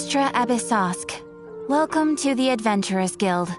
Astra Abyssosk. Welcome to the Adventurers Guild.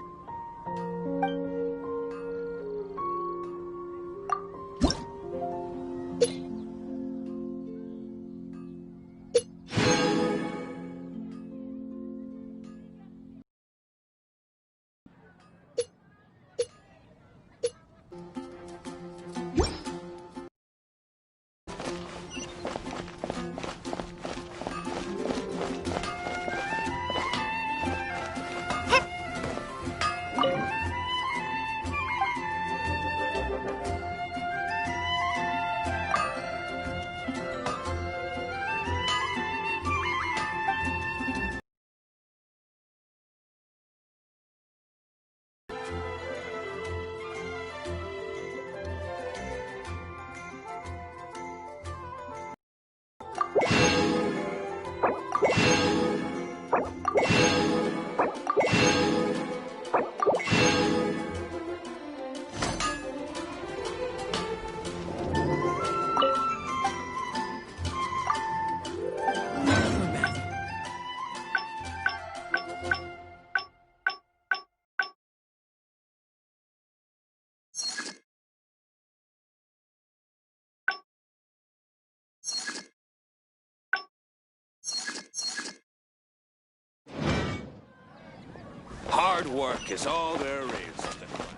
Hard work is all there is on the ground.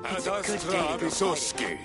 Ad Astra Abyssoski.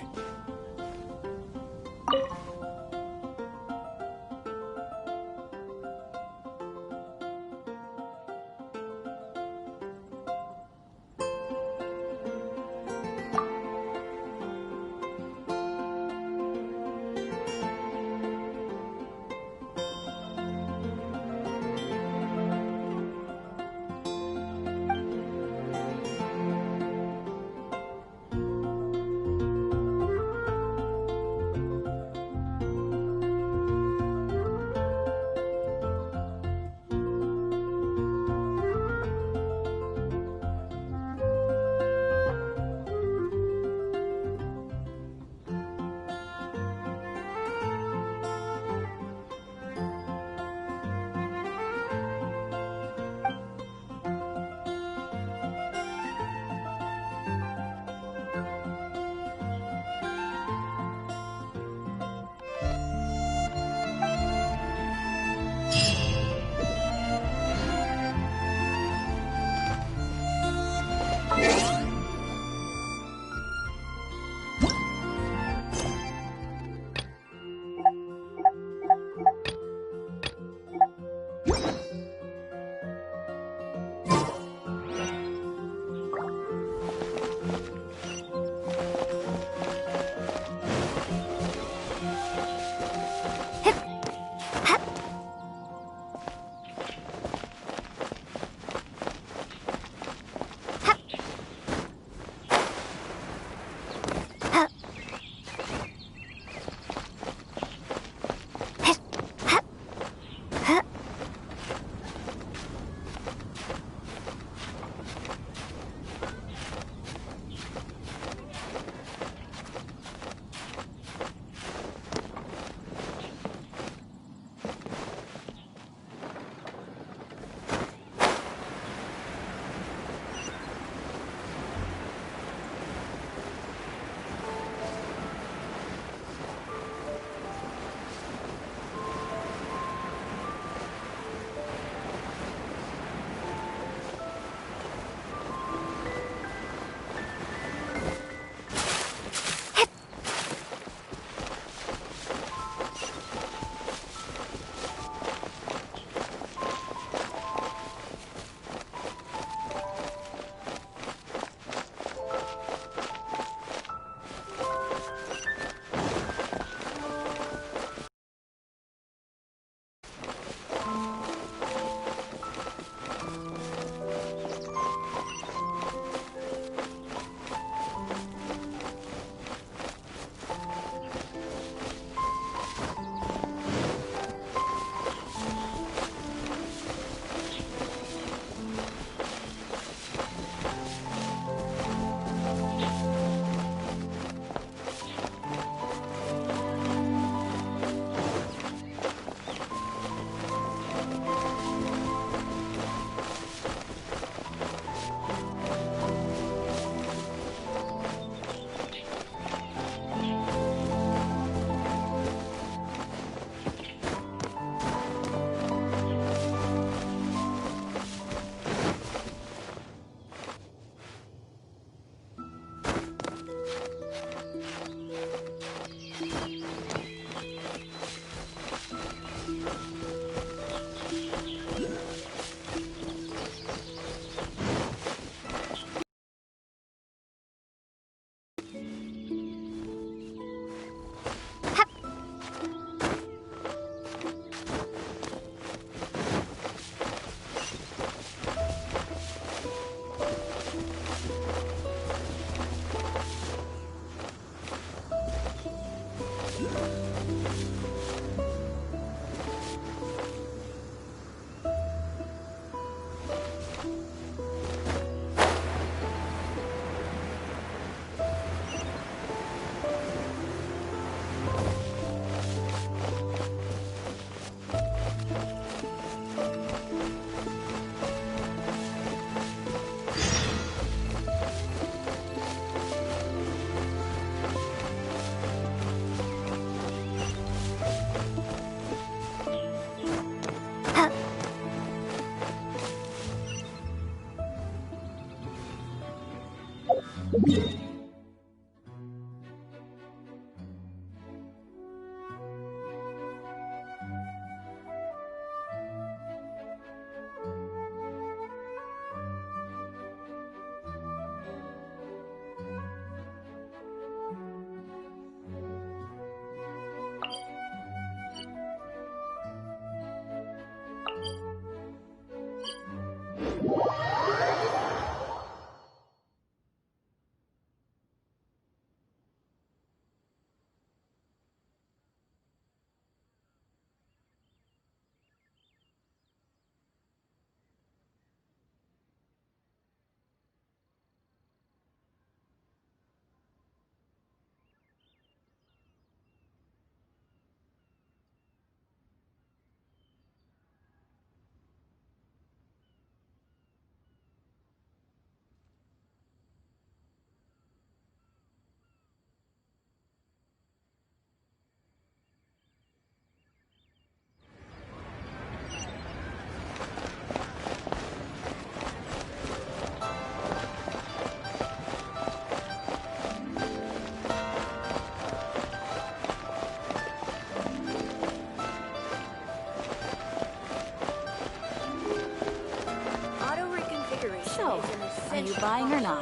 Are you buying or not?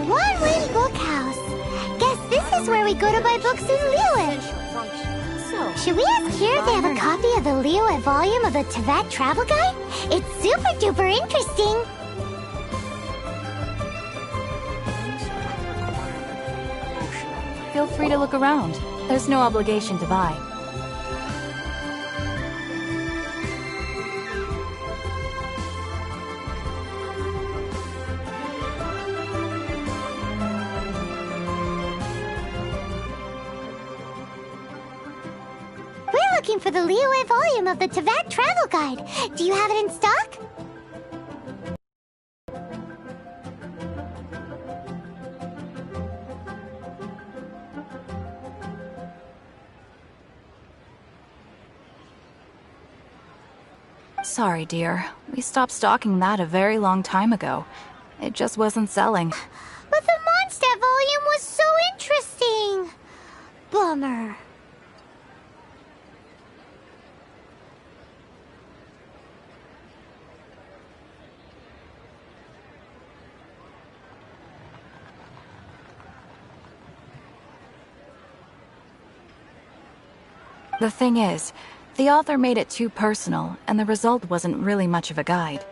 One-Wing Bookhouse. Guess this is where we go to buy books in Liyue. Should we ask here if they have a copy of the Liyue volume of the Teyvat Travel Guide? It's super duper interesting. Feel free to look around. There's no obligation to buy. We're looking for the Liyue volume of the Teyvat Travel Guide. Do you have it in stock? Sorry, dear. We stopped stocking that a very long time ago. It just wasn't selling. But the Mondstadt volume was so interesting. Bummer. The thing is, the author made it too personal, and the result wasn't really much of a guide.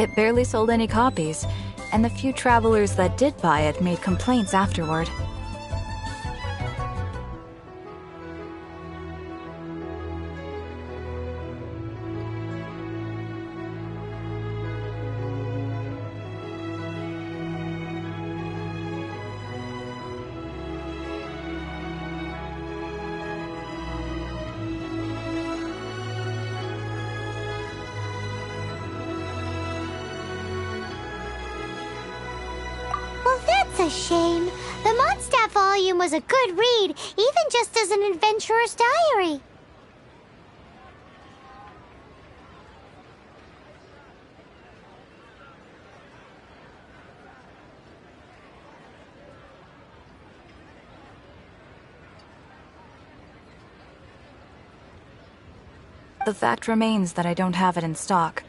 It barely sold any copies, and the few travelers that did buy it made complaints afterward. Well, that's a shame. The Mondstadt volume was a good read, even just as an adventurer's diary. The fact remains that I don't have it in stock.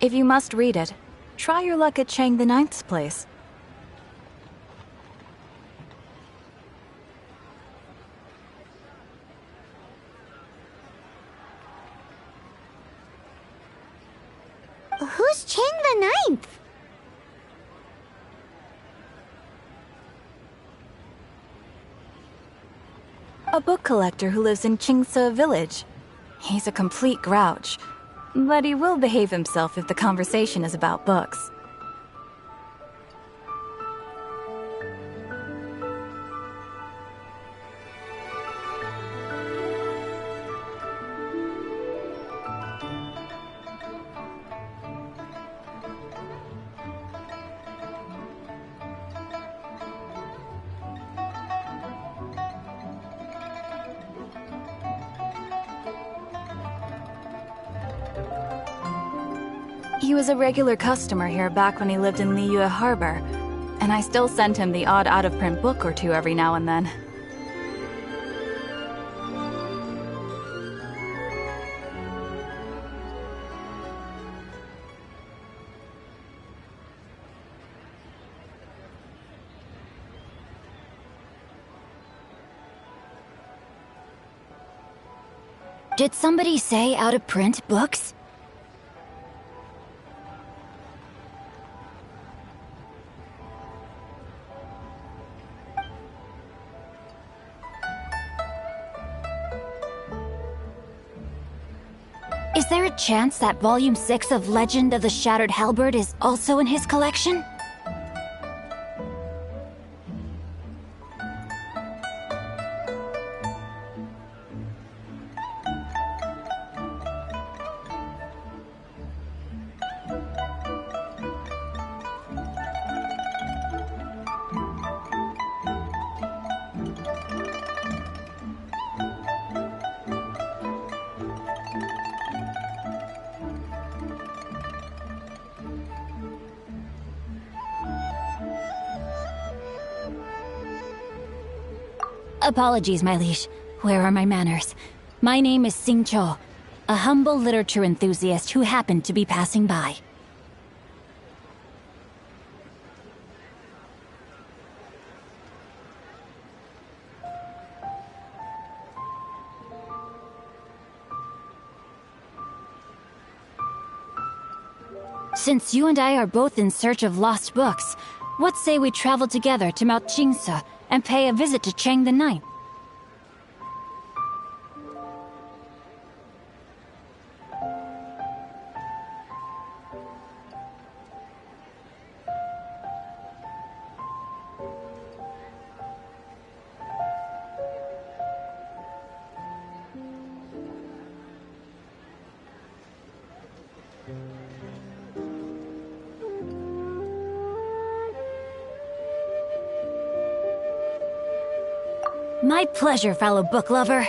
If you must read it, try your luck at Chang the Ninth's place. Who's Chang the Ninth? A book collector who lives in Qingse village. He's a complete grouch, but he will behave himself if the conversation is about books. He was a regular customer here back when he lived in Liyue Harbor, and I still sent him the odd out-of-print book or two every now and then. Did somebody say out-of-print books? Is there a chance that Volume 6 of Legend of the Shattered Halberd is also in his collection? Apologies, my liege. Where are my manners? My name is Sing Cho, a humble literature enthusiast who happened to be passing by. Since you and I are both in search of lost books, what say we travel together to Mount Jingse and pay a visit to Chang the Ninth? My pleasure, fellow book lover.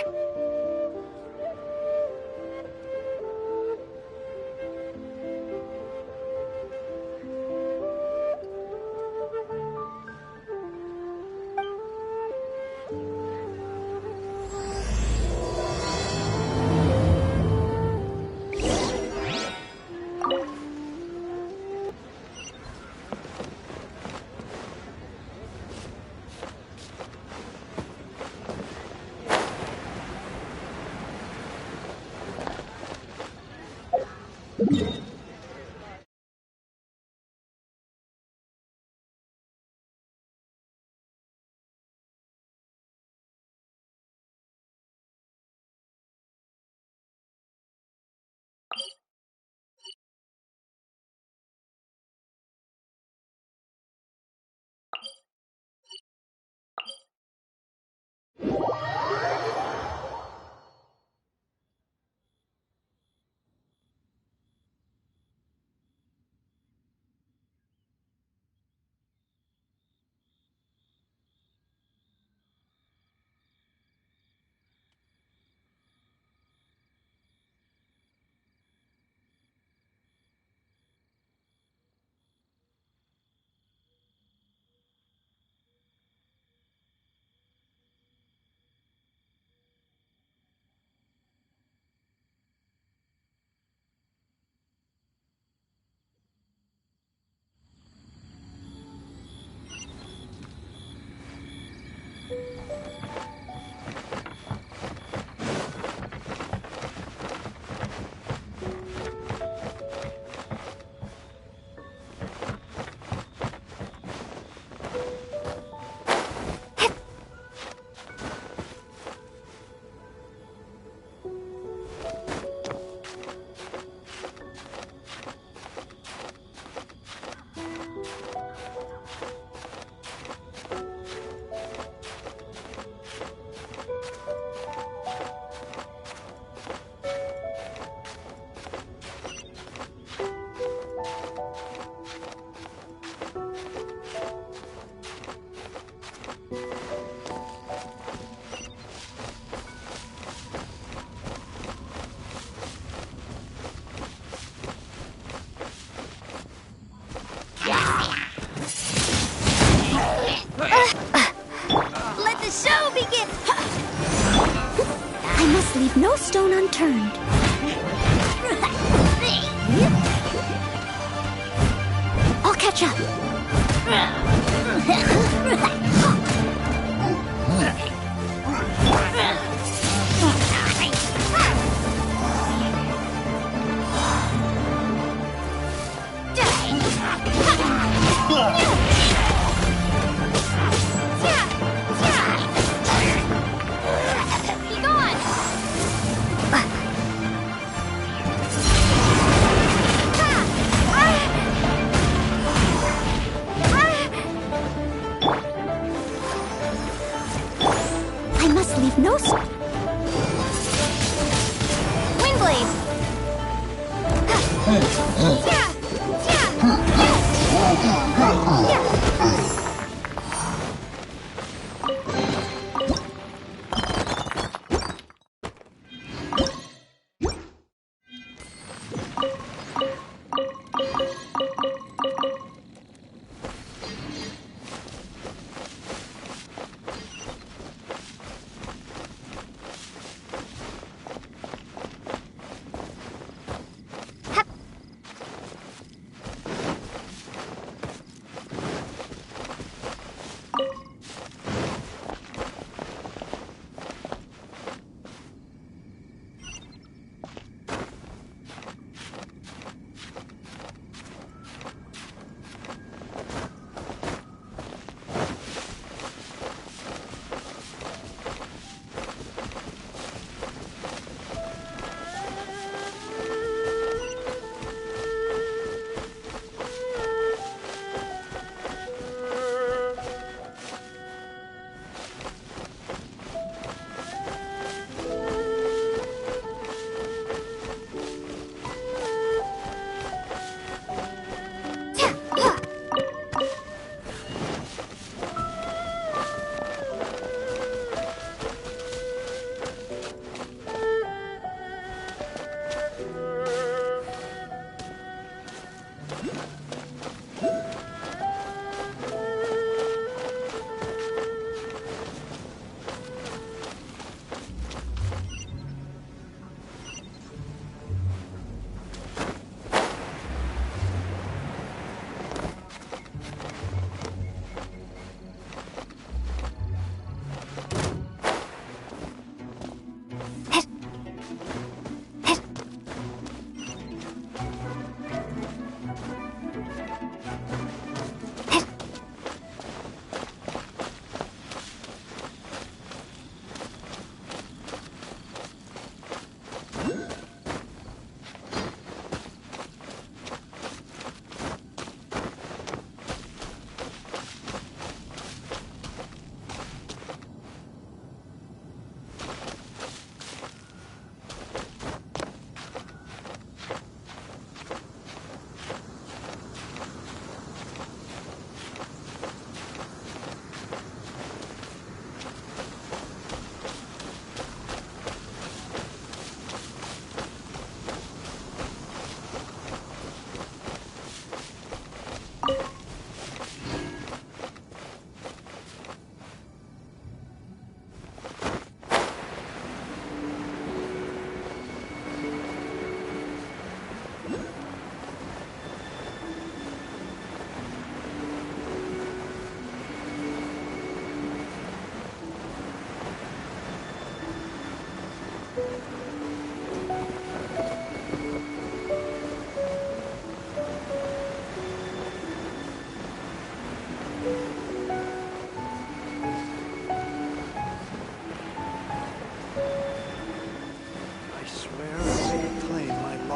Let the show begin! I must leave no stone unturned. I'll catch up. I must leave no... Windblade!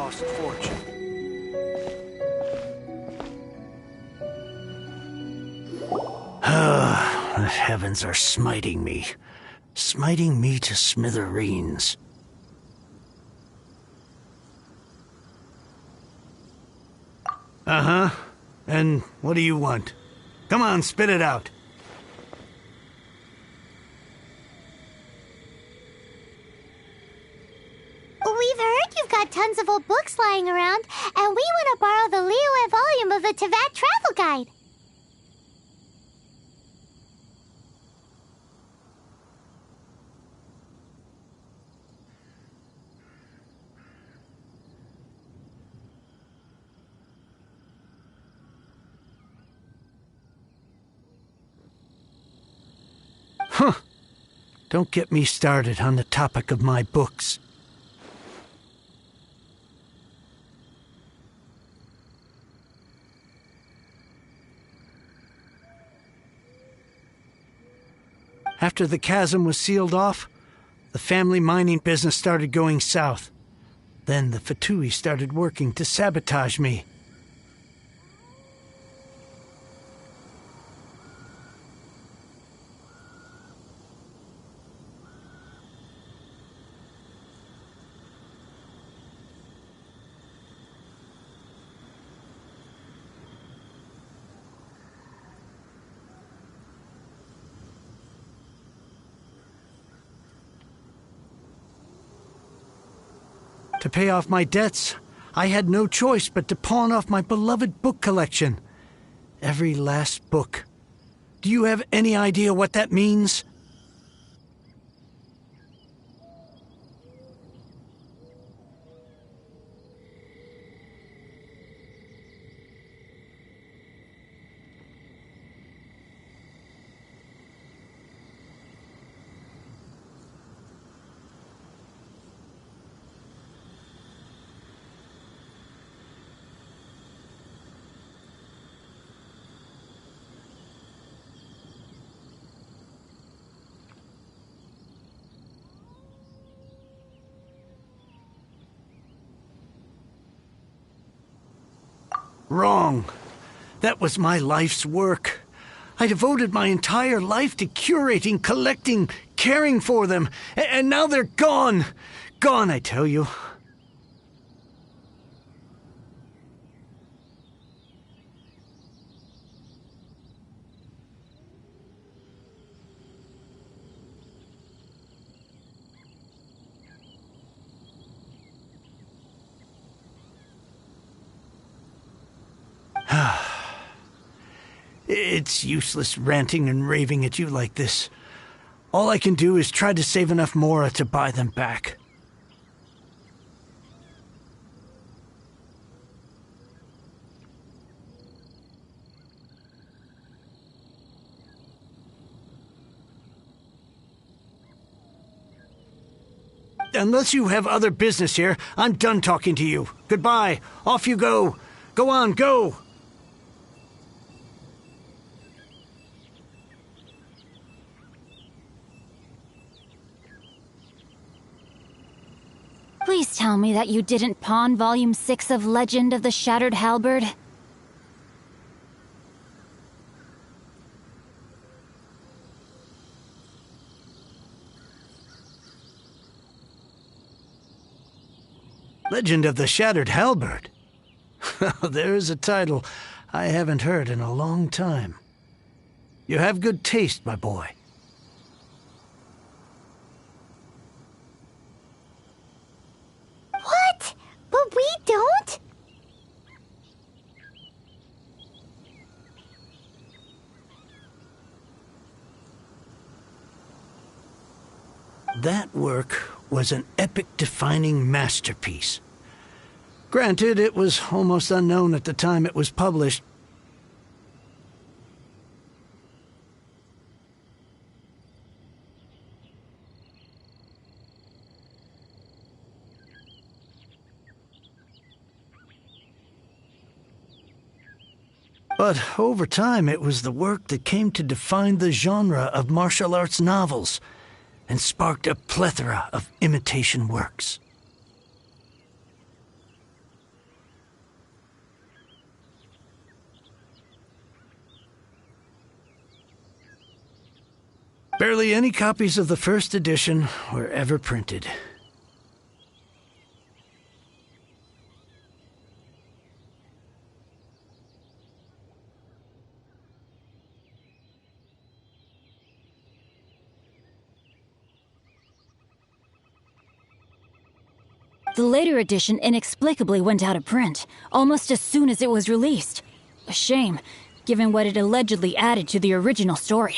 lost fortune. The heavens are smiting me to smithereens. Uh-huh. And what do you want? Come on, spit it out. We've heard you've got tons of old books lying around, and we want to borrow the Liyue volume of the Teyvat Travel Guide. Huh. Don't get me started on the topic of my books. After the chasm was sealed off, the family mining business started going south. Then the Fatui started working to sabotage me. To pay off my debts, I had no choice but to pawn off my beloved book collection. Every last book. Do you have any idea what that means? Wrong. That was my life's work. I devoted my entire life to curating, collecting, caring for them, and now they're gone. Gone, I tell you. It's useless ranting and raving at you like this. All I can do is try to save enough Mora to buy them back. Unless you have other business here, I'm done talking to you. Goodbye. Off you go. Go on, go! Please tell me that you didn't pawn Volume 6 of Legend of the Shattered Halberd? Legend of the Shattered Halberd? There's a title I haven't heard in a long time. You have good taste, my boy. What? But we don't? That work was an epic-defining masterpiece. Granted, it was almost unknown at the time it was published. But over time, it was the work that came to define the genre of martial arts novels and sparked a plethora of imitation works. Barely any copies of the first edition were ever printed. The later edition inexplicably went out of print, almost as soon as it was released. A shame, given what it allegedly added to the original story.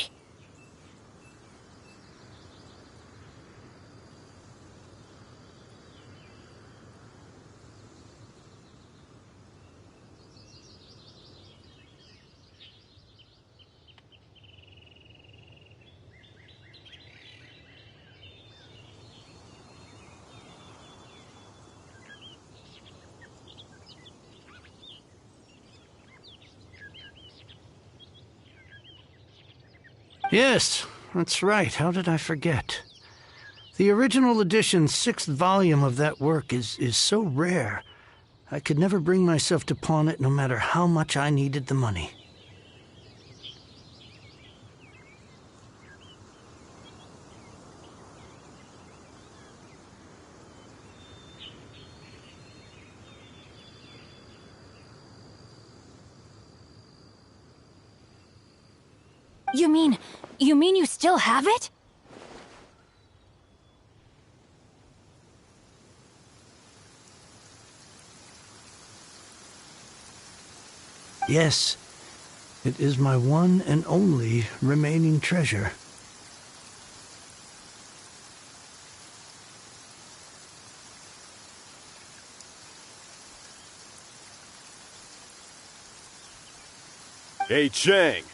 Yes, that's right. How did I forget? The original edition's 6th volume of that work is so rare, I could never bring myself to pawn it no matter how much I needed the money. You mean you still have it? Yes, it is my one and only remaining treasure. Hey, Chang!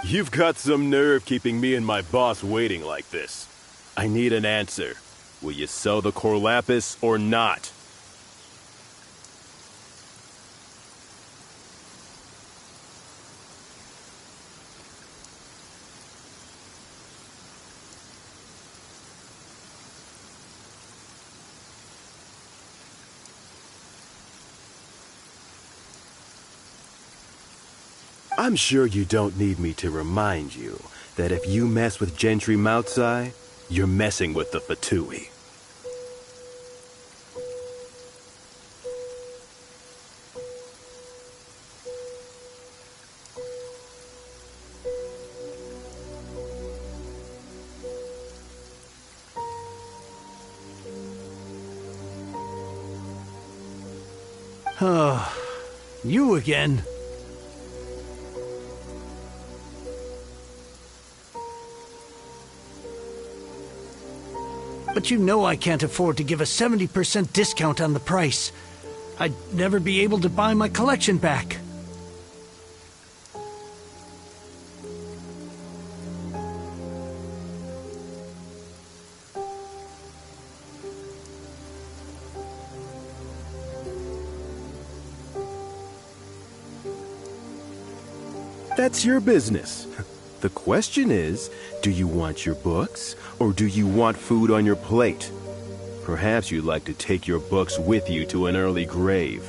You've got some nerve keeping me and my boss waiting like this. I need an answer. Will you sell the core lapis or not? I'm sure you don't need me to remind you that if you mess with Gentry Moutsai, you're messing with the Fatui. Oh, you again. But you know I can't afford to give a 70% discount on the price. I'd never be able to buy my collection back. That's your business. The question is, do you want your books, or do you want food on your plate? Perhaps you'd like to take your books with you to an early grave.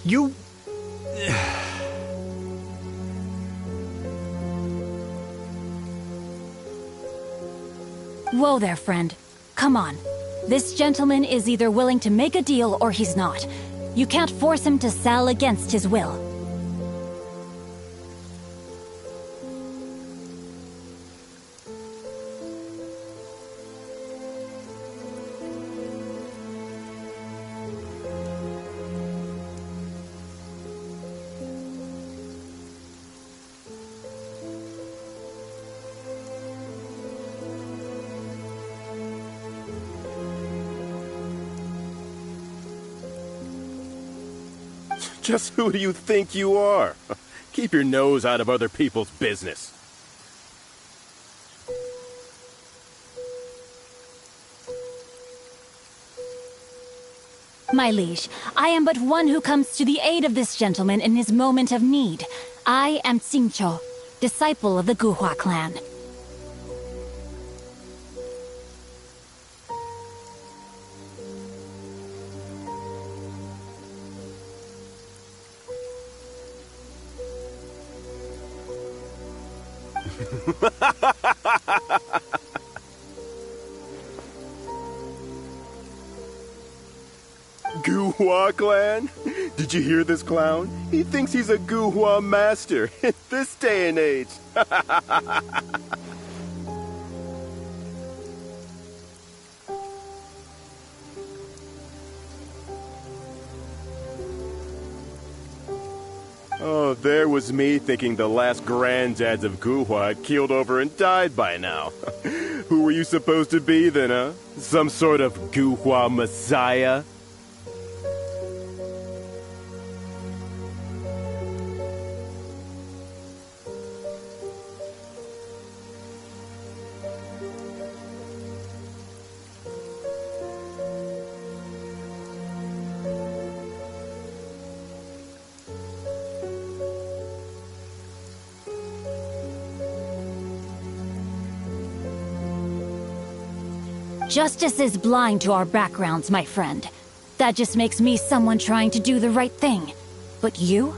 You... Whoa there, friend. Come on. This gentleman is either willing to make a deal or he's not. You can't force him to sell against his will. Just who do you think you are? Keep your nose out of other people's business. My liege, I am but one who comes to the aid of this gentleman in his moment of need. I am Xingqiu, disciple of the Guhua clan. Guhua clan? Did you hear this clown? He thinks he's a Guhua master in this day and age. Oh, there was me thinking the last granddads of Guhua had keeled over and died by now. Who were you supposed to be then, huh? Some sort of Guhua messiah? Justice is blind to our backgrounds, my friend. That just makes me someone trying to do the right thing. But you?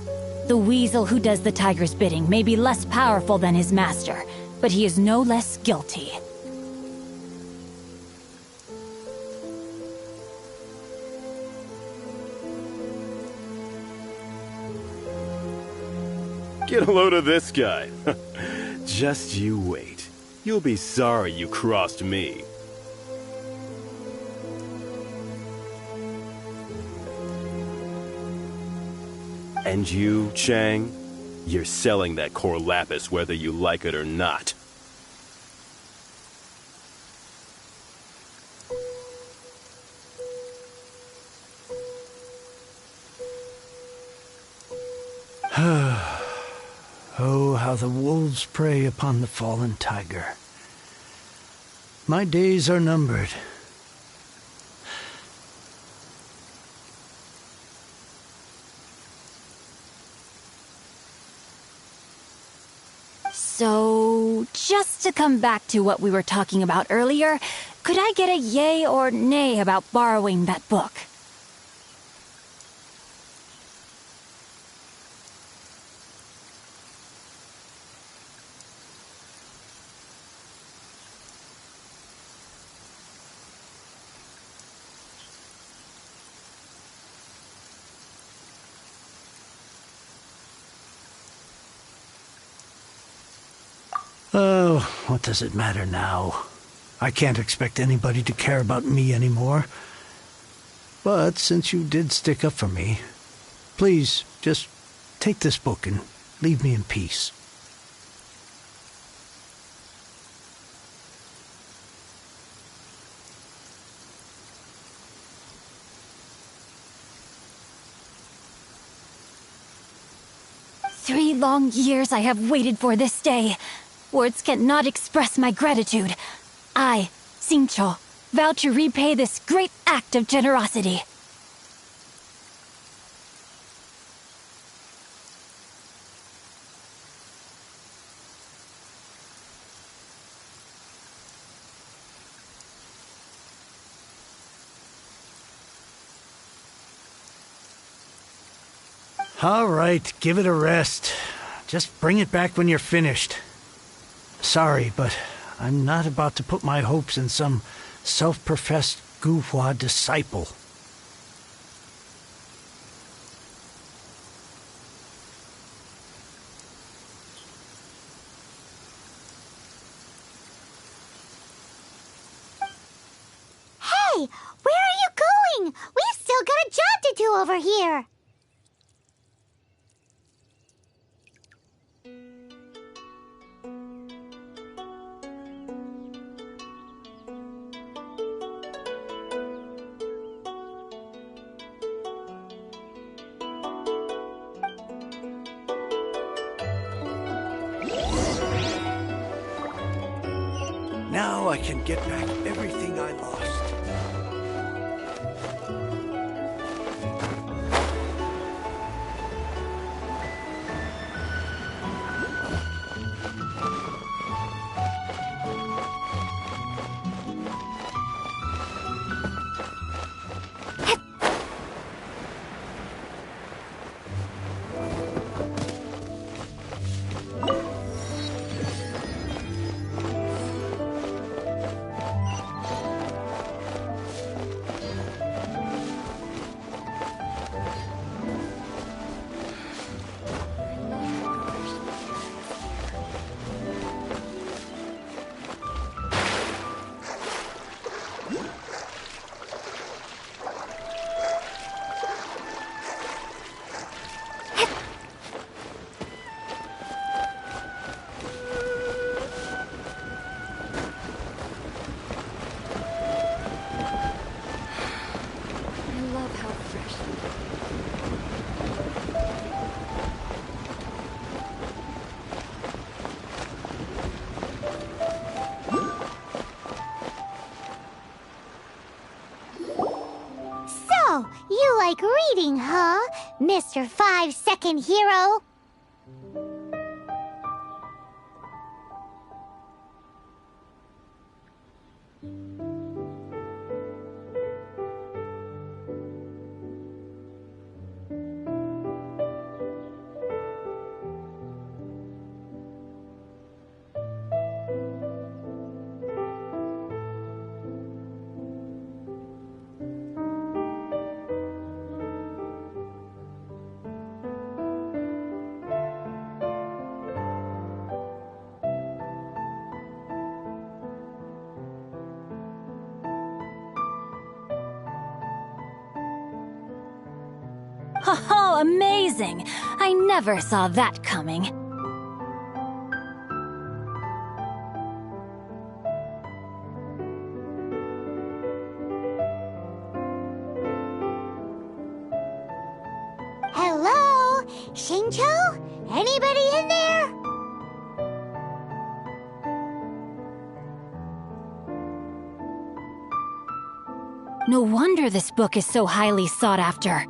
The weasel who does the tiger's bidding may be less powerful than his master, but he is no less guilty. Get a load of this guy. Just you wait. You'll be sorry you crossed me. And you, Chang? You're selling that core lapis whether you like it or not. Oh, how the wolves prey upon the fallen tiger. My days are numbered. So, just to come back to what we were talking about earlier, could I get a yay or nay about borrowing that book? Oh, what does it matter now? I can't expect anybody to care about me anymore. But since you did stick up for me, please just take this book and leave me in peace. Three long years I have waited for this day. Words cannot express my gratitude. I, Xingqiu, vow to repay this great act of generosity. All right, give it a rest. Just bring it back when you're finished. Sorry, but I'm not about to put my hopes in some self-professed Guhua disciple. Hey, where are you going? We've still got a job to do over here. Now I can get back everything I lost. So, you like reading, huh, Mr. 5-second hero? amazing! I never saw that coming. Hello? Shincho? Anybody in there? No wonder this book is so highly sought after.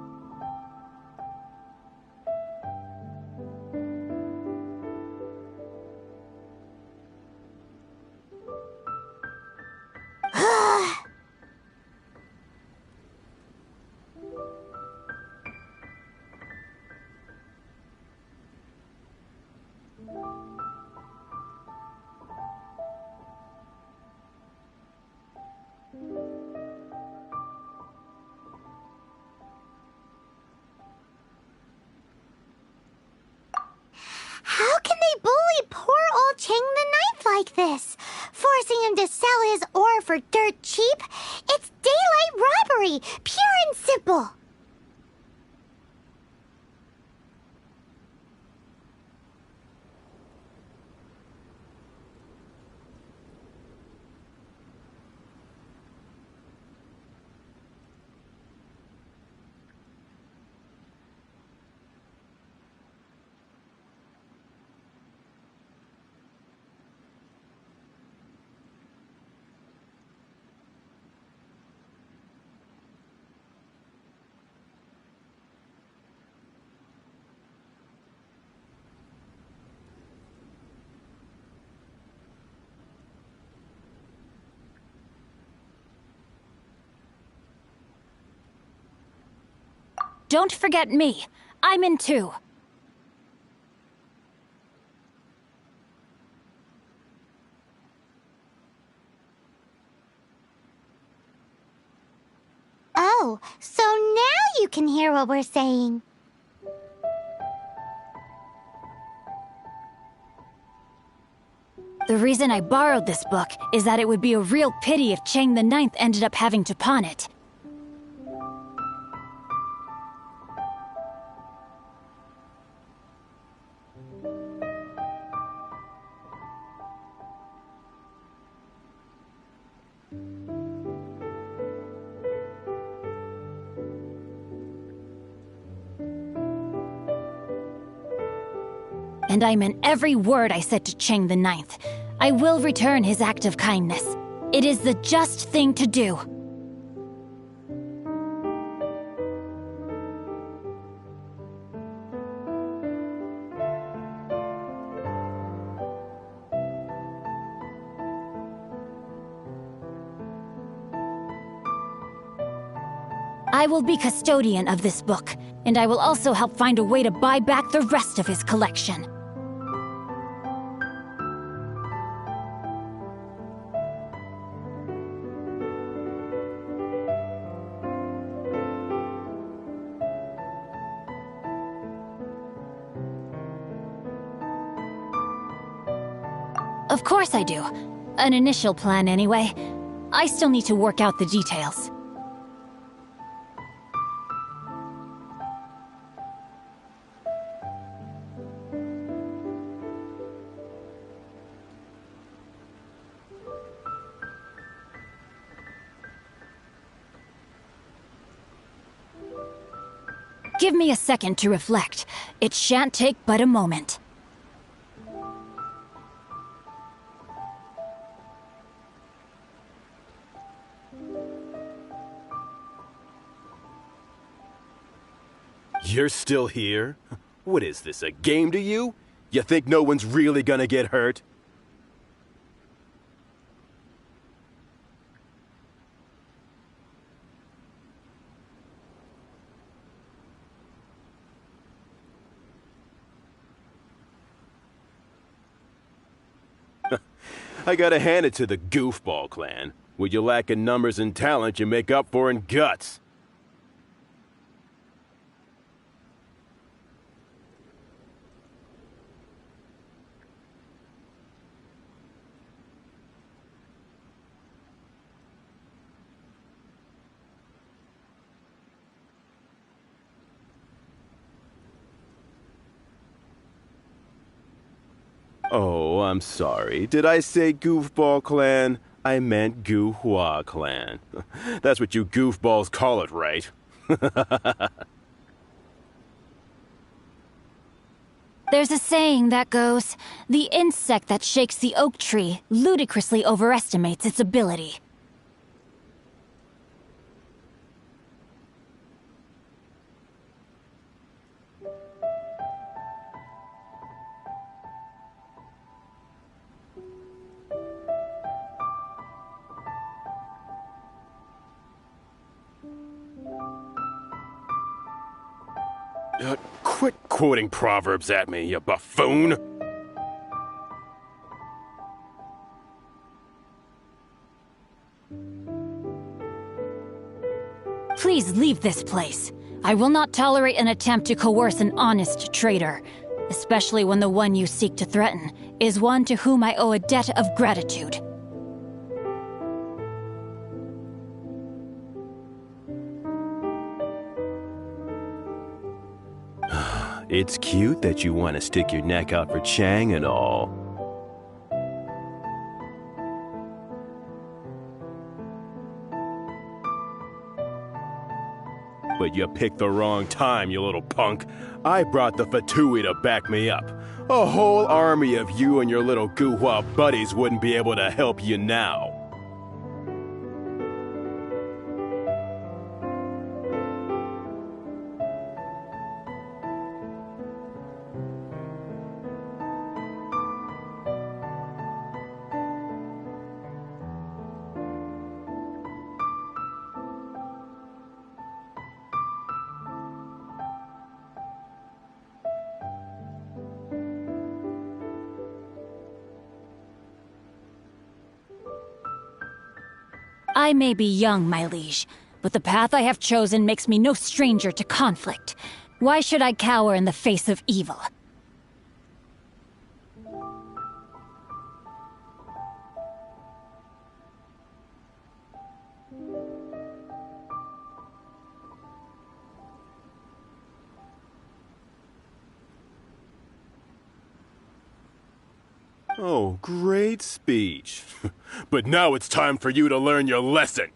How can they bully poor old Chang the Ninth like this? Forcing him to sell his ore for dirt cheap? It's daylight robbery, pure and simple. Don't forget me. I'm in too. Oh, so now you can hear what we're saying. The reason I borrowed this book is that it would be a real pity if Chang the Ninth ended up having to pawn it. And I meant every word I said to Chang the Ninth. I will return his act of kindness. It is the just thing to do. I will be custodian of this book, and I will also help find a way to buy back the rest of his collection. Of course I do. An initial plan, anyway. I still need to work out the details. Give me a second to reflect. It shan't take but a moment. You're still here? What is this, a game to you? You think no one's really gonna get hurt? I gotta hand it to the Goofball clan. What you lack in numbers and talent, you make up for in guts. Oh, I'm sorry. Did I say Goofball Clan? I meant Goohua Clan. That's what you goofballs call it, right? There's a saying that goes, the insect that shakes the oak tree ludicrously overestimates its ability. Quit quoting proverbs at me, you buffoon! Please leave this place. I will not tolerate an attempt to coerce an honest trader, especially when the one you seek to threaten is one to whom I owe a debt of gratitude. It's cute that you want to stick your neck out for Chang and all. But you picked the wrong time, you little punk. I brought the Fatui to back me up. A whole army of you and your little Guhua buddies wouldn't be able to help you now. I may be young, my liege, but the path I have chosen makes me no stranger to conflict. Why should I cower in the face of evil? Oh, great speech. But now it's time for you to learn your lesson.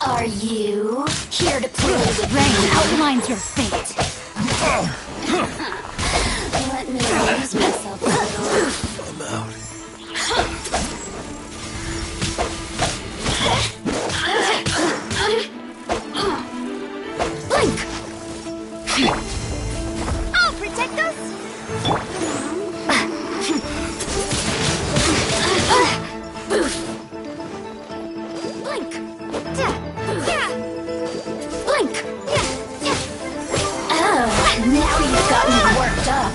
Are you here to play with rank outlines your fate? Let me lose myself a little. Blink! I'll protect us! Blink! Yeah! Blink! Oh, now you've got me worked up.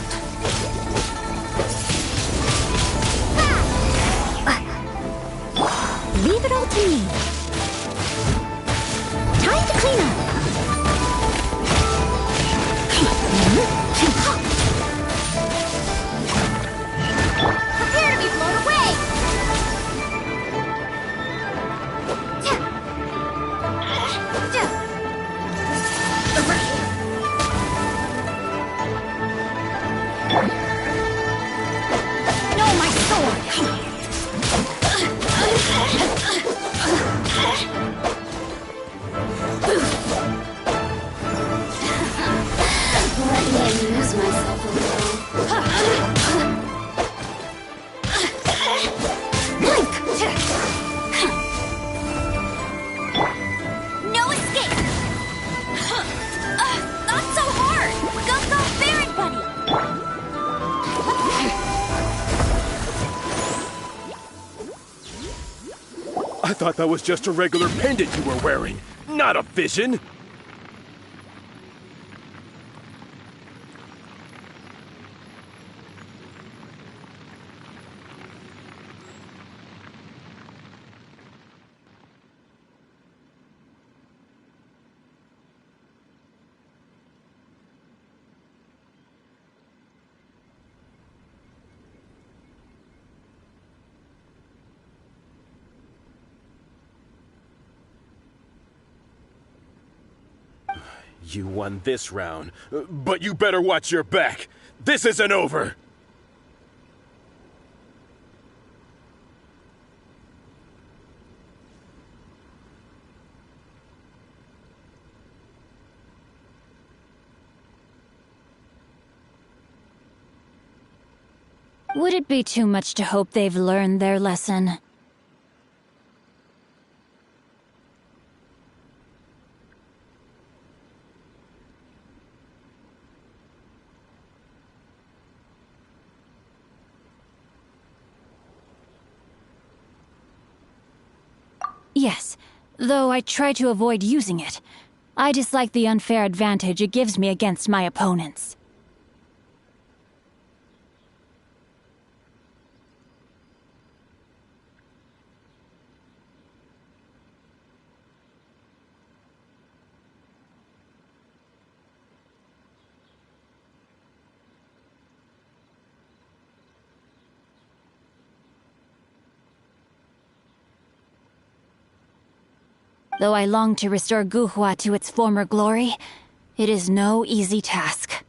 Leave it all to me. Time to clean up. Prepare to be blown away! Over here. No, my sword! Let me lose myself a little. Blink! No escape! Not so hard! Go, Baron Buddy! I thought that was just a regular pendant you were wearing, not a vision. You won this round, but you better watch your back. This isn't over. Would it be too much to hope they've learned their lesson? Yes, though I try to avoid using it. I dislike the unfair advantage it gives me against my opponents. Though I long to restore Guhua to its former glory, it is no easy task.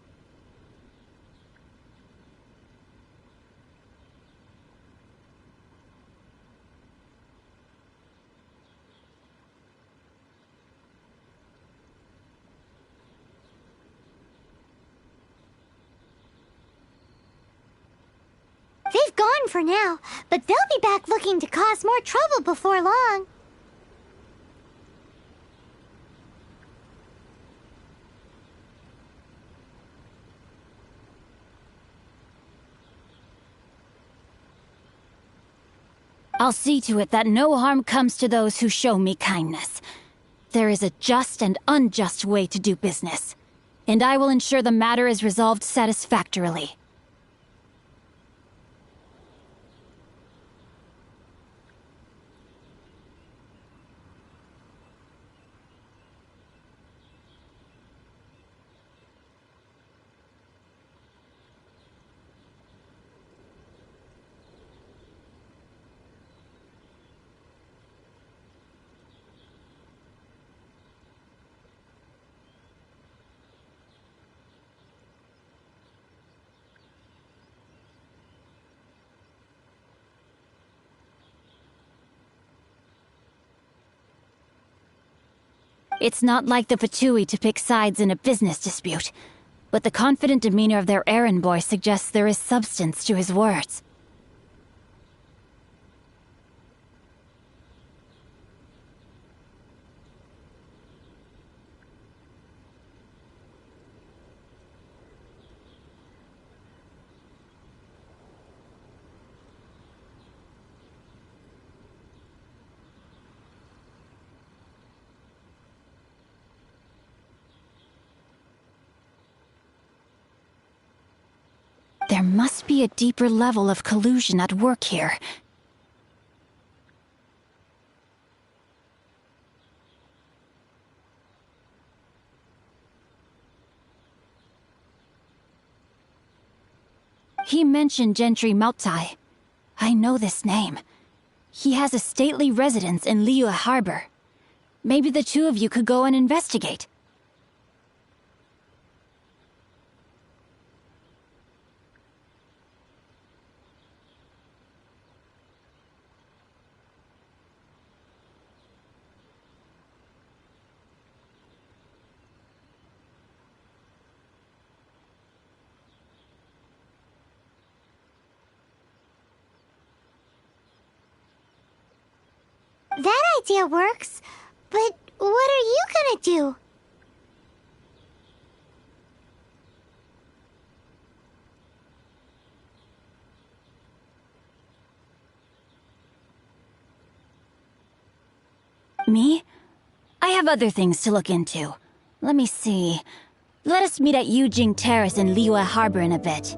They've gone for now, but they'll be back looking to cause more trouble before long. I'll see to it that no harm comes to those who show me kindness. There is a just and unjust way to do business, and I will ensure the matter is resolved satisfactorily. It's not like the Fatui to pick sides in a business dispute, but the confident demeanor of their errand boy suggests there is substance to his words. There must be a deeper level of collusion at work here. He mentioned Gentry Mautai. I know this name. He has a stately residence in Liyue Harbor. Maybe the two of you could go and investigate. That idea works, but what are you gonna do? Me? I have other things to look into. Let me see. Let us meet at Yujing Terrace in Liyue Harbor in a bit.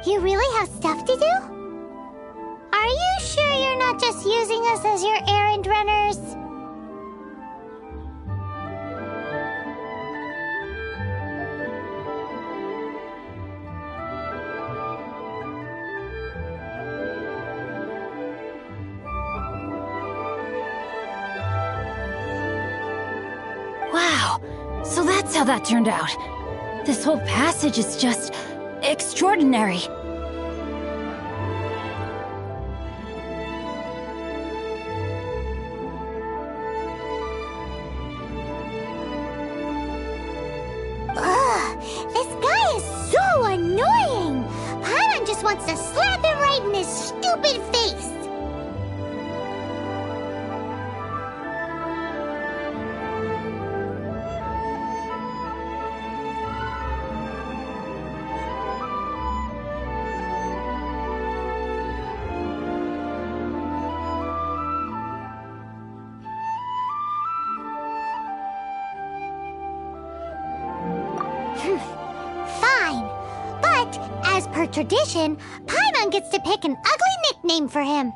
You really have stuff to do? Are you sure you're not not just using us as your errand runners? Wow, so that's how that turned out. This whole passage is just extraordinary. Ugh, this guy is so annoying! Paimon just wants to slap him right in his stupid face! Fine. But, as per tradition, Paimon gets to pick an ugly nickname for him.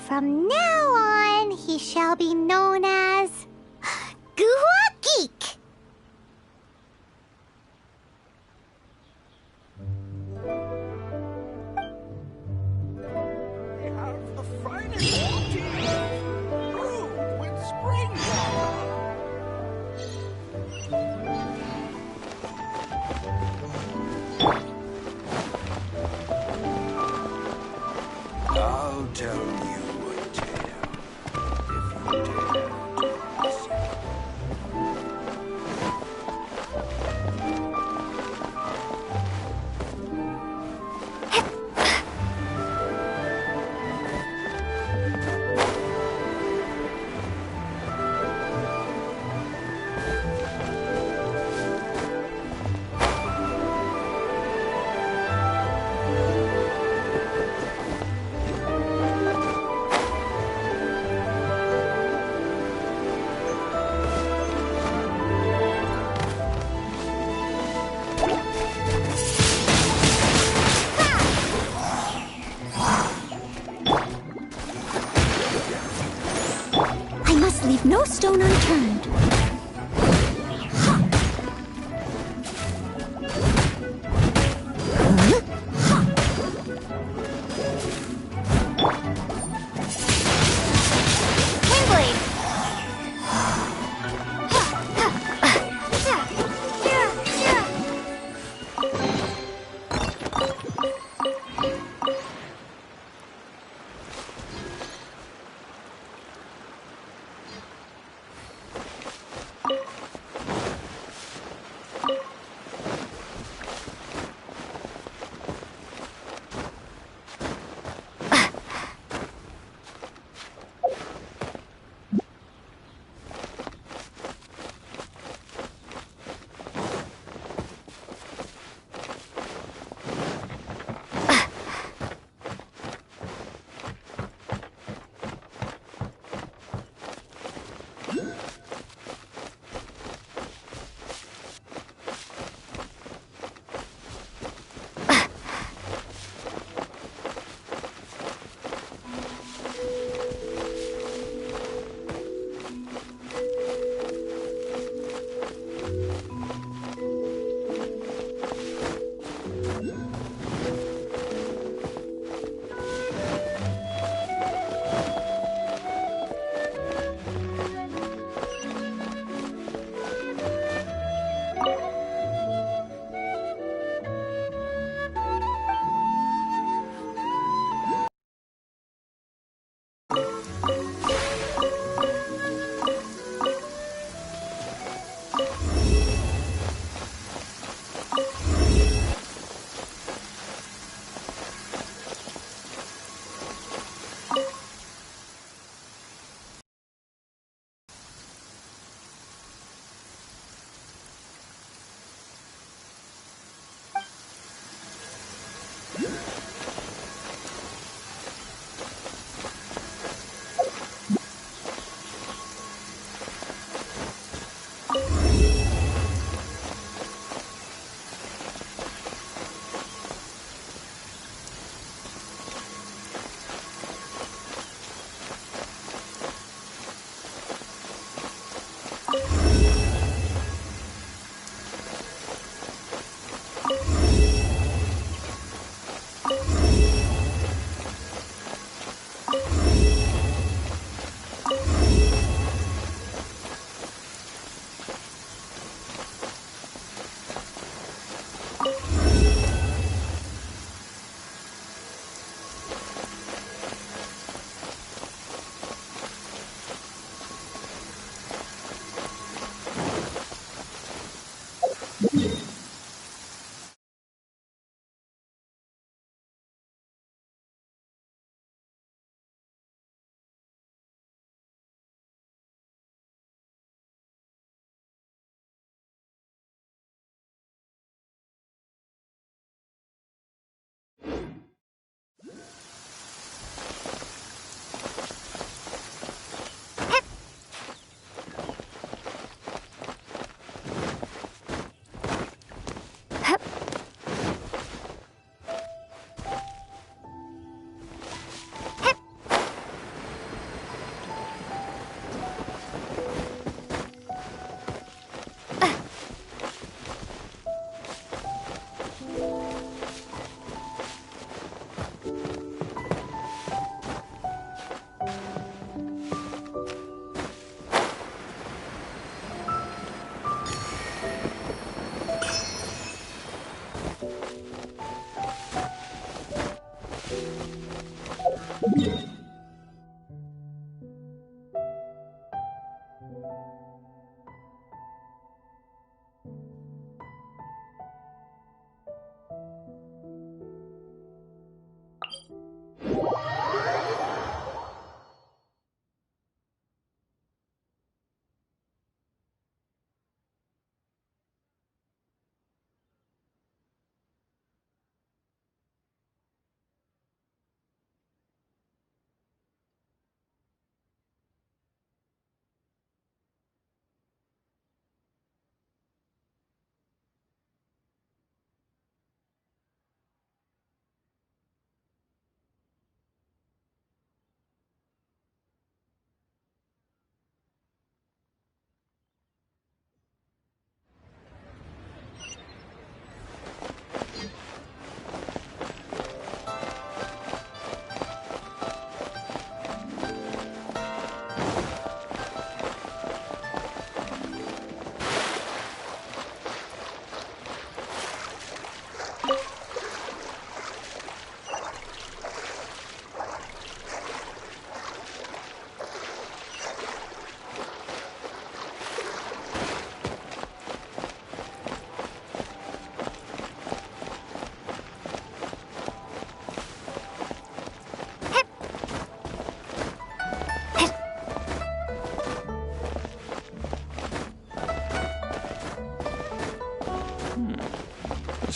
From now on, he shall be known as Guhua Geek. We have the finest tea brewed with spring water. I'll tell you a tale, if you dare to listen. I must leave no stone unturned. Windblade!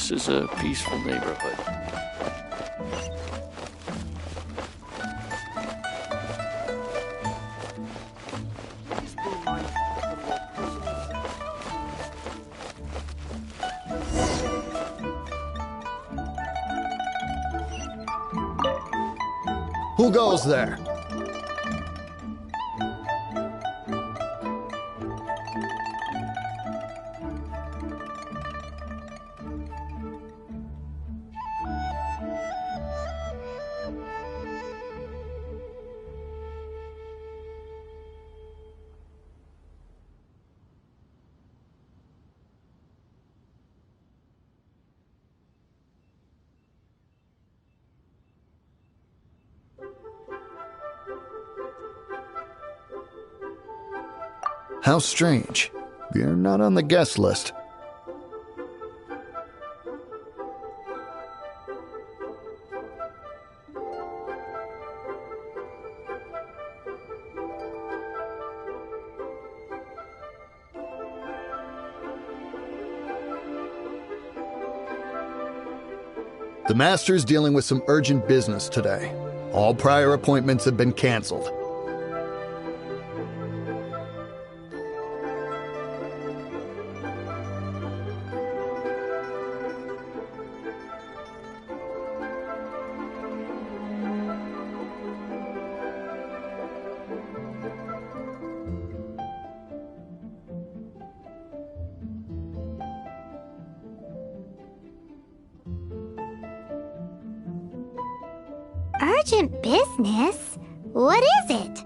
this is a peaceful neighborhood. Who goes there? How strange. You're not on the guest list. The Master's dealing with some urgent business today. All prior appointments have been canceled. Urgent business? What is it?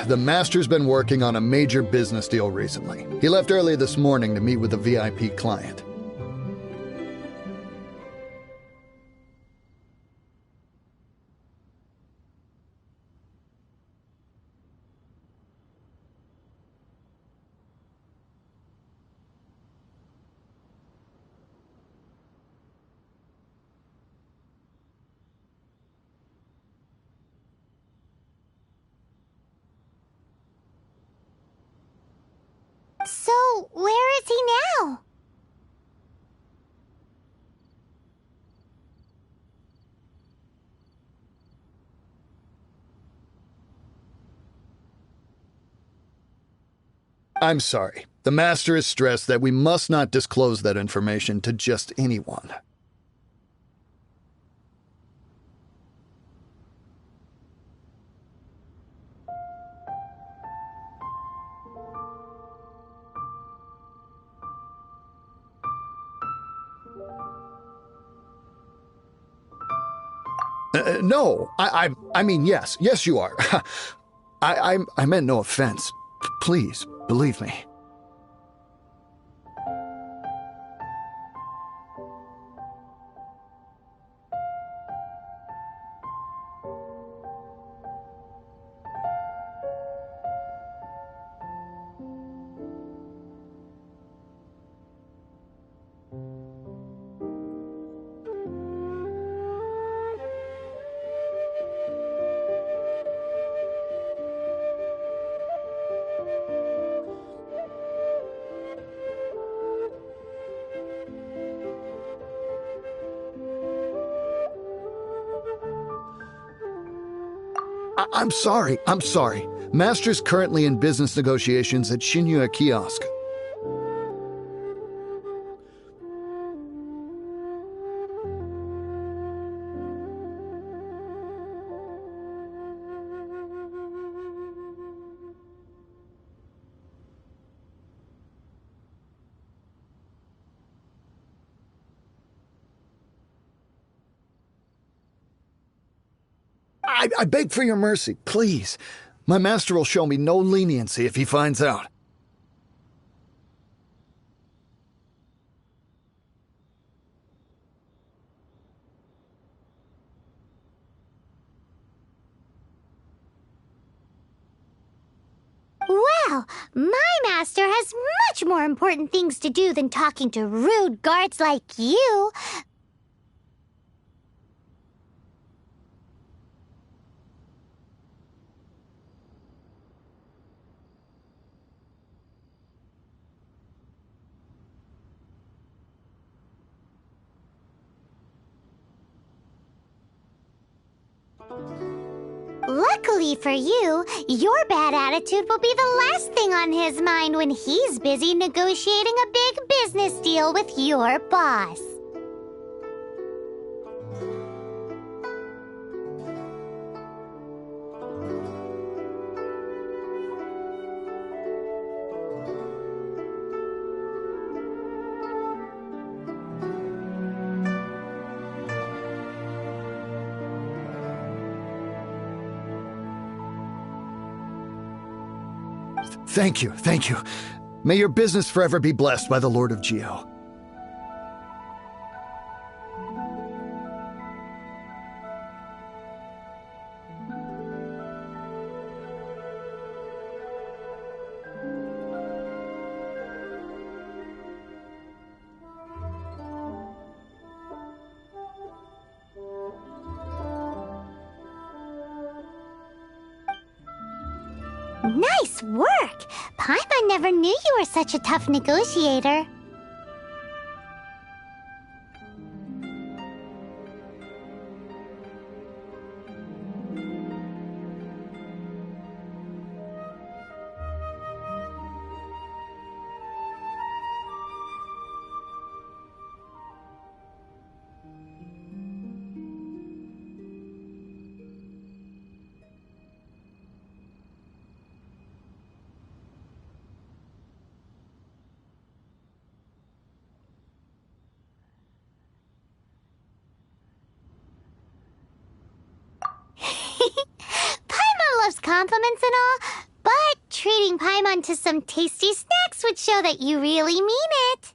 The Master's been working on a major business deal recently. He left early this morning to meet with a VIP client. So, where is he now? I'm sorry. The Master has stressed that we must not disclose that information to just anyone. No, I mean, yes, you are. I meant no offense. Please, believe me. I'm sorry. Master's currently in business negotiations at Shinya Kiosk. I beg for your mercy, please. My master will show me no leniency if he finds out. Well, my master has much more important things to do than talking to rude guards like you. Luckily for you, your bad attitude will be the last thing on his mind when he's busy negotiating a big business deal with your boss. Thank you, thank you. May your business forever be blessed by the Lord of Geo. Nice work! Paimon never knew you were such a tough negotiator. Paimon loves compliments and all, but treating Paimon to some tasty snacks would show that you really mean it.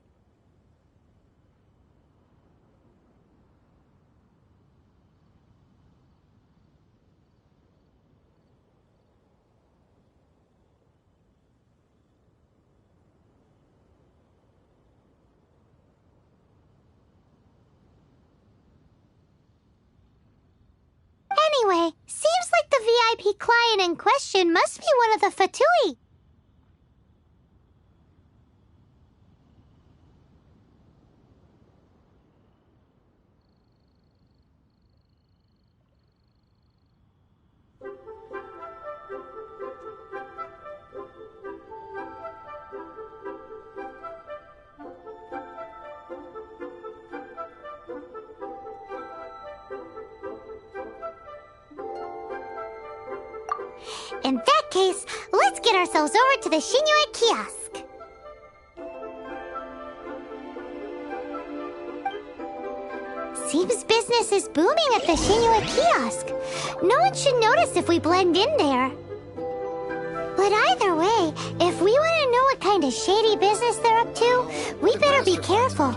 Anyway, seems like the VIP client in question must be one of the Fatui. In that case, let's get ourselves over to the Shinue kiosk. Seems business is booming at the Shinue kiosk. No one should notice if we blend in there. But either way, if we want to know what kind of shady business they're up to, we better be careful.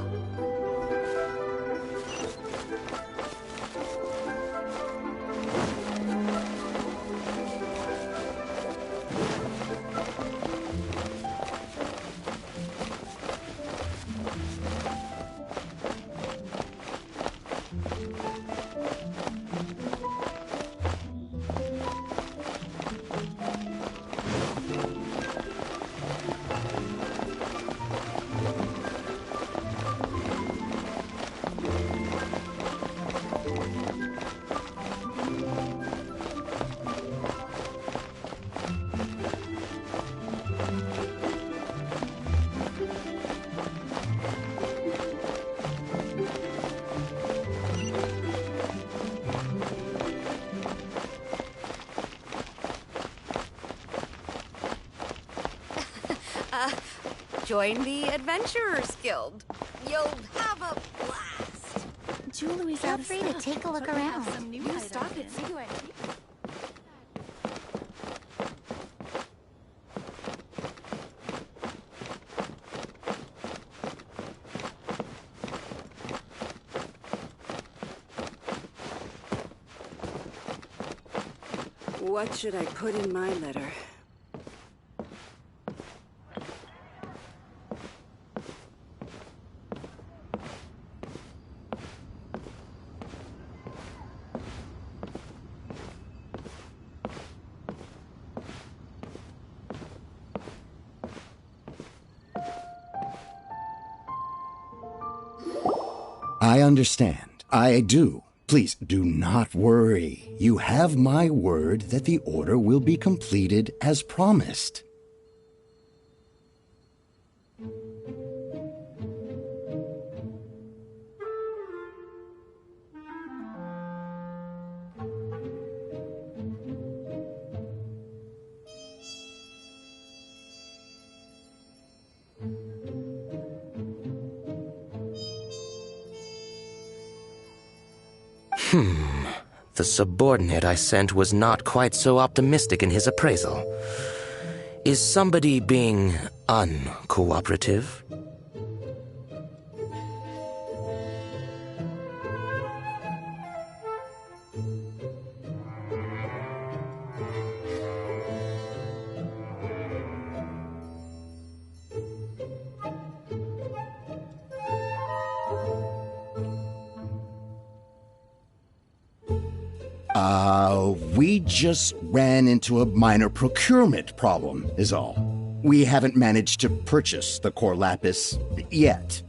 Join the Adventurers Guild. You'll have a blast. Jewelry's Feel free to take a look around. Some new stock at Cigarette. What should I put in my letter? I understand. I do. Please, do not worry. You have my word that the order will be completed as promised. The subordinate I sent was not quite so optimistic in his appraisal. Is somebody being uncooperative? We just ran into a minor procurement problem, is all. We haven't managed to purchase the core lapis yet.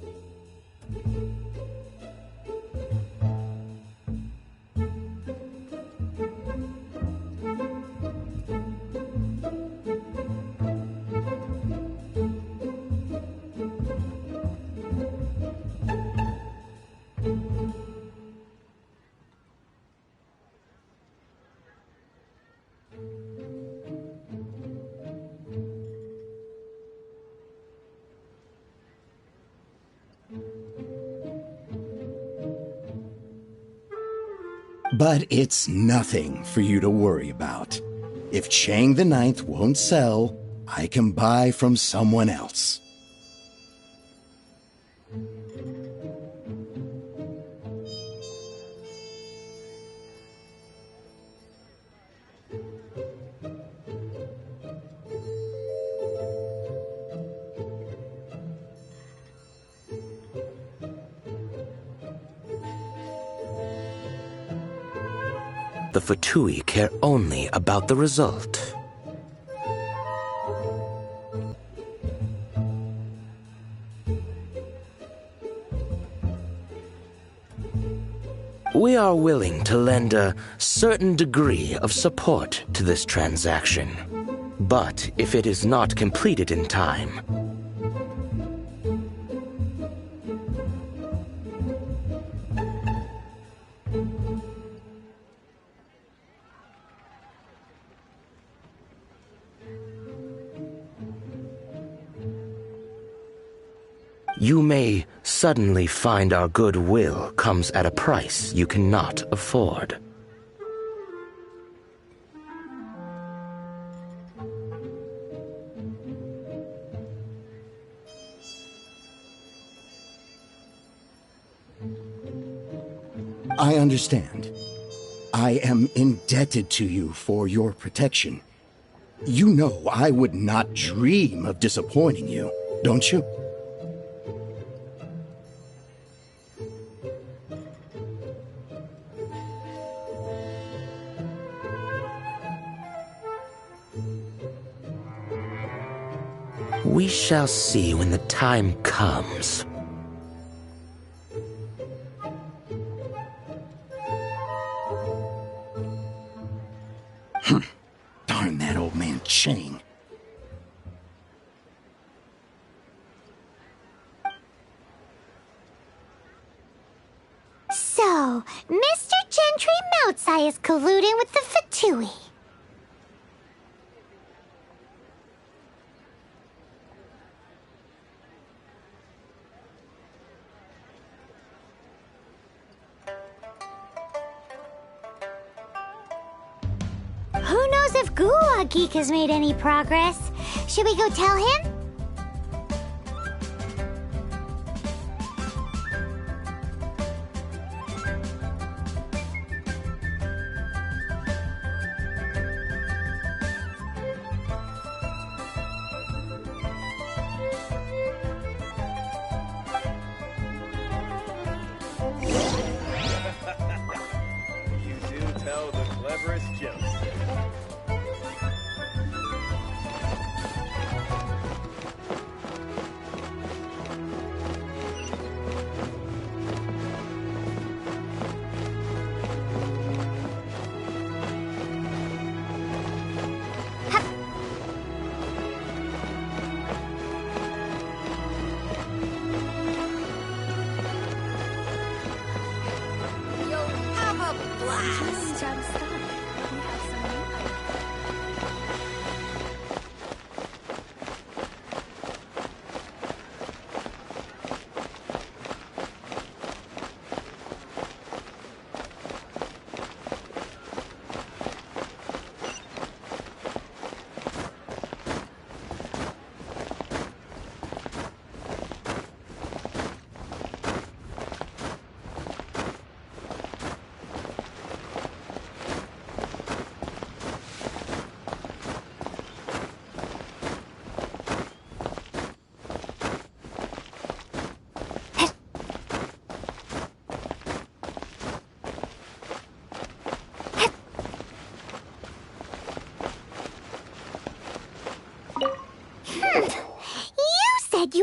But it's nothing for you to worry about. If Chang the Ninth won't sell, I can buy from someone else. The Fatui care only about the result. We are willing to lend a certain degree of support to this transaction. But if it is not completed in time, you may suddenly find our goodwill comes at a price you cannot afford. I understand. I am indebted to you for your protection. You know I would not dream of disappointing you, don't you? We shall see when the time comes. Darn that old man Chang. So, Mr. Gentry Moutsai is colluding with the Fatui. Who knows if Gua Geek has made any progress? Should we go tell him? You do tell the cleverest jokes.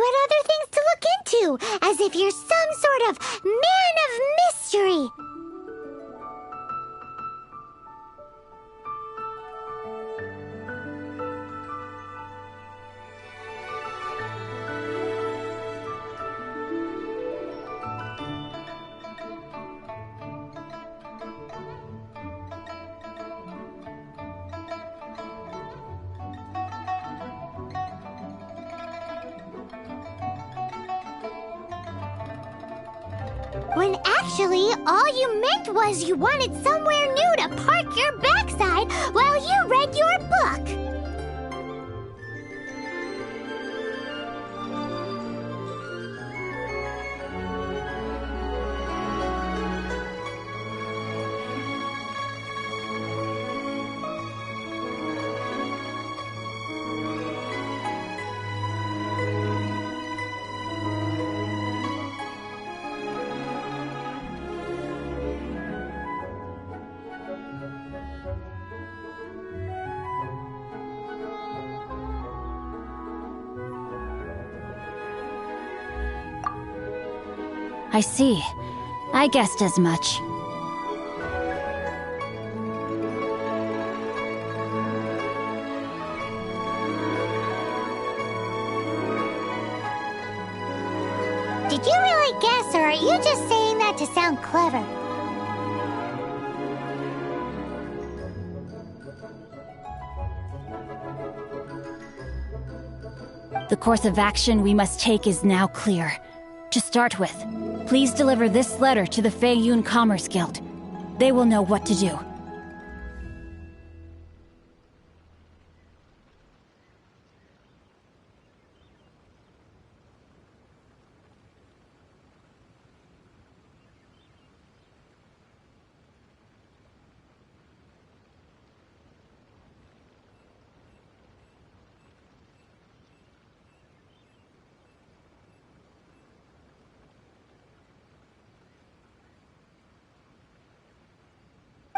you had other things to look into, as if you're some sort of man of mystery. When actually, all you meant was you wanted somewhere new to park your backside while you read your book. I see. I guessed as much. Did you really guess, or are you just saying that to sound clever? The course of action we must take is now clear. To start with, please deliver this letter to the Feiyun Commerce Guild. They will know what to do.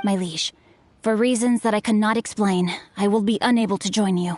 My liege, for reasons that I cannot explain, I will be unable to join you.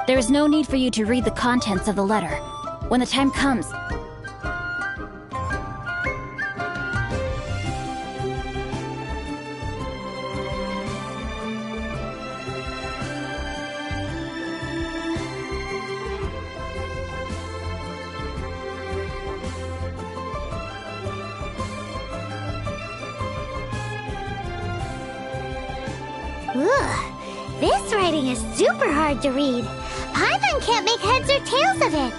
There is no need for you to read the contents of the letter. When the time comes... Ugh, this writing is super hard to read. Paimon can't make heads or tails of it.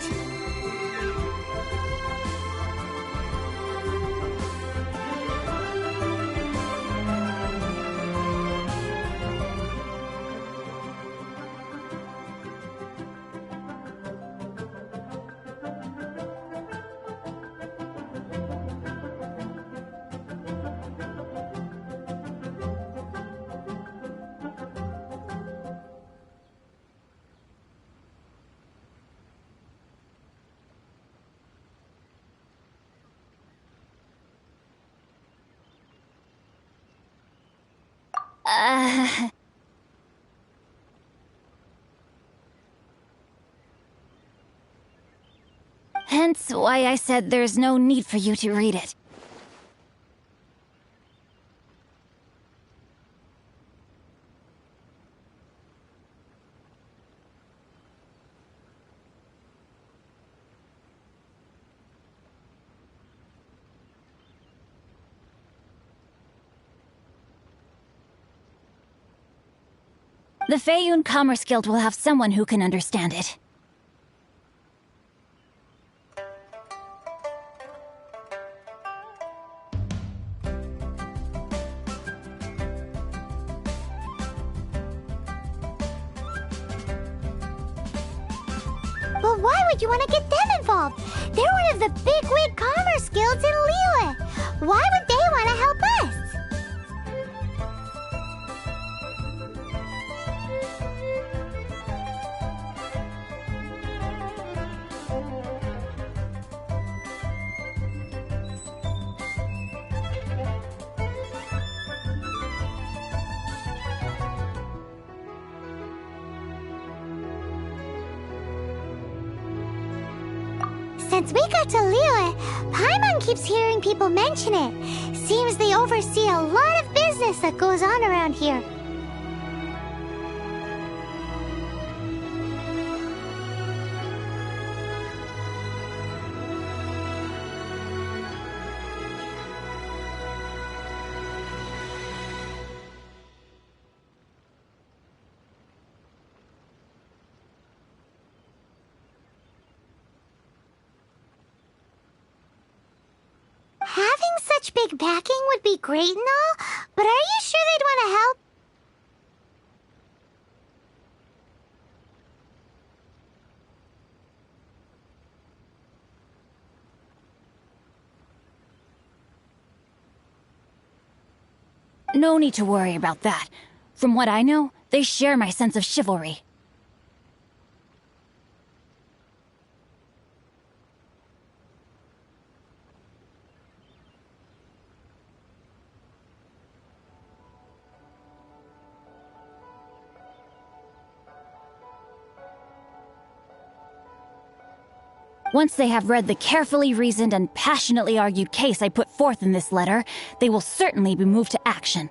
Hence why I said there's no need for you to read it. The Feiyun Commerce Guild will have someone who can understand it. Why would you want to get them involved? They're one of the bigwig commerce guilds in Liyue. Why would they want to help us? Since we got to Liyue, Paimon keeps hearing people mention it. Seems they oversee a lot of business that goes on around here. Having such big backing would be great and all, but are you sure they'd want to help? No need to worry about that. From what I know, they share my sense of chivalry. Once they have read the carefully reasoned and passionately argued case I put forth in this letter, they will certainly be moved to action.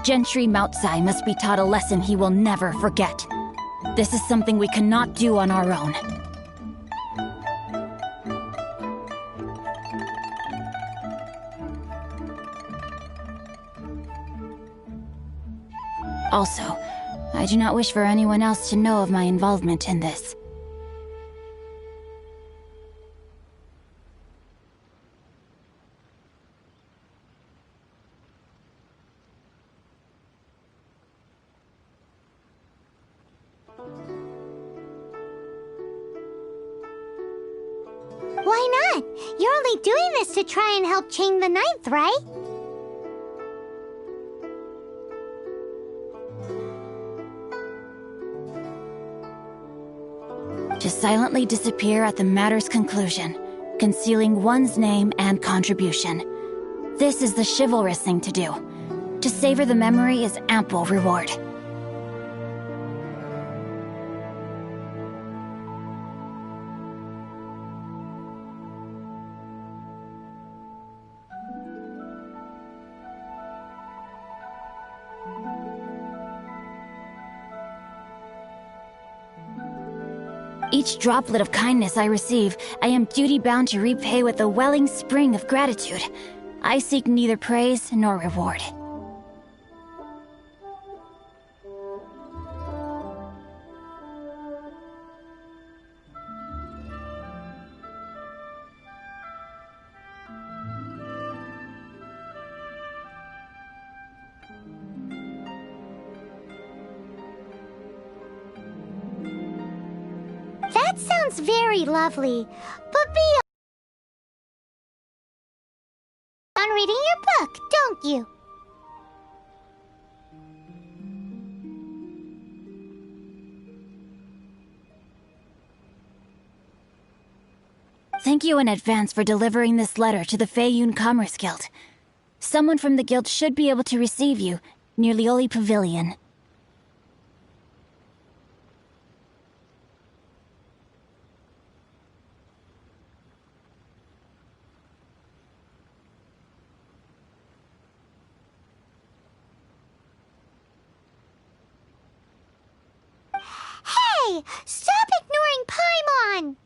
Gentry Moutsai must be taught a lesson he will never forget. This is something we cannot do on our own. Also, I do not wish for anyone else to know of my involvement in this. Why not? You're only doing this to try and help Chain the Ninth, right? To silently disappear at the matter's conclusion, concealing one's name and contribution. This is the chivalrous thing to do. To savor the memory is ample reward. Each droplet of kindness I receive, I am duty-bound to repay with a welling spring of gratitude. I seek neither praise nor reward. That sounds very lovely, but be on reading your book, don't you? Thank you in advance for delivering this letter to the Feiyun Commerce Guild. Someone from the guild should be able to receive you near Lioli Pavilion. Hey! Stop ignoring Paimon!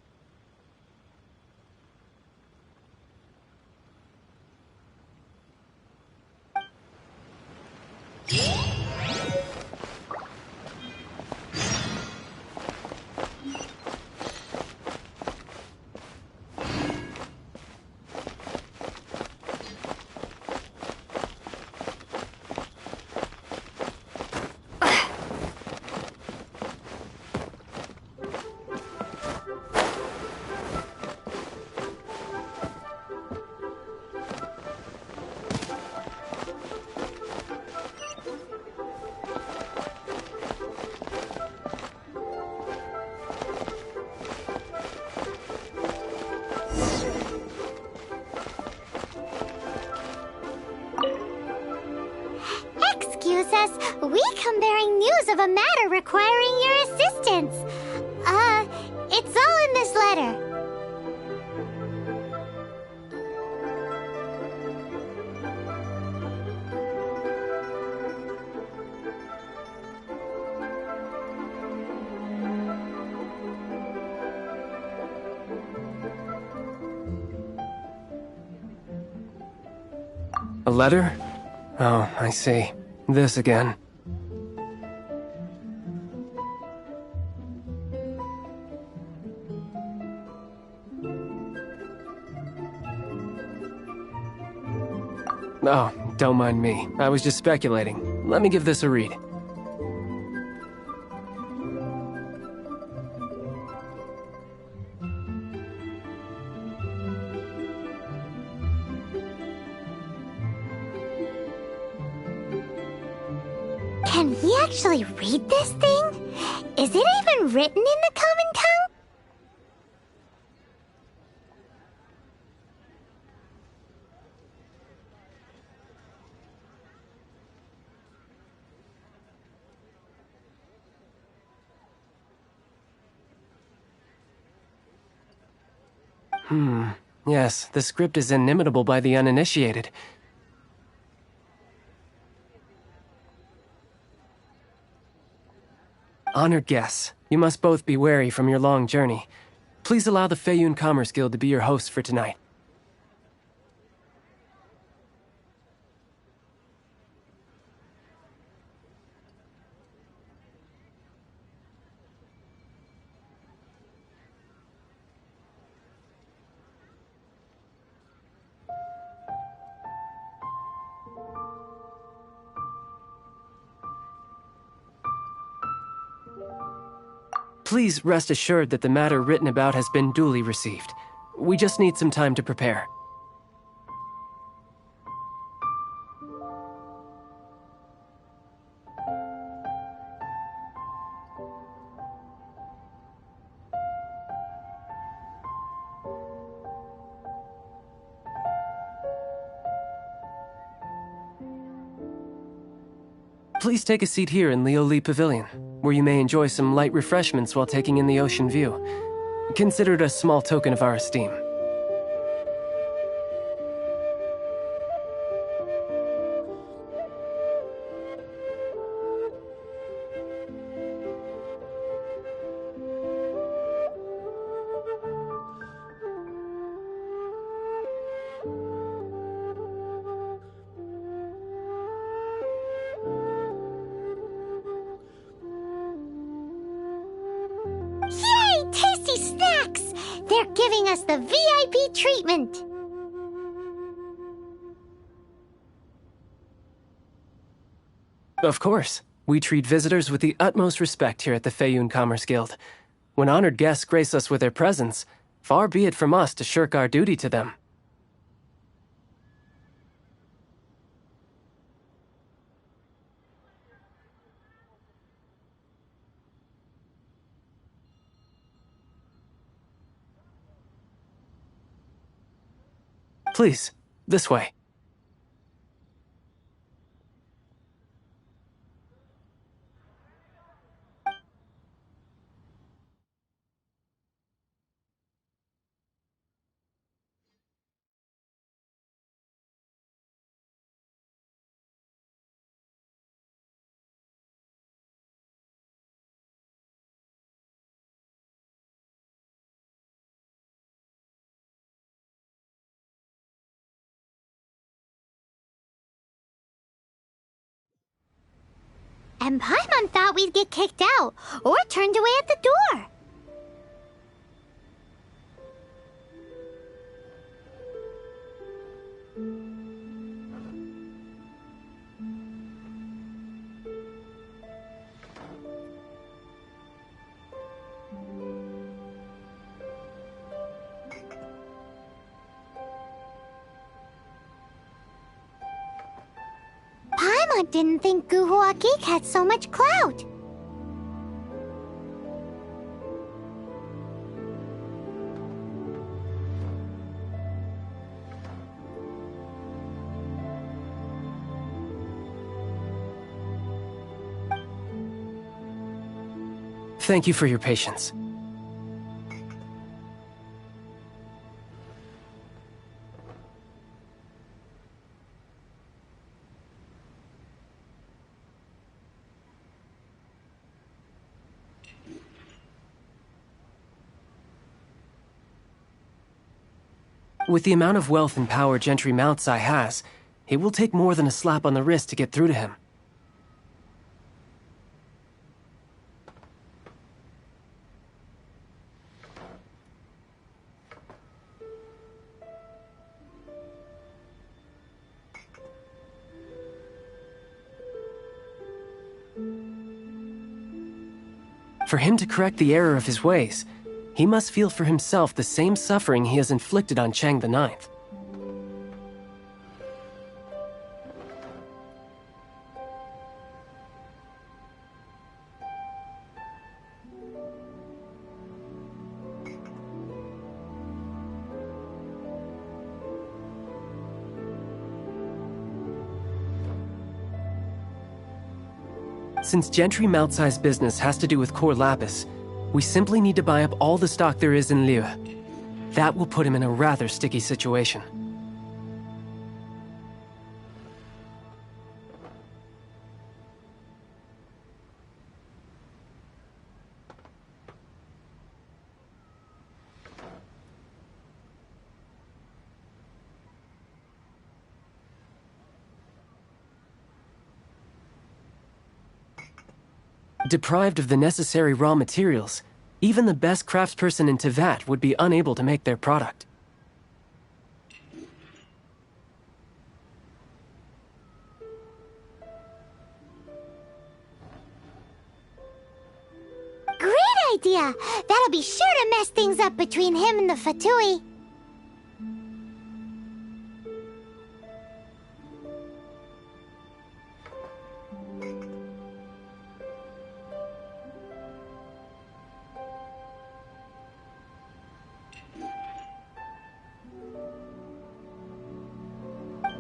We come bearing news of a matter requiring your assistance. It's all in this letter. A letter? Oh, I see. This again. Oh, don't mind me. I was just speculating. Let me give this a read. Can we actually read this thing? Is it even written in the common tongue? Yes, the script is inimitable by the uninitiated. Honored guests, you must both be wary from your long journey. Please allow the Feiyun Commerce Guild to be your host for tonight. Please rest assured that the matter written about has been duly received. We just need some time to prepare. Please take a seat here in Leo Lee Pavilion, where you may enjoy some light refreshments while taking in the ocean view. Consider it a small token of our esteem. Yay! Tasty snacks! They're giving us the VIP treatment! Of course. We treat visitors with the utmost respect here at the Feiyun Commerce Guild. When honored guests grace us with their presence, far be it from us to shirk our duty to them. Please, this way. And Paimon thought we'd get kicked out, or turned away at the door. Paimon didn't think Guhua Geek had so much clout. Thank you for your patience. With the amount of wealth and power Gentry Moutsai has, it will take more than a slap on the wrist to get through to him. For him to correct the error of his ways, he must feel for himself the same suffering he has inflicted on Chang the Ninth. Since Gentry Moutsai's business has to do with core lapis, we simply need to buy up all the stock there is in Liyue. That will put him in a rather sticky situation. Deprived of the necessary raw materials, even the best craftsperson in Teyvat would be unable to make their product. Great idea! That'll be sure to mess things up between him and the Fatui.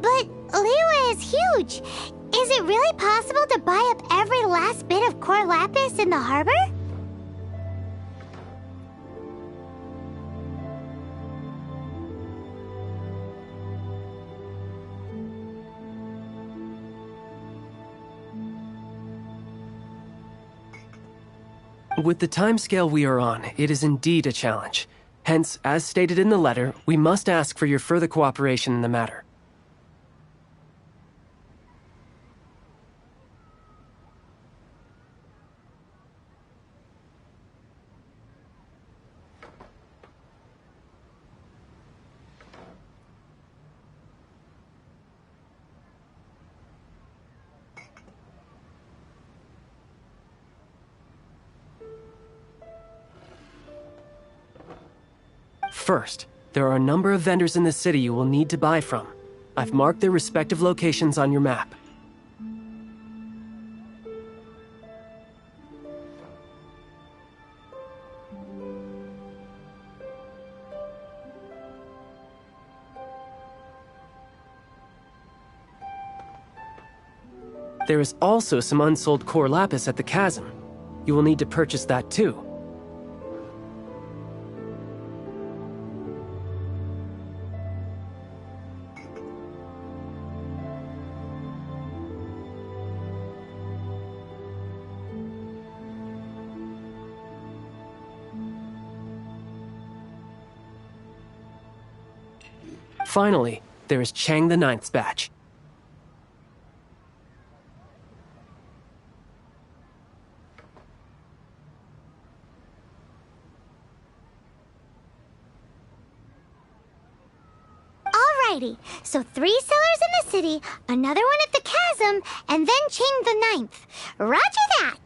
But Liyue is huge. Is it really possible to buy up every last bit of core lapis in the harbor? With the timescale we are on, it is indeed a challenge. Hence, as stated in the letter, we must ask for your further cooperation in the matter. First, there are a number of vendors in the city you will need to buy from. I've marked their respective locations on your map. There is also some unsold core lapis at the chasm. You will need to purchase that too. Finally, there is Chang the Ninth's batch. Alrighty, so 3 sellers in the city, another one at the chasm, and then Chang the Ninth. Roger that!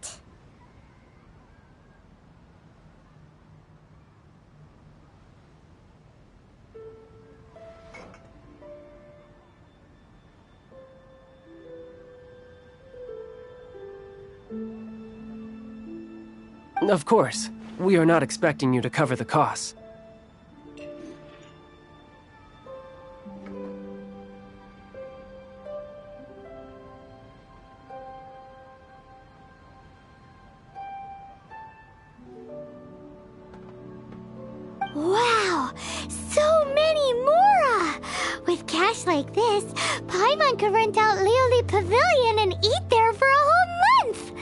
Of course, we are not expecting you to cover the costs. cash like this, Paimon could rent out Lioli Pavilion and eat there for a whole month!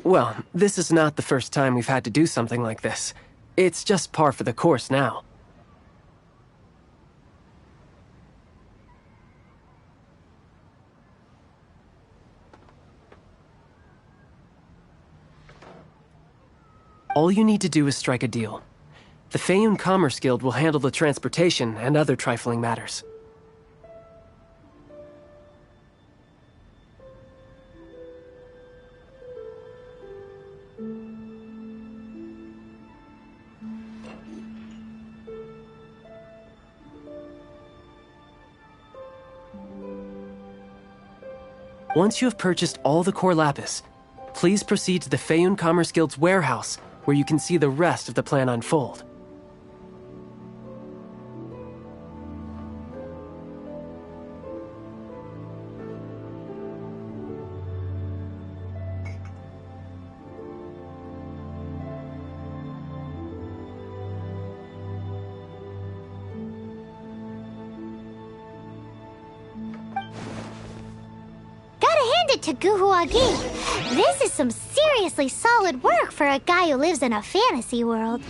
Well, this is not the first time we've had to do something like this. It's just par for the course now. All you need to do is strike a deal. The Feiyun Commerce Guild will handle the transportation and other trifling matters. Once you have purchased all the core lapis, please proceed to the Feiyun Commerce Guild's warehouse, where you can see the rest of the plan unfold. To Guhuagi. This is some seriously solid work for a guy who lives in a fantasy world.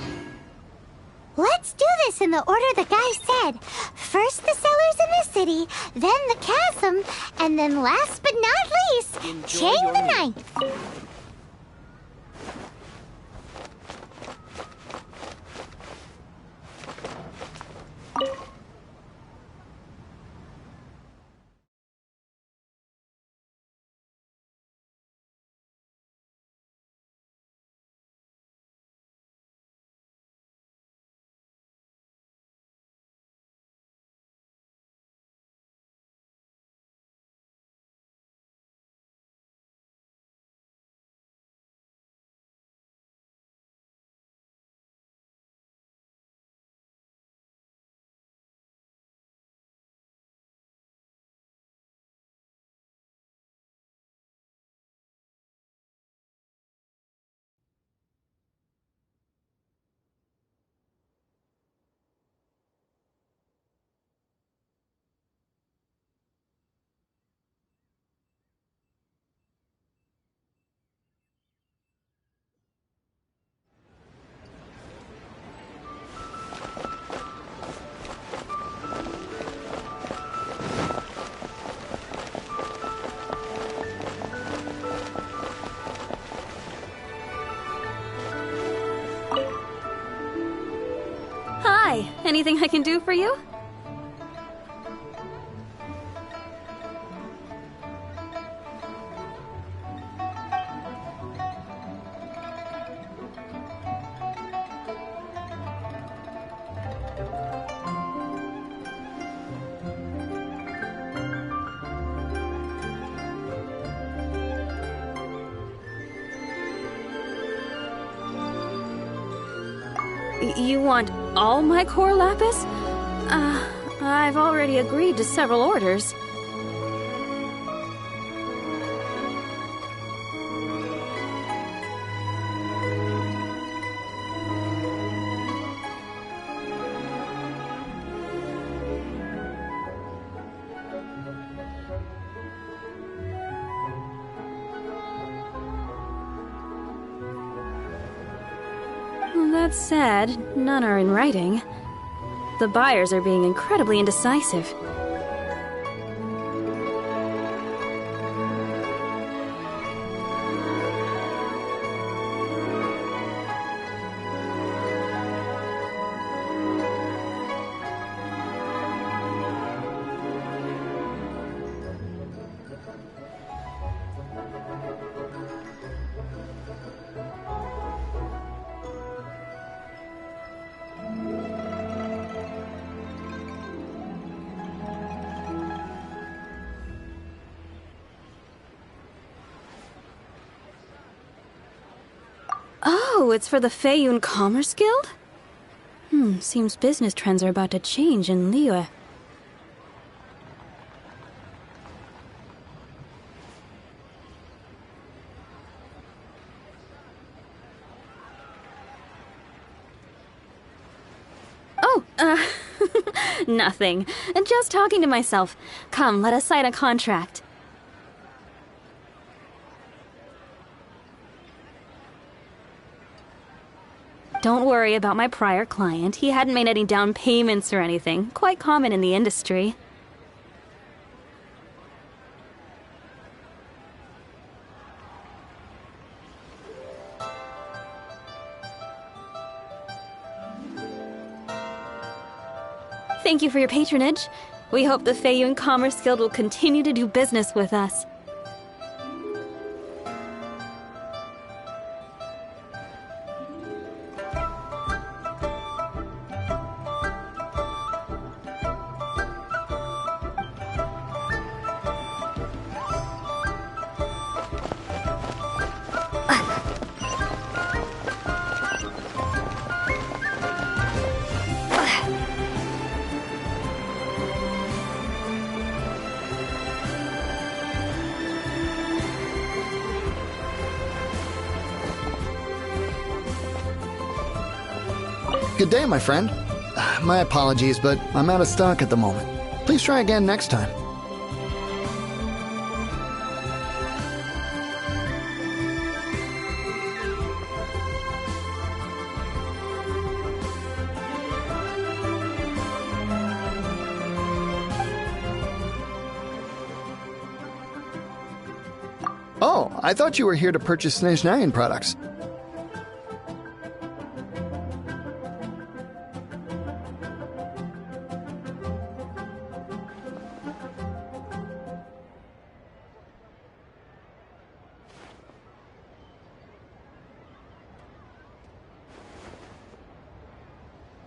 Let's do this in the order the guy said. First the cellars in the city, then the chasm, and then last but not least, Chang the Ninth. Anything I can do for you? You want all my core lapis? I've already agreed to several orders. That's sad. None are in writing. The buyers are being incredibly indecisive. Oh, it's for the Feiyun Commerce Guild? Seems business trends are about to change in Liyue. Oh, nothing. Just talking to myself. Come, let us sign a contract. Don't worry about my prior client. He hadn't made any down payments or anything. Quite common in the industry. Thank you for your patronage. We hope the Feiyun Commerce Guild will continue to do business with us. Good day, my friend. My apologies, but I'm out of stock at the moment. Please try again next time. Oh, I thought you were here to purchase Snezhnayan products.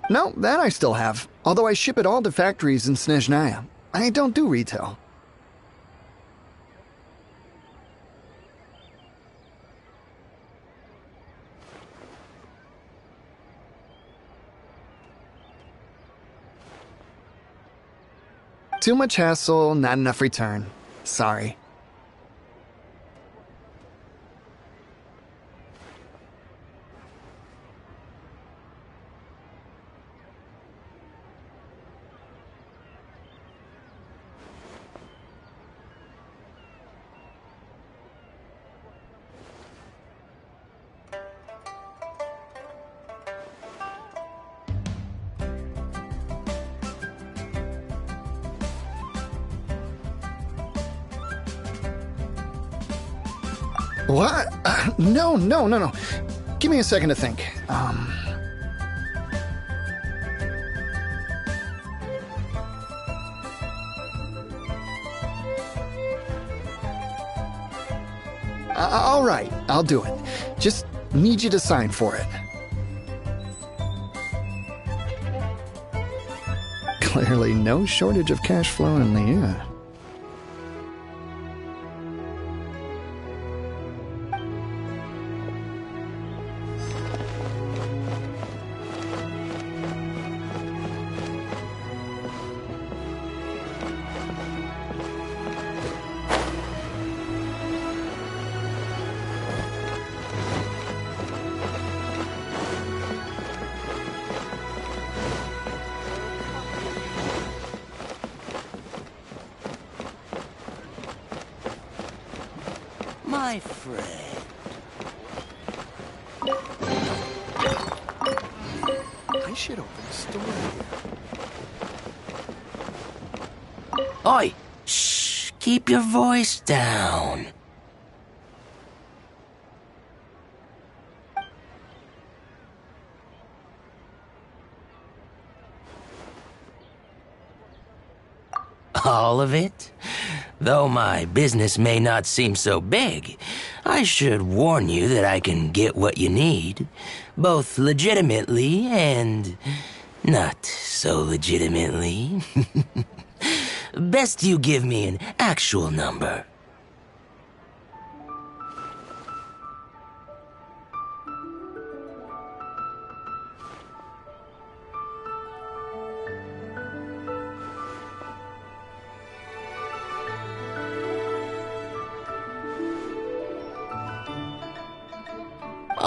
No, that I still have. Although I ship it all to factories in Snezhnaya. I don't do retail. Too much hassle, not enough return. Sorry. What? No. Give me a second to think. All right, I'll do it. Just need you to sign for it. Clearly no shortage of cash flow in Liyue. My friend. I should open a store here. Oi! Shh! Keep your voice down. All of it? Though my business may not seem so big, I should warn you that I can get what you need, both legitimately and not so legitimately. Best you give me an actual number.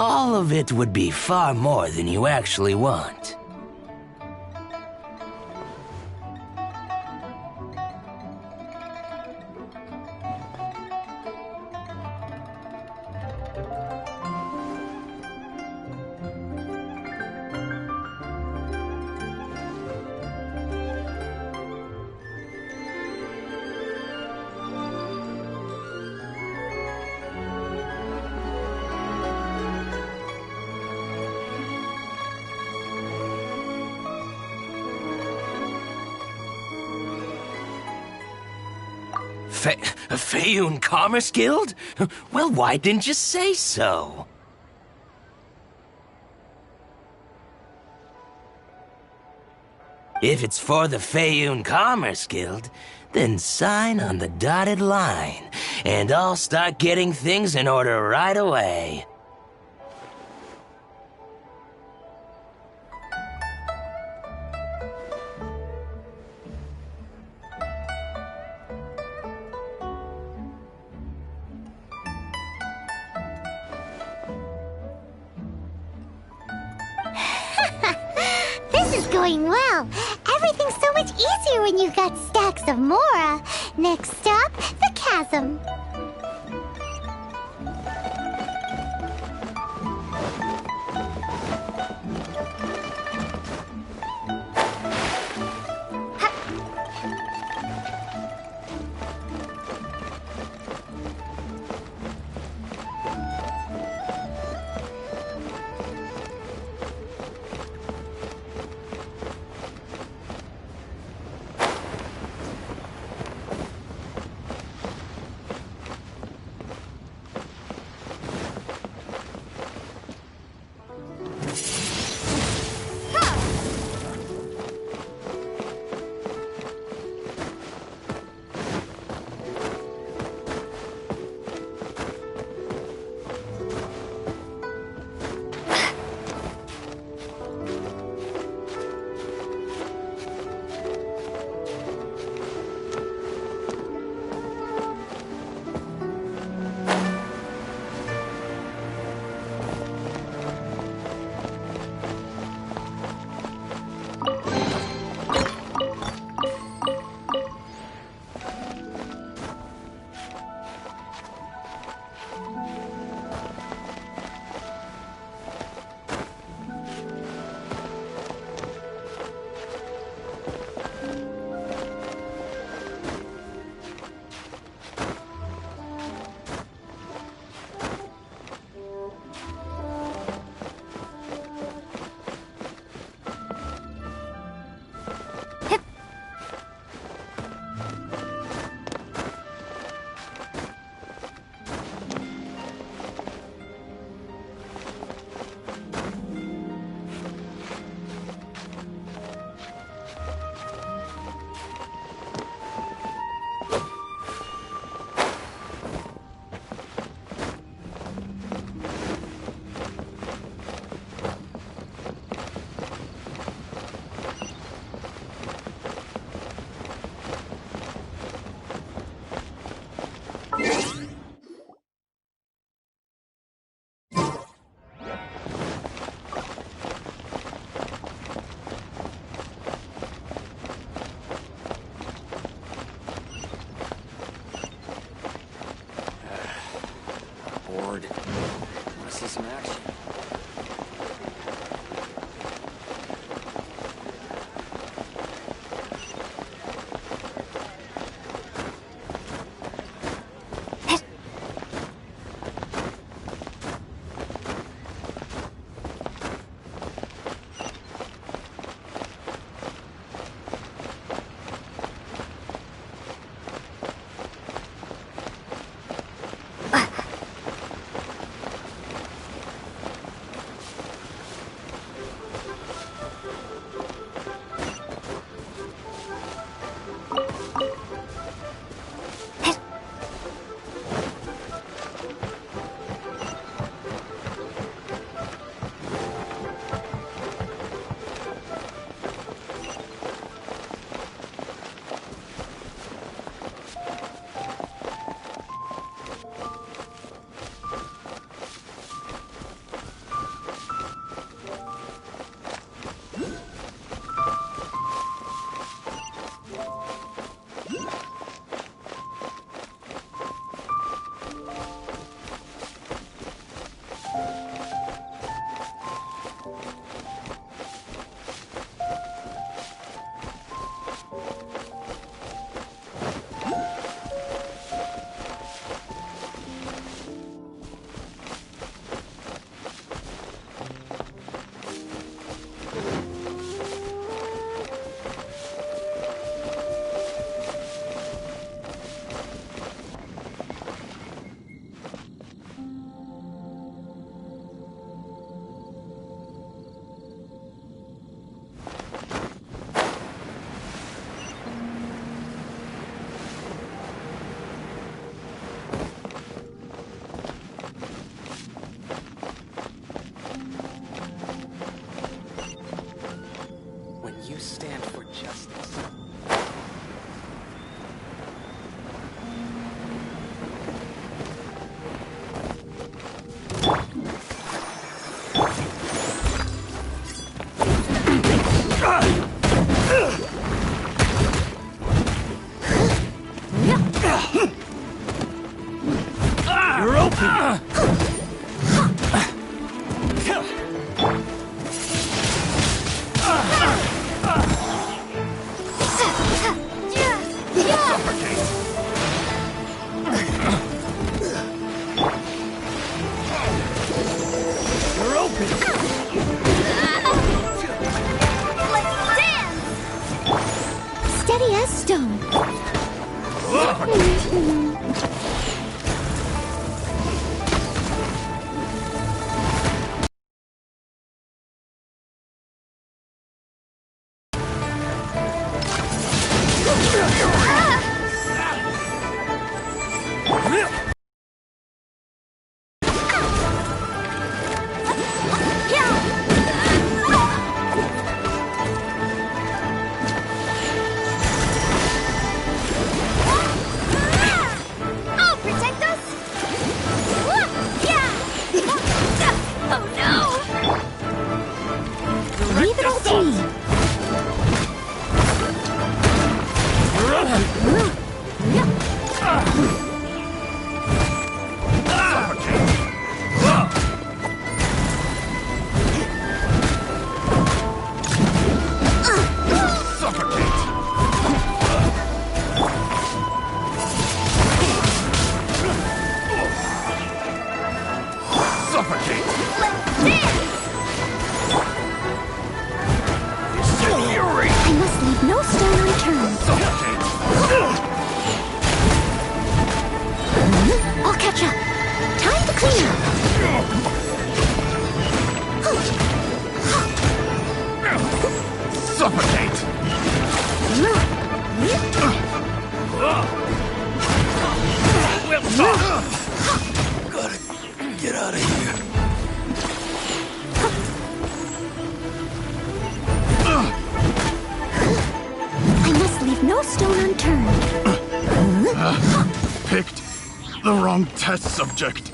All of it would be far more than you actually want. Fayoun Commerce Guild? Well, why didn't you say so? If it's for the Fayoun Commerce Guild, then sign on the dotted line, and I'll start getting things in order right away. This is going well. Everything's so much easier when you've got stacks of Mora. Next stop, the chasm. You stand for justice. You're open! You're open! Let's dance! Steady as stone. I'll protect us! Oh no! Leave it all to me. I must leave no stone unturned. I'll catch up. Time to clean up. Suffocate! We'll talk! Gotta get out of here. I must leave no stone unturned. Picked the wrong test subject.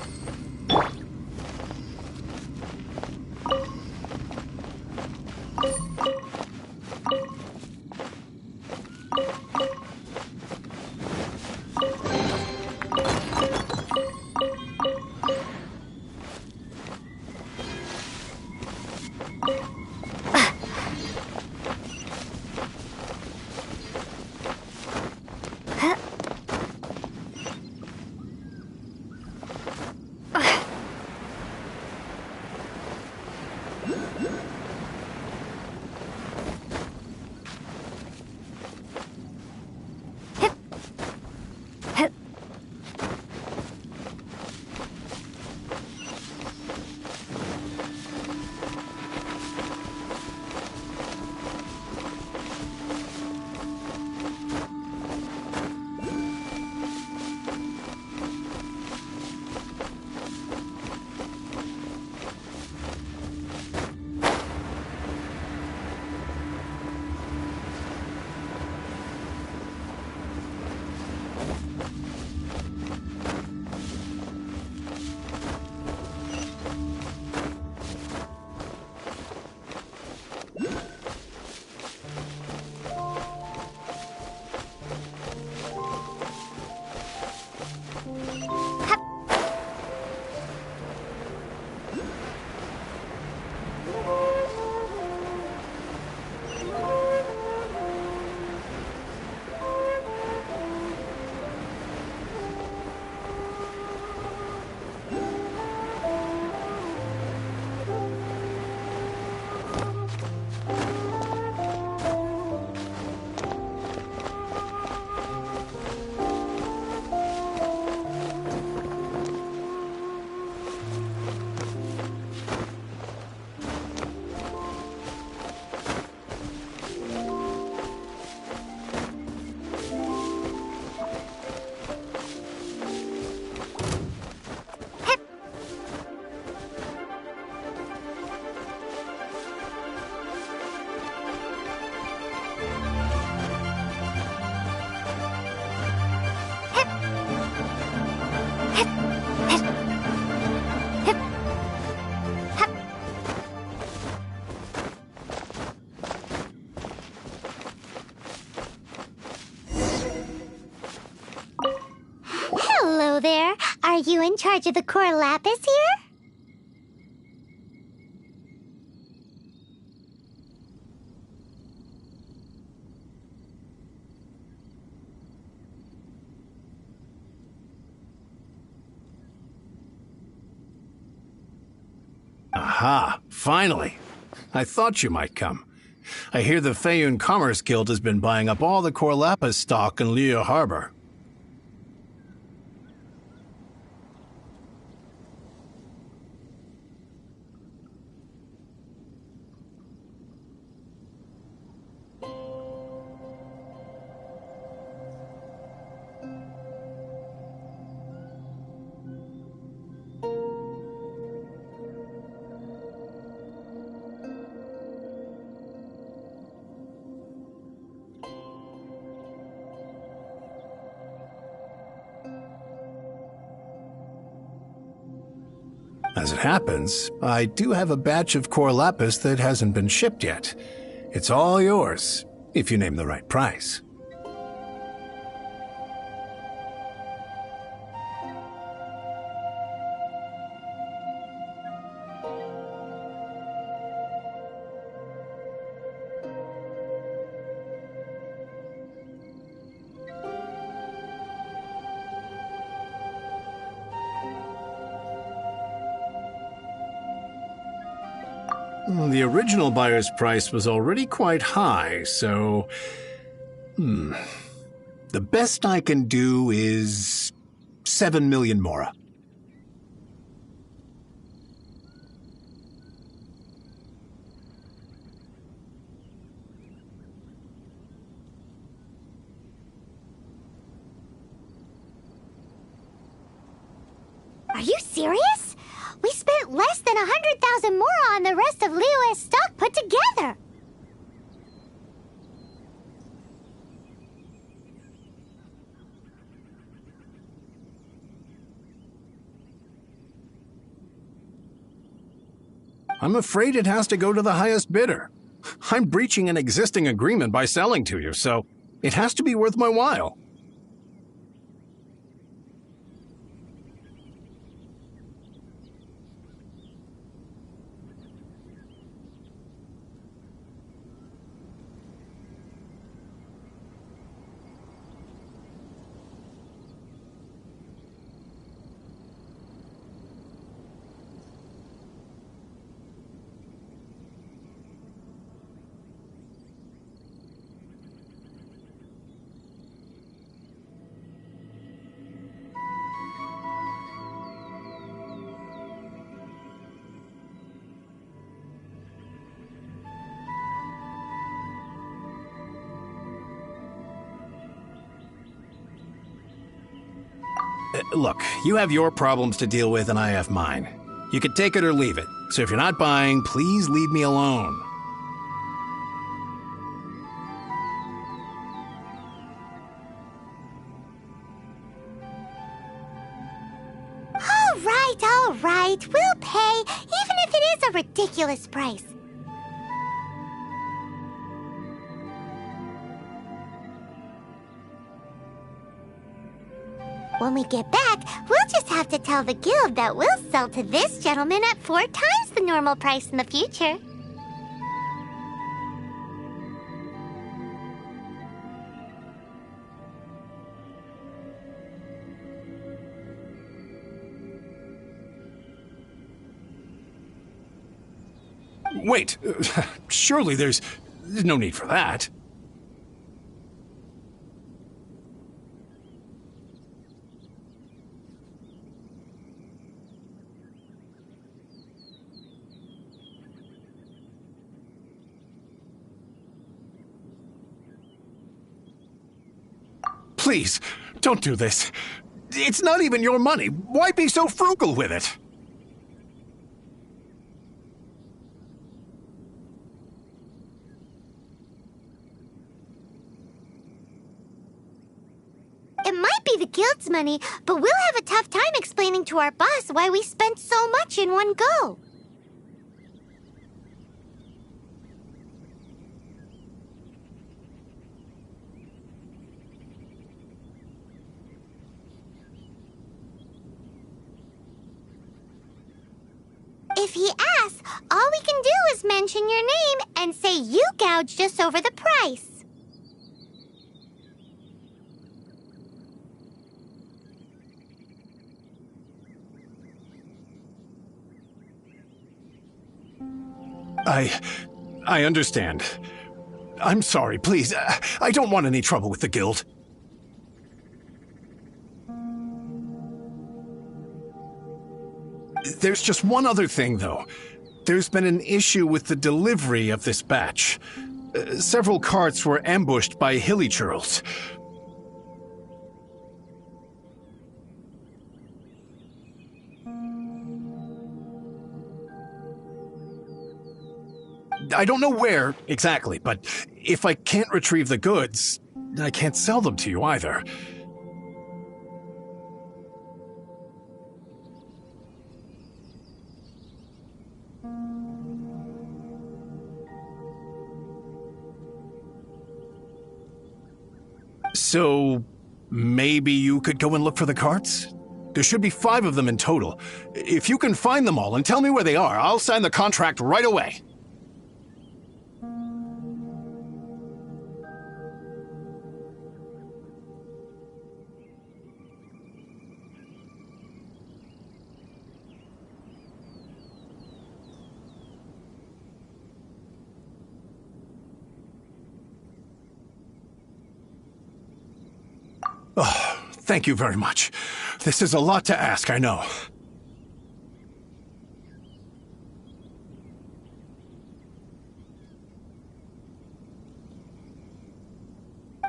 in charge of the core lapis here? Aha, finally. I thought you might come. I hear the Feiyun Commerce Guild has been buying up all the core lapis stock in Liyue Harbor. As it happens, I do have a batch of core lapis that hasn't been shipped yet. It's all yours, if you name the right price. The original buyer's price was already quite high, so... The best I can do is 7 million mora. Are you serious? We spent less than 100,000 mora on the rest of Liyue's stock put together. I'm afraid it has to go to the highest bidder. I'm breaching an existing agreement by selling to you, so it has to be worth my while. Look, you have your problems to deal with and I have mine. You can take it or leave it. So if you're not buying, please leave me alone. All right. We'll pay, even if it is a ridiculous price. When we get back, we'll just have to tell the guild that we'll sell to this gentleman at 4 times the normal price in the future. Wait, surely there's no need for that. Please, don't do this. It's not even your money. Why be so frugal with it? It might be the guild's money, but we'll have a tough time explaining to our boss why we spent so much in one go. he asks, all we can do is mention your name and say you gouged us over the price. I understand. I'm sorry, please. I don't want any trouble with the guild. There's just one other thing, though. There's been an issue with the delivery of this batch. Several carts were ambushed by hilly churls. I don't know where exactly, but if I can't retrieve the goods, I can't sell them to you either. So, maybe you could go and look for the carts? There should be 5 of them in total. If you can find them all and tell me where they are, I'll sign the contract right away. Oh, thank you very much. This is a lot to ask, I know.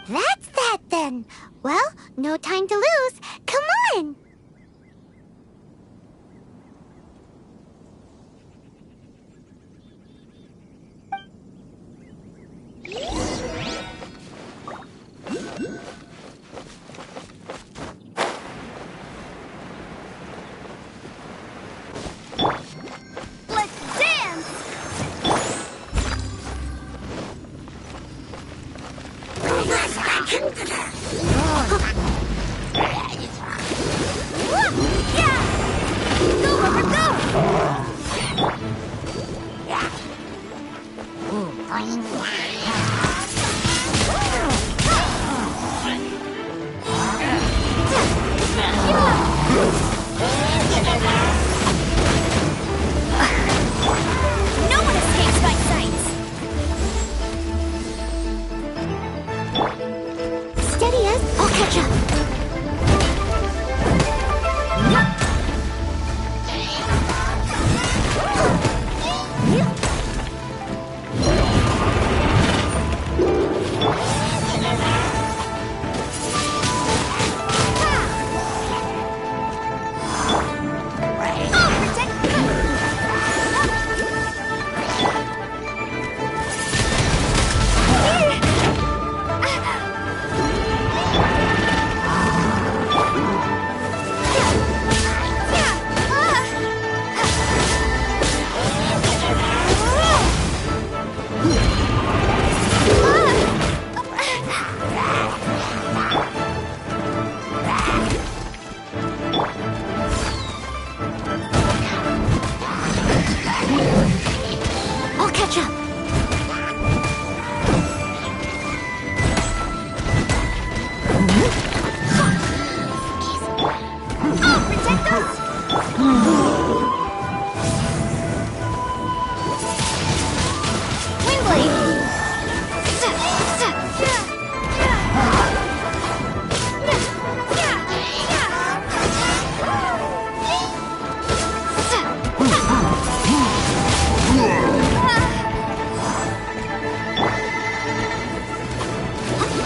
That's that then. Well, no time to lose. Come on! Let's dance! Go, Rubber, go! No one escapes my sights! Steady us, I'll catch up. I'll catch up. I'll protect us! Windblade!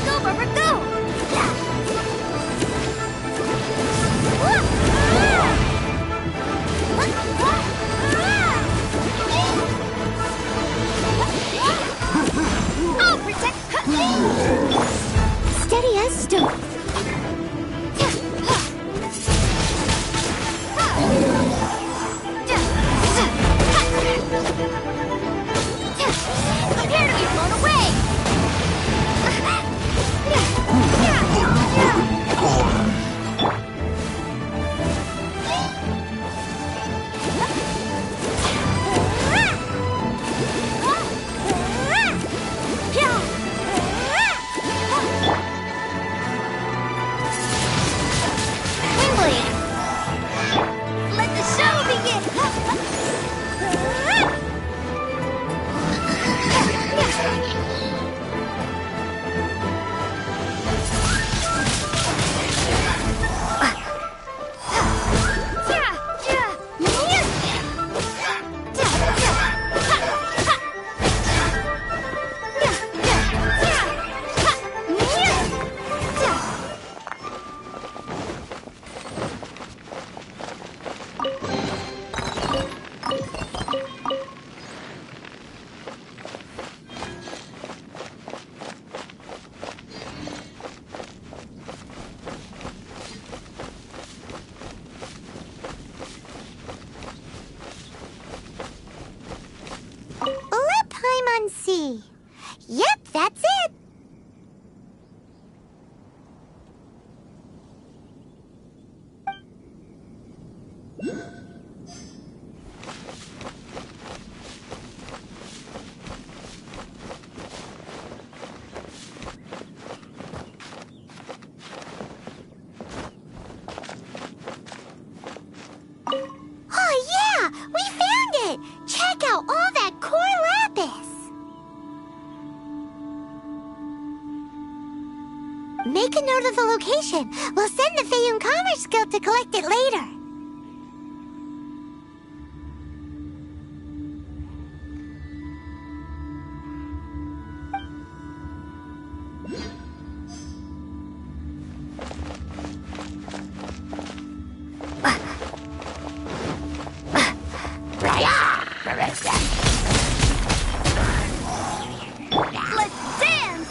Go, Rubber, go! I'll protect... Steady as stone. Prepare to be blown away! Make a note of the location. We'll send the Feiyun Commerce Guild to collect it later. Let's dance!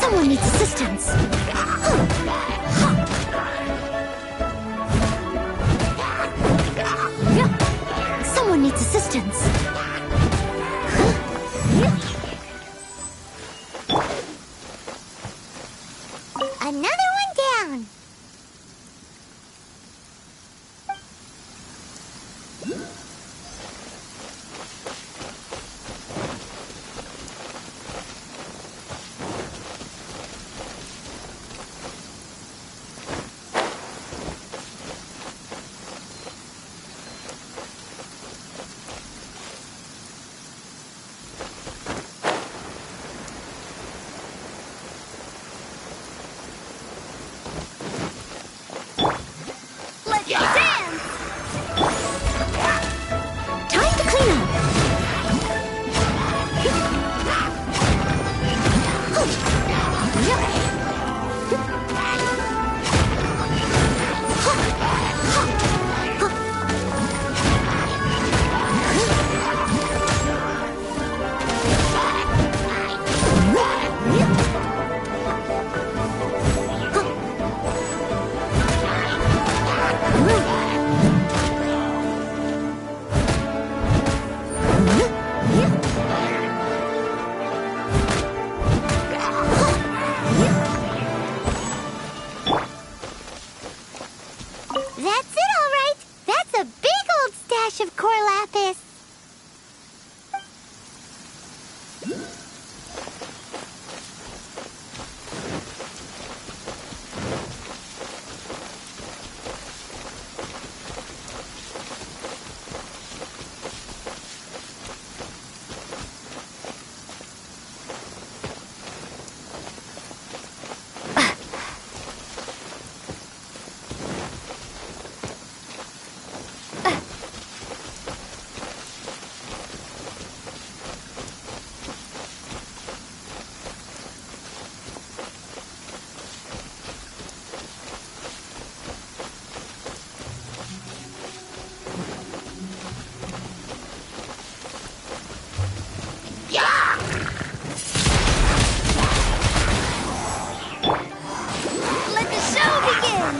Someone needs assistance. Someone needs assistance. Another one down. Let's dance! Time to clean up. That's it, all right. That's a big old stash of core lapis. Let the show begin!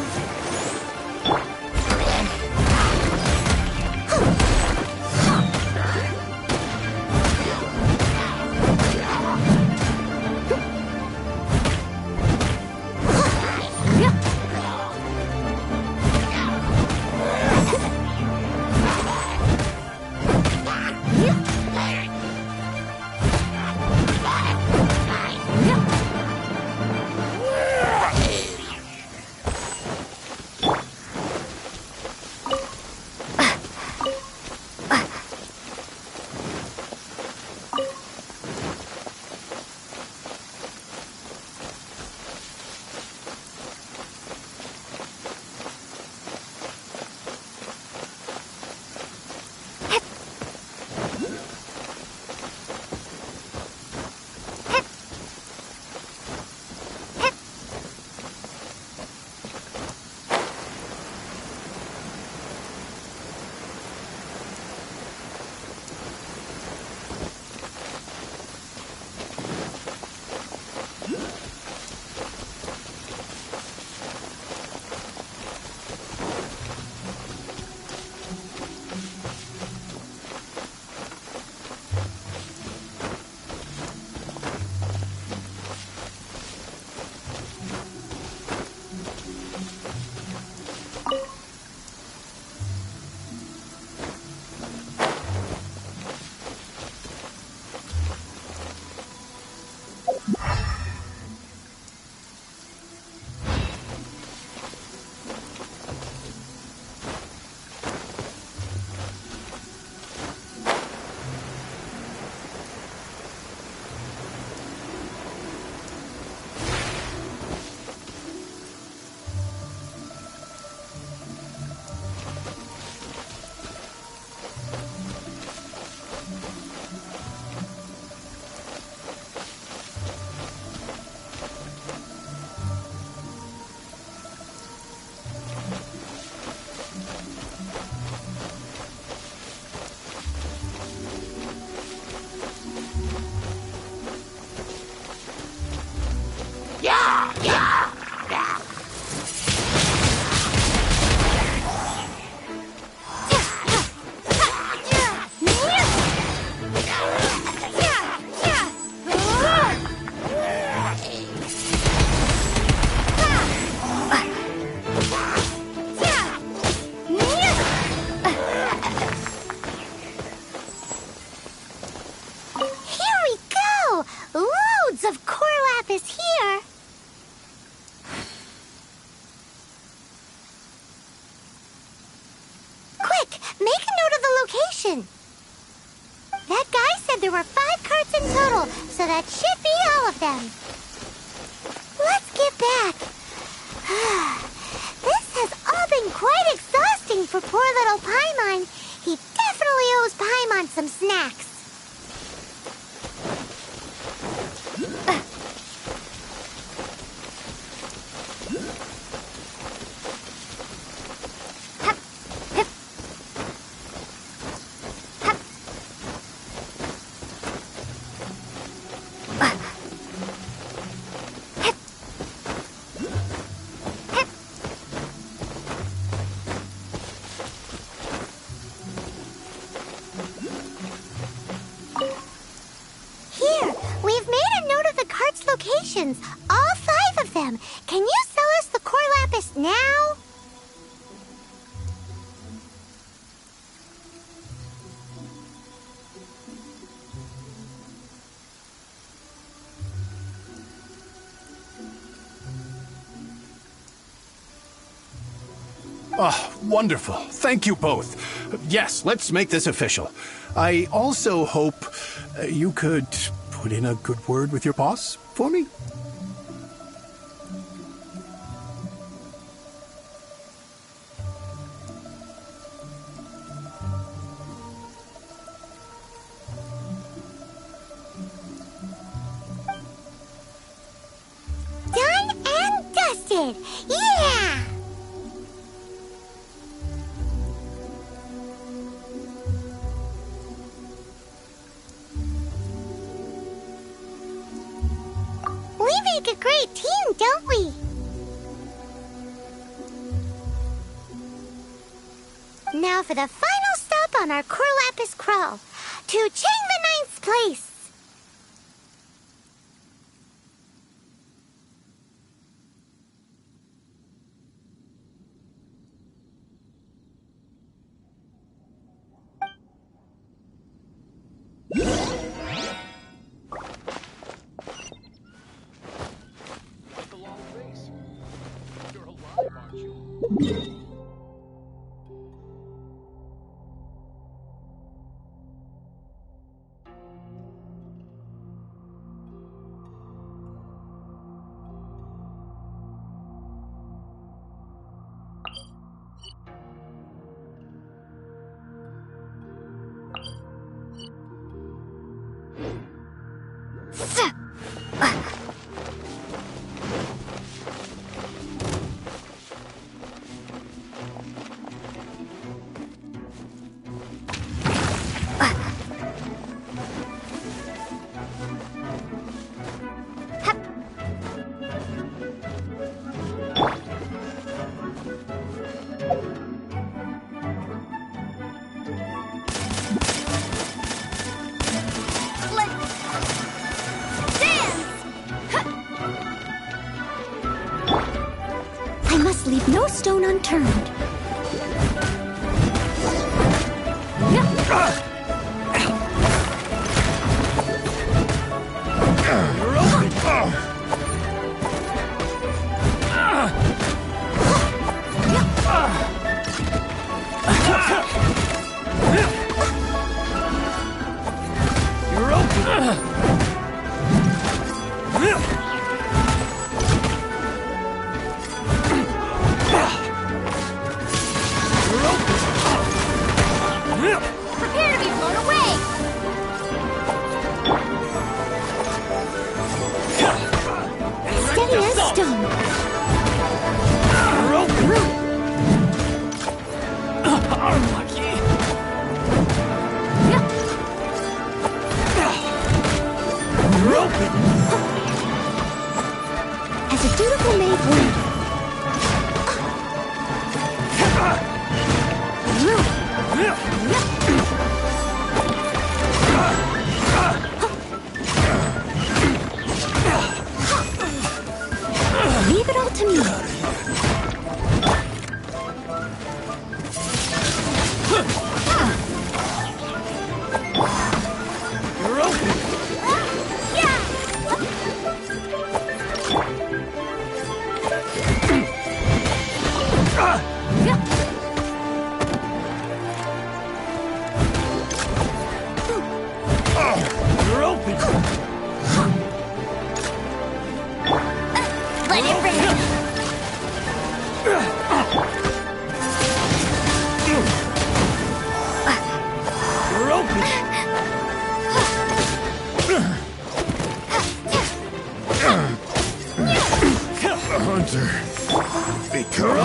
question. That guy said there were 5 carts in total, so that should be all of them. Let's get back. This has all been quite exhausting for poor little Paimon. He definitely owes Paimon some snacks. Locations, all 5 of them. Can you sell us the core lapis now? Oh, wonderful. Thank you both. Yes, let's make this official. I also hope you could put in a good word with your boss for me. Done and dusted. Yeah! We make a great team, don't we? Now for the final stop on our core lapis crawl, to Chain the Ninth's place. Leave no stone unturned. Prepare to be blown away! Steady as stone. Unlucky. As a dutiful maid would. Leave it all to me.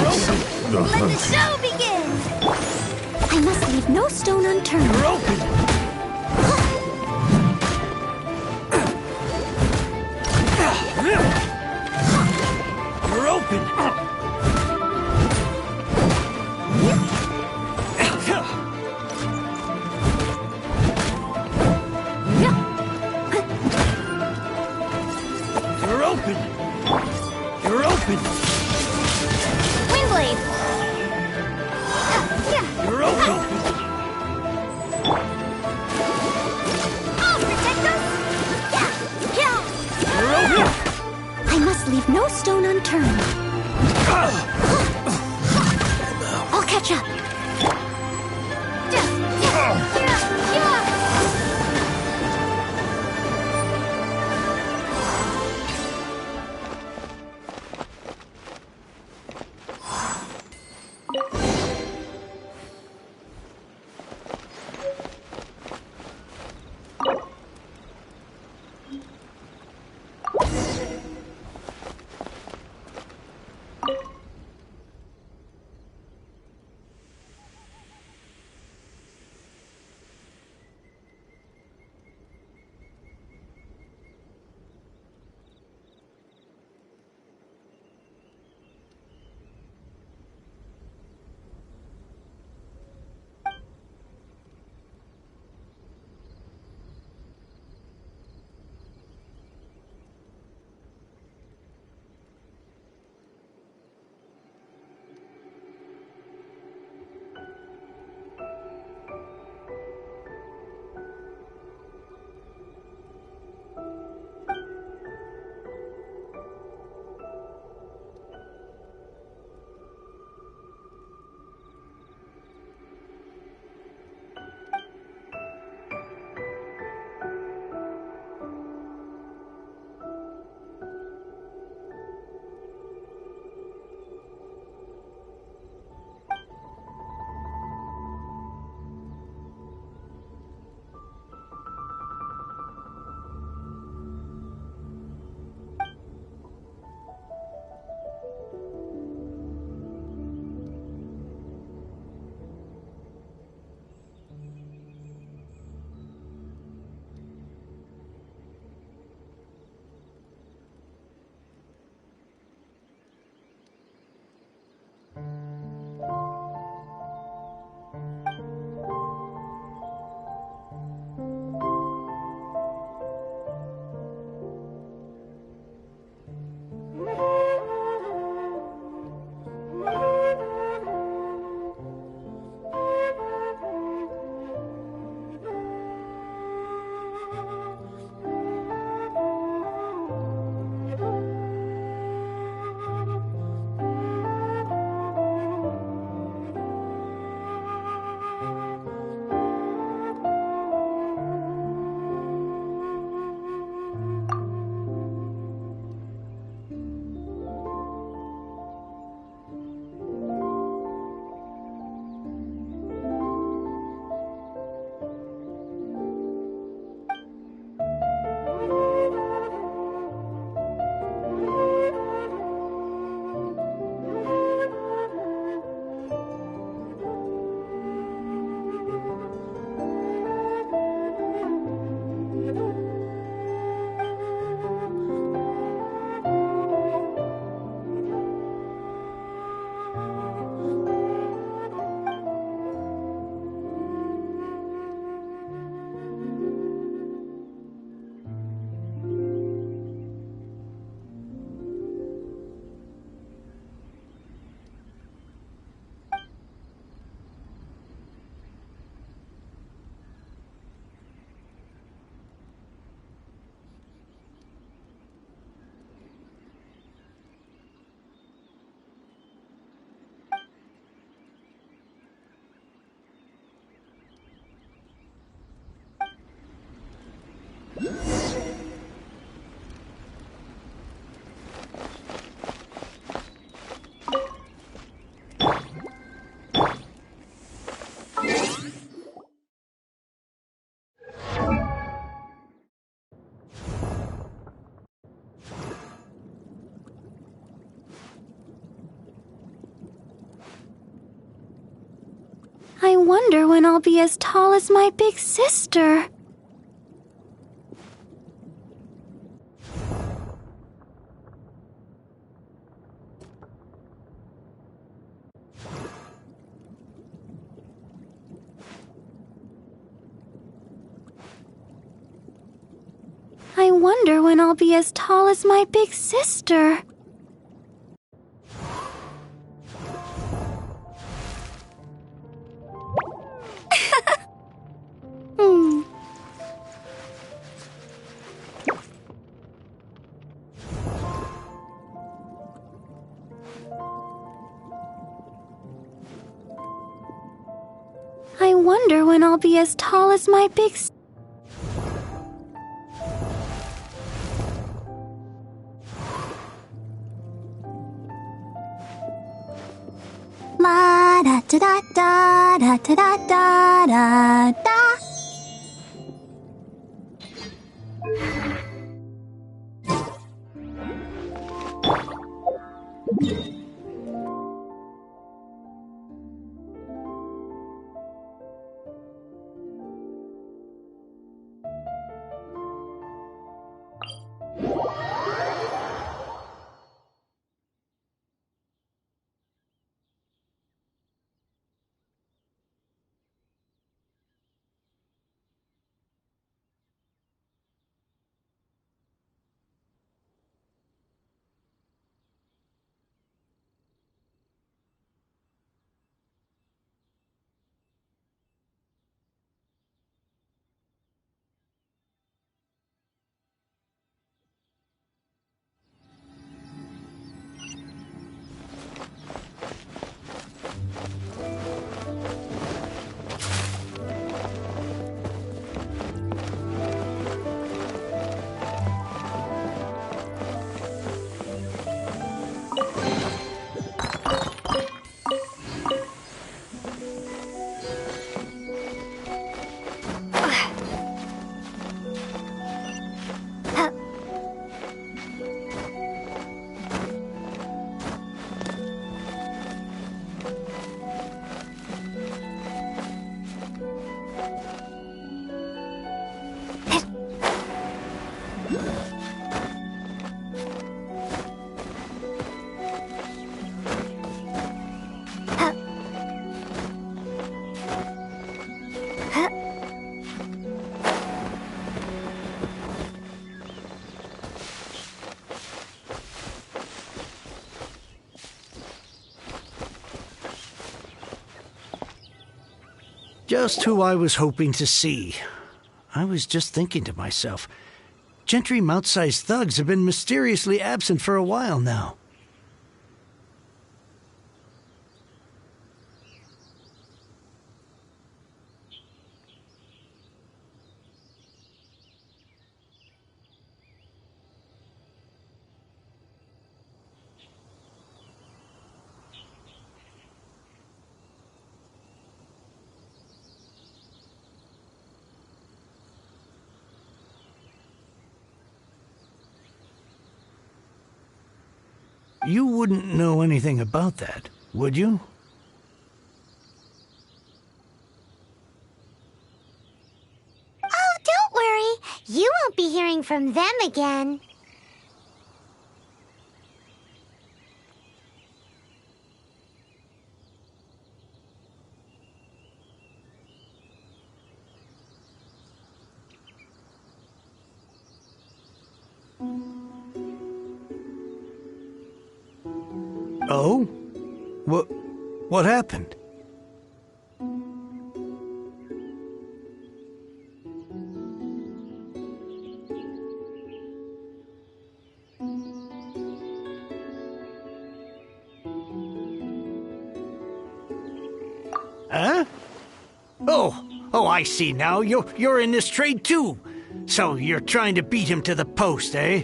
Let the show begin! I must leave no stone unturned. You're open! You're open! You're open! You're open! Windblade! You're open! I'll protect us! You're open! I must leave no stone unturned. I'll catch up. I wonder when I'll be as tall as my big sister. I wonder when I'll be as tall as my big sister. I wonder when I'll be as tall as my big sister. La da da da da da da da da da. Just who I was hoping to see. I was just thinking to myself, Gentry mount-sized thugs have been mysteriously absent for a while now. You wouldn't know anything about that, would you? Oh, don't worry. You won't be hearing from them again. Oh? What happened? Huh? Oh, I see now. You're in this trade too. So you're trying to beat him to the post, eh?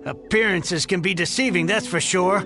Appearances can be deceiving, that's for sure.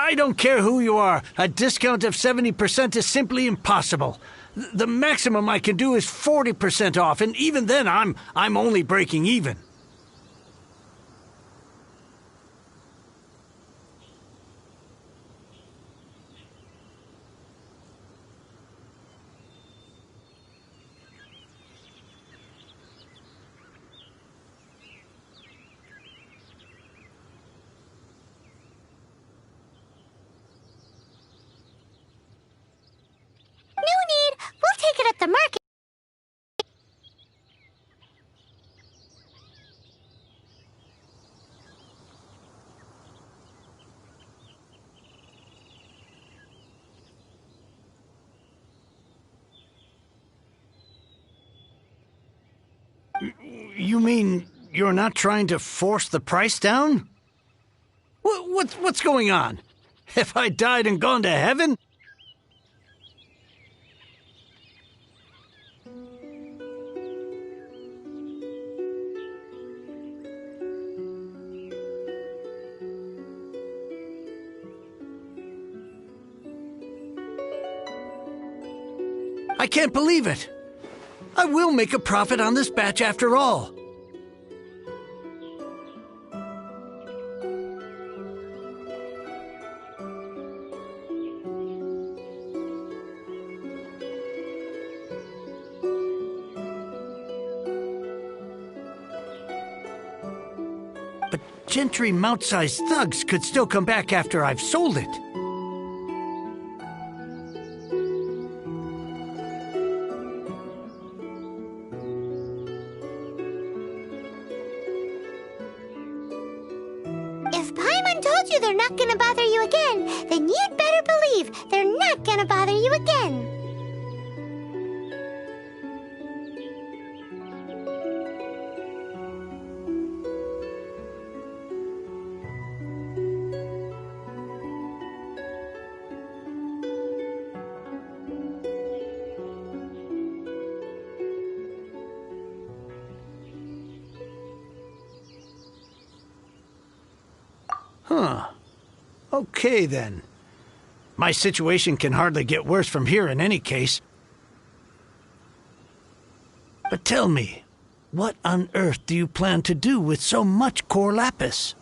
I don't care who you are. A discount of 70% is simply impossible. The maximum I can do is 40% off, and even then I'm only breaking even. We'll take it at the market. You mean you're not trying to force the price down? What's going on? Have I died and gone to heaven? I can't believe it. I will make a profit on this batch after all. But gentry mount-sized thugs could still come back after I've sold it. If Paimon told you they're not gonna bother you again, then you'd better believe they're not gonna bother you again. Huh. Okay, then. My situation can hardly get worse from here in any case. But tell me, what on earth do you plan to do with so much core lapis?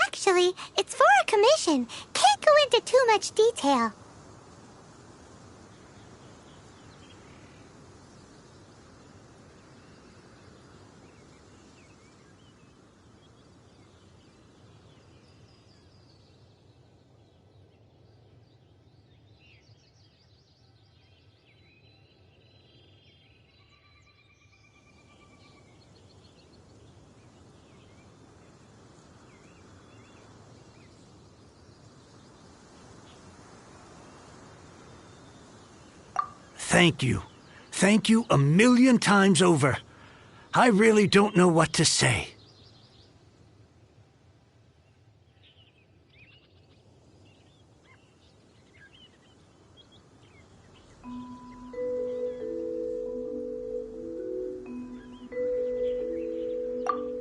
Actually, it's for a commission. Can't go into too much detail. Thank you. Thank you a million times over. I really don't know what to say.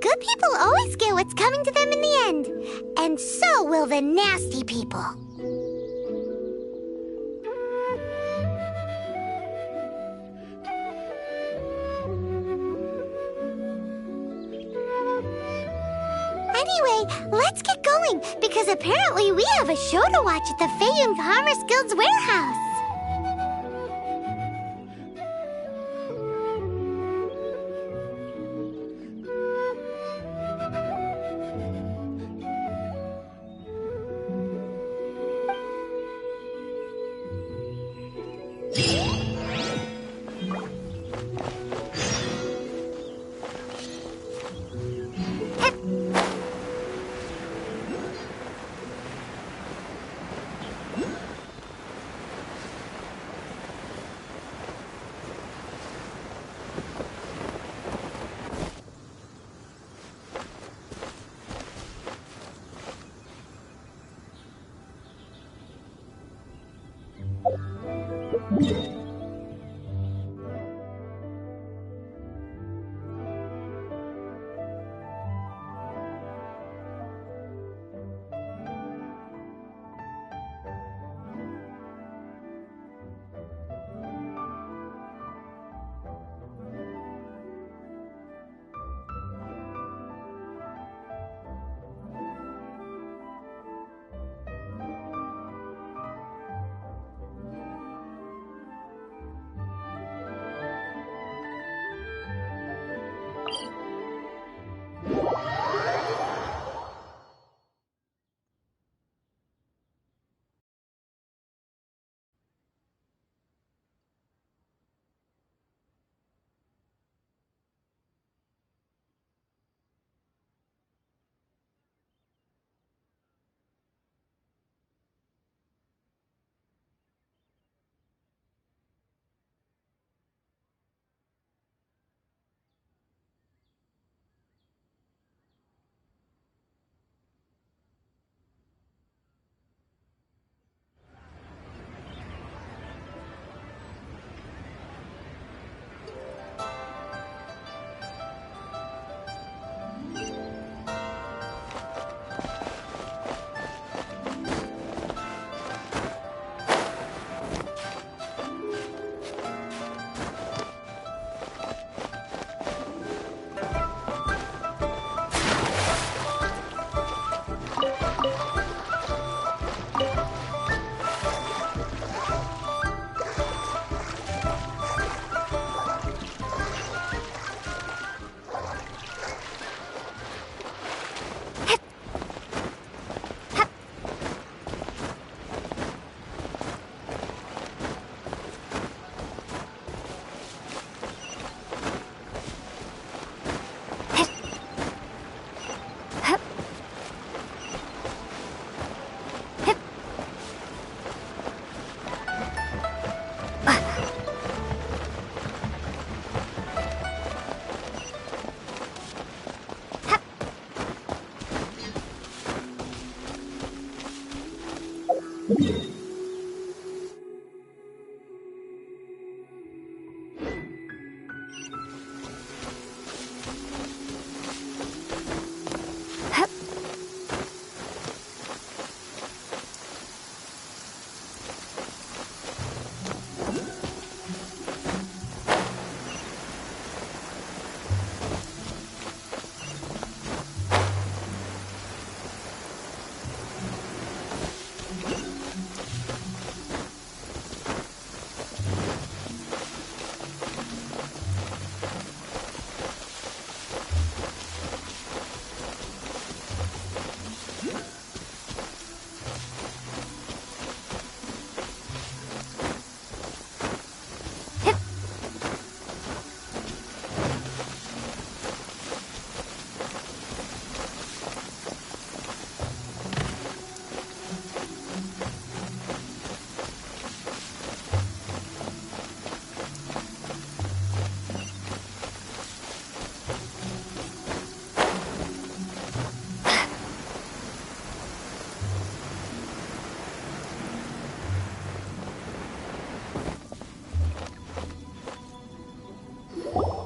Good people always get what's coming to them in the end. And so will the nasty people. Anyway, let's get going, because apparently we have a show to watch at the Feiyun Commerce Guild's warehouse.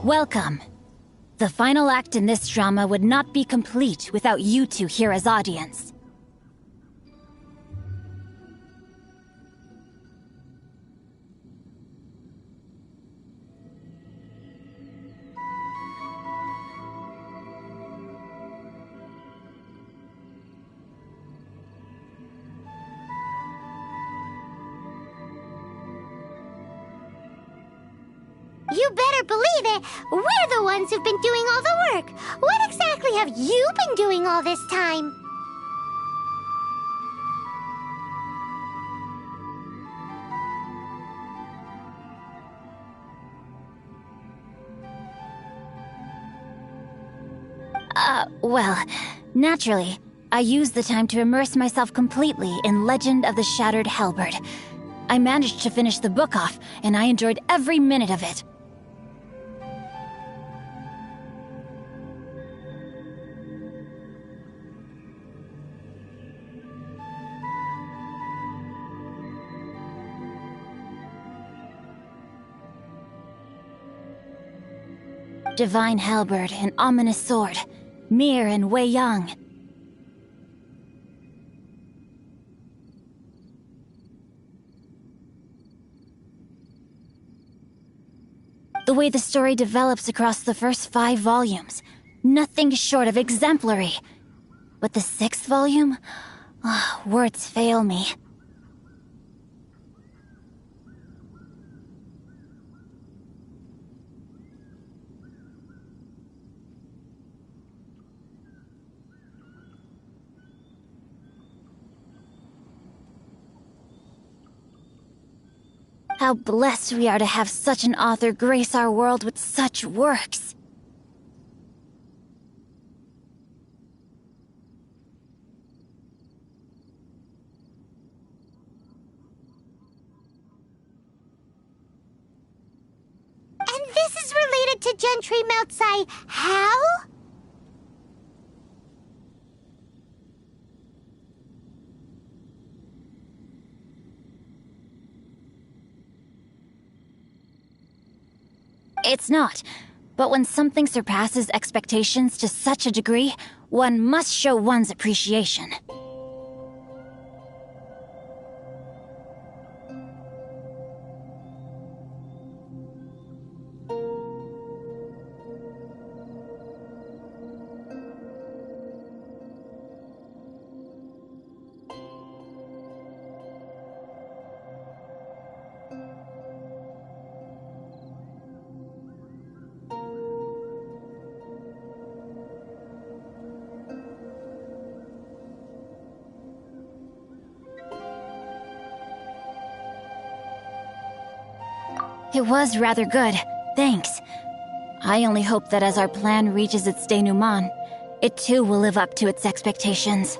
Welcome. The final act in this drama would not be complete without you two here as audience. You better believe it! We're the ones who've been doing all the work! What exactly have you been doing all this time? Well, naturally, I used the time to immerse myself completely in Legend of the Shattered Halberd. I managed to finish the book off, and I enjoyed every minute of it. Divine Halberd and Ominous Sword, Mir and Wei Yang. The way the story develops across the first 5 volumes, nothing short of exemplary. But the 6th volume? Words fail me. How blessed we are to have such an author grace our world with such works. And this is related to Gentry Meltsai. How? It's not. But when something surpasses expectations to such a degree, one must show one's appreciation. It was rather good, thanks. I only hope that as our plan reaches its denouement, it too will live up to its expectations.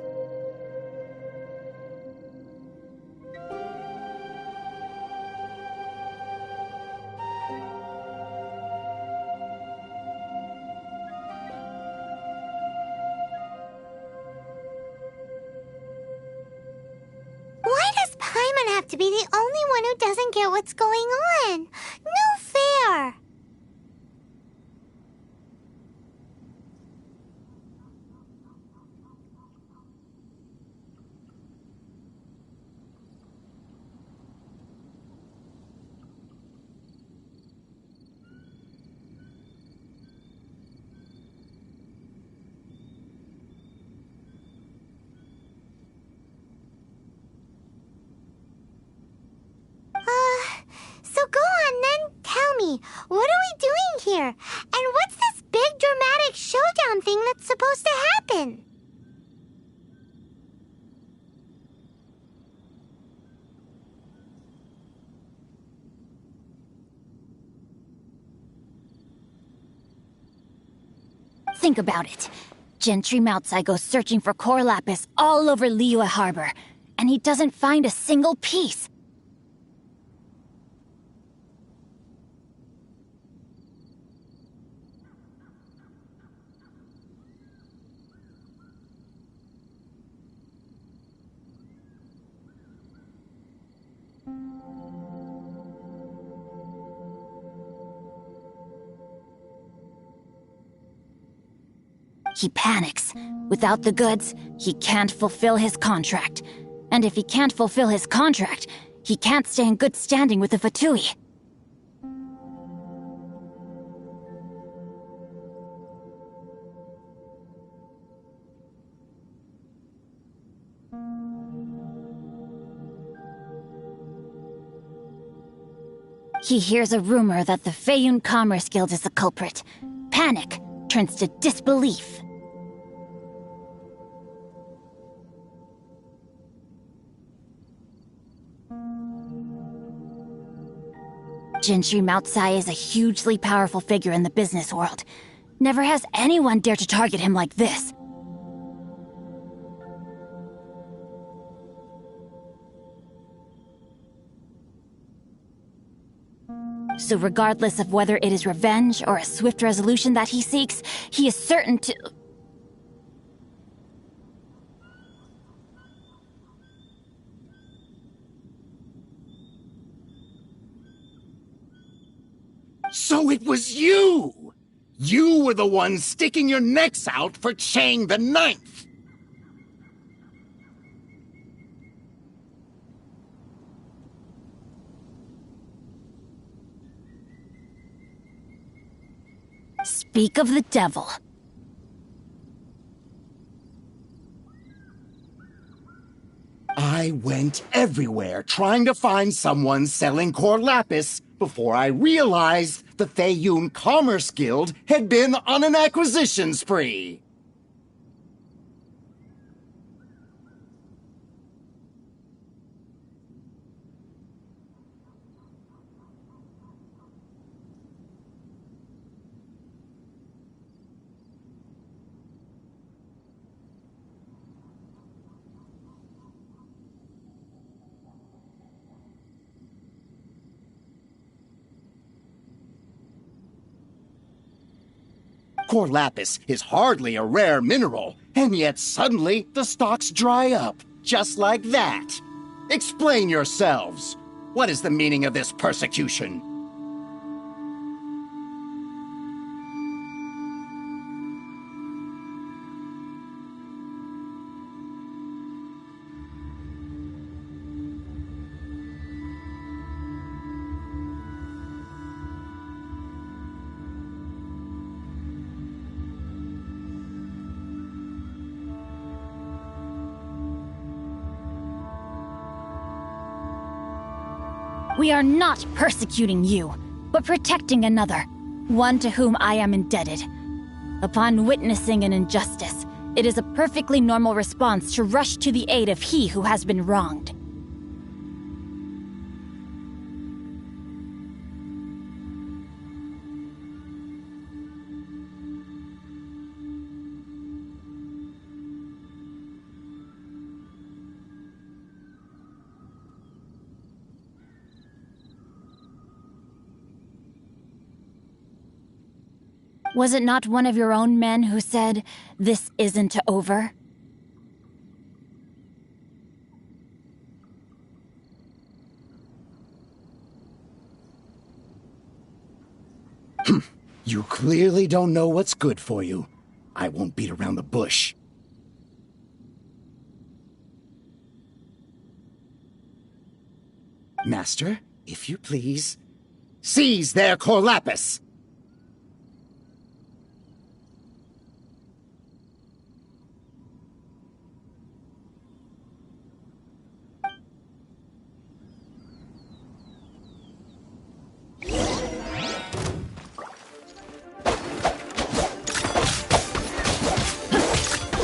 Why does to be the only one who doesn't get what's going on. No fair. So go on then, tell me, what are we doing here? And what's this big dramatic showdown thing that's supposed to happen? Think about it. Gentry Moutsai goes searching for core lapis all over Liyue Harbor, and he doesn't find a single piece. He panics. Without the goods, he can't fulfill his contract. And if he can't fulfill his contract, he can't stay in good standing with the Fatui. He hears a rumor that the Feiyun Commerce Guild is the culprit. Panic turns to disbelief. Gentry Moutsai is a hugely powerful figure in the business world. Never has anyone dared to target him like this. So regardless of whether it is revenge or a swift resolution that he seeks, he is certain to... So it was you! You were the one sticking your necks out for Chang the Ninth! Speak of the devil. I went everywhere trying to find someone selling core lapis before I realized the Feiyun Commerce Guild had been on an acquisition spree. Core lapis is hardly a rare mineral, and yet suddenly the stocks dry up, just like that. Explain yourselves. What is the meaning of this persecution? We are not persecuting you, but protecting another, one to whom I am indebted. Upon witnessing an injustice, it is a perfectly normal response to rush to the aid of he who has been wronged. Was it not one of your own men who said, "This isn't over"? You clearly don't know what's good for you. I won't beat around the bush. Master, if you please, seize their Corlapis!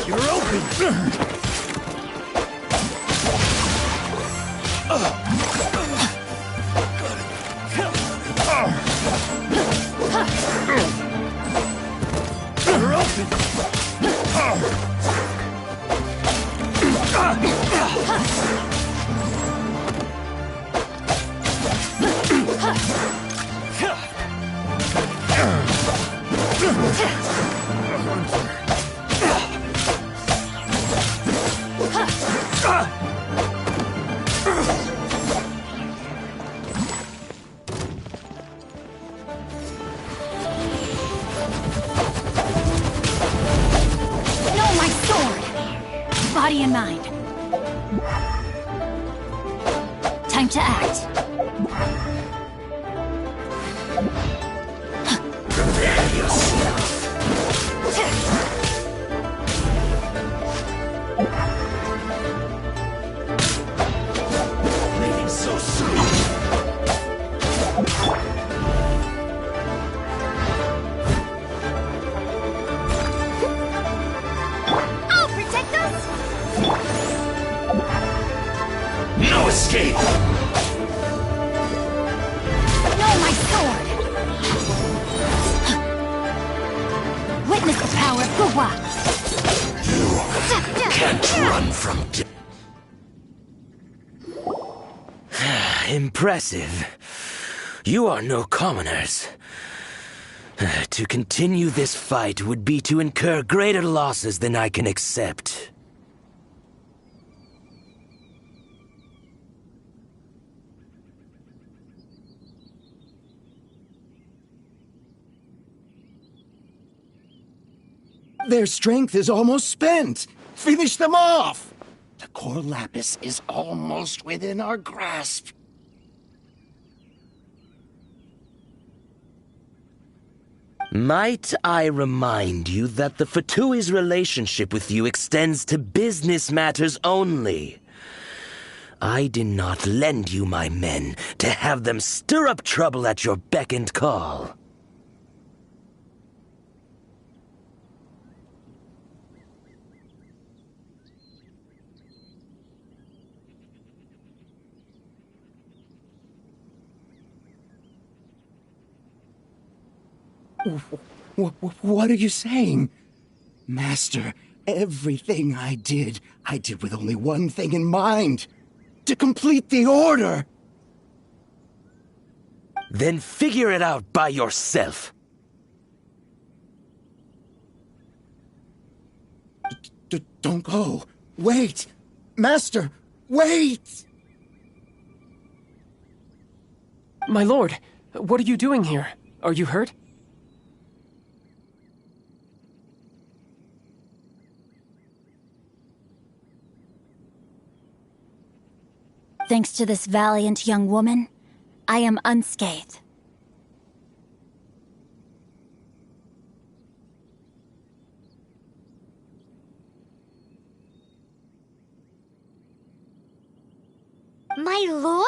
You're open! You're No, my sword! Body and mind. Time to act. Prepare yourself. Leaving so soon. I'll protect us! No escape! No, my sword! Witness the power of Guhua! Can't run from death. Impressive. You are no commoners. To continue this fight would be to incur greater losses than I can accept. Their strength is almost spent. Finish them off! The Corlapis is almost within our grasp. Might I remind you that the Fatui's relationship with you extends to business matters only? I did not lend you my men to have them stir up trouble at your beck and call. What are you saying? Master, everything I did with only one thing in mind. To complete the order! Then figure it out by yourself. Don't go. Wait! Master, wait! My lord, what are you doing here? Are you hurt? Thanks to this valiant young woman, I am unscathed. My lord?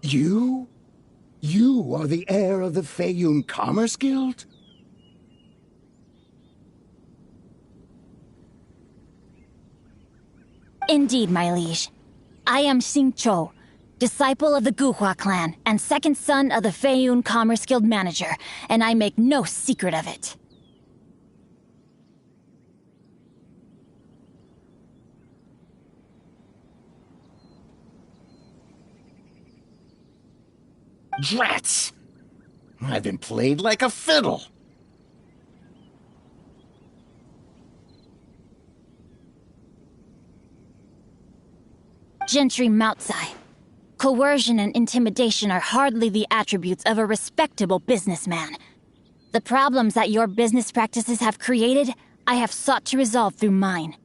You? You are the heir of the Feiyun Commerce Guild? Indeed, my liege. I am Xingqiu, disciple of the Guhua clan and second son of the Feiyun Commerce Guild manager, and I make no secret of it. Drats! I've been played like a fiddle. Gentry Moutsai. Coercion and intimidation are hardly the attributes of a respectable businessman. The problems that your business practices have created, I have sought to resolve through mine.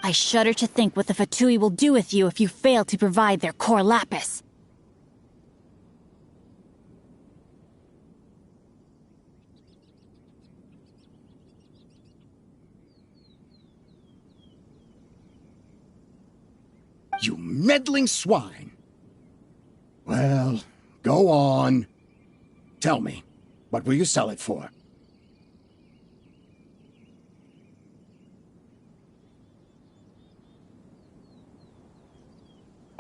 I shudder to think what the Fatui will do with you if you fail to provide their core lapis. You meddling swine! Well, go on. Tell me, what will you sell it for?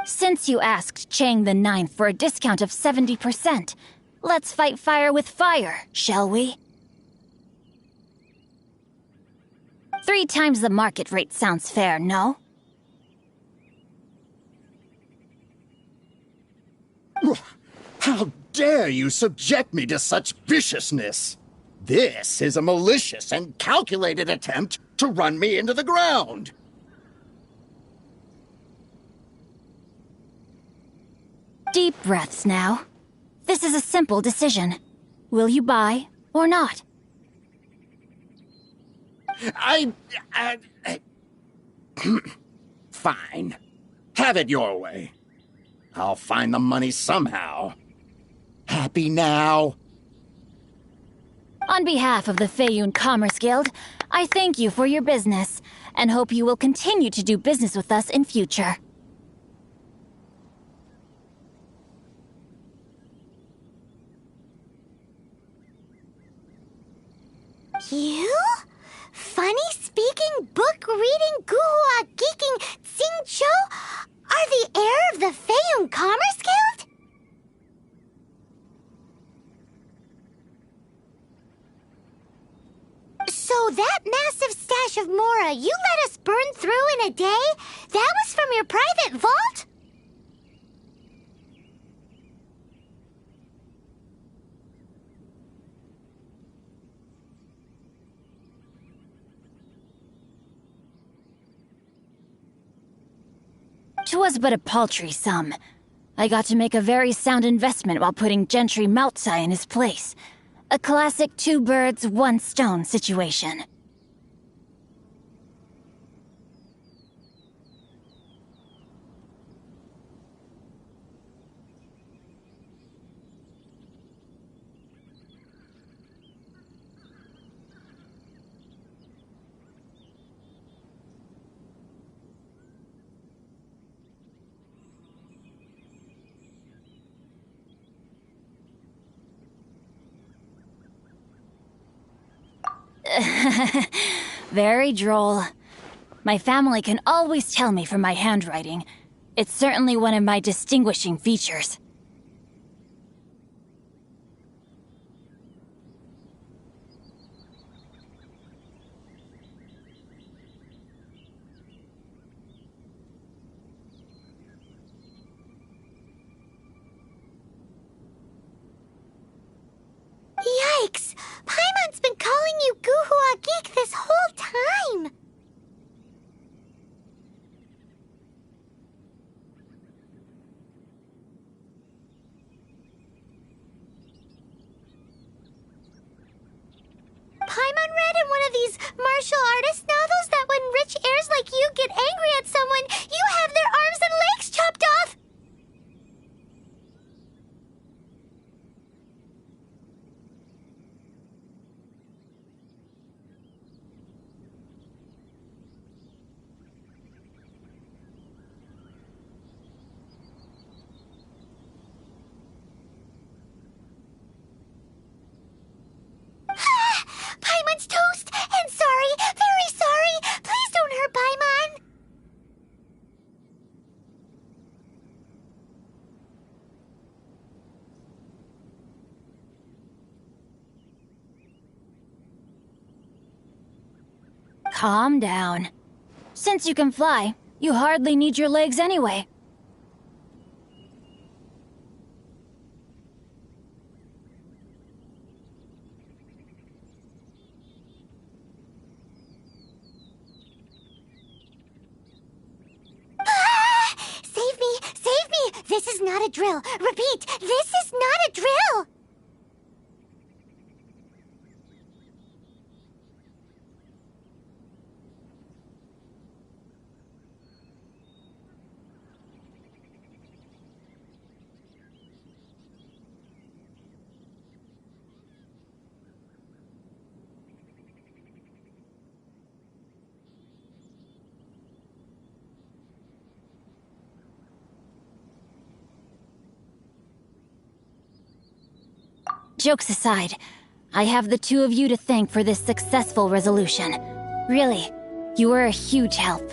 Since you asked Chang the Ninth for a discount of 70%, let's fight fire with fire, shall we? 3 times the market rate sounds fair, no? How dare you subject me to such viciousness? This is a malicious and calculated attempt to run me into the ground. Deep breaths now. This is a simple decision. Will you buy or not? Fine. Have it your way. I'll find the money somehow. Happy now? On behalf of the Feiyun Commerce Guild, I thank you for your business, and hope you will continue to do business with us in future. You? Funny-speaking, book-reading, guhua geeking Xingqiu are the heir of the Feiyun Commerce Guild? So that massive stash of Mora you let us burn through in a day, that was from your private vault? Twas but a paltry sum. I got to make a very sound investment while putting Gentry Moutsai in his place. A classic 2 birds, 1 stone situation. Very droll. My family can always tell me from my handwriting. It's certainly one of my distinguishing features. Yikes! Paimon's been calling you Guhua Geek this whole time! Paimon read in one of these martial artist novels that when rich heirs like you get angry at someone, you have their arms and legs chopped off! Paimon's toast! And sorry, very sorry! Please don't hurt Paimon! Calm down. Since you can fly, you hardly need your legs anyway. a drill. Repeat, this is not a drill. Jokes aside, I have the two of you to thank for this successful resolution. Really, you were a huge help.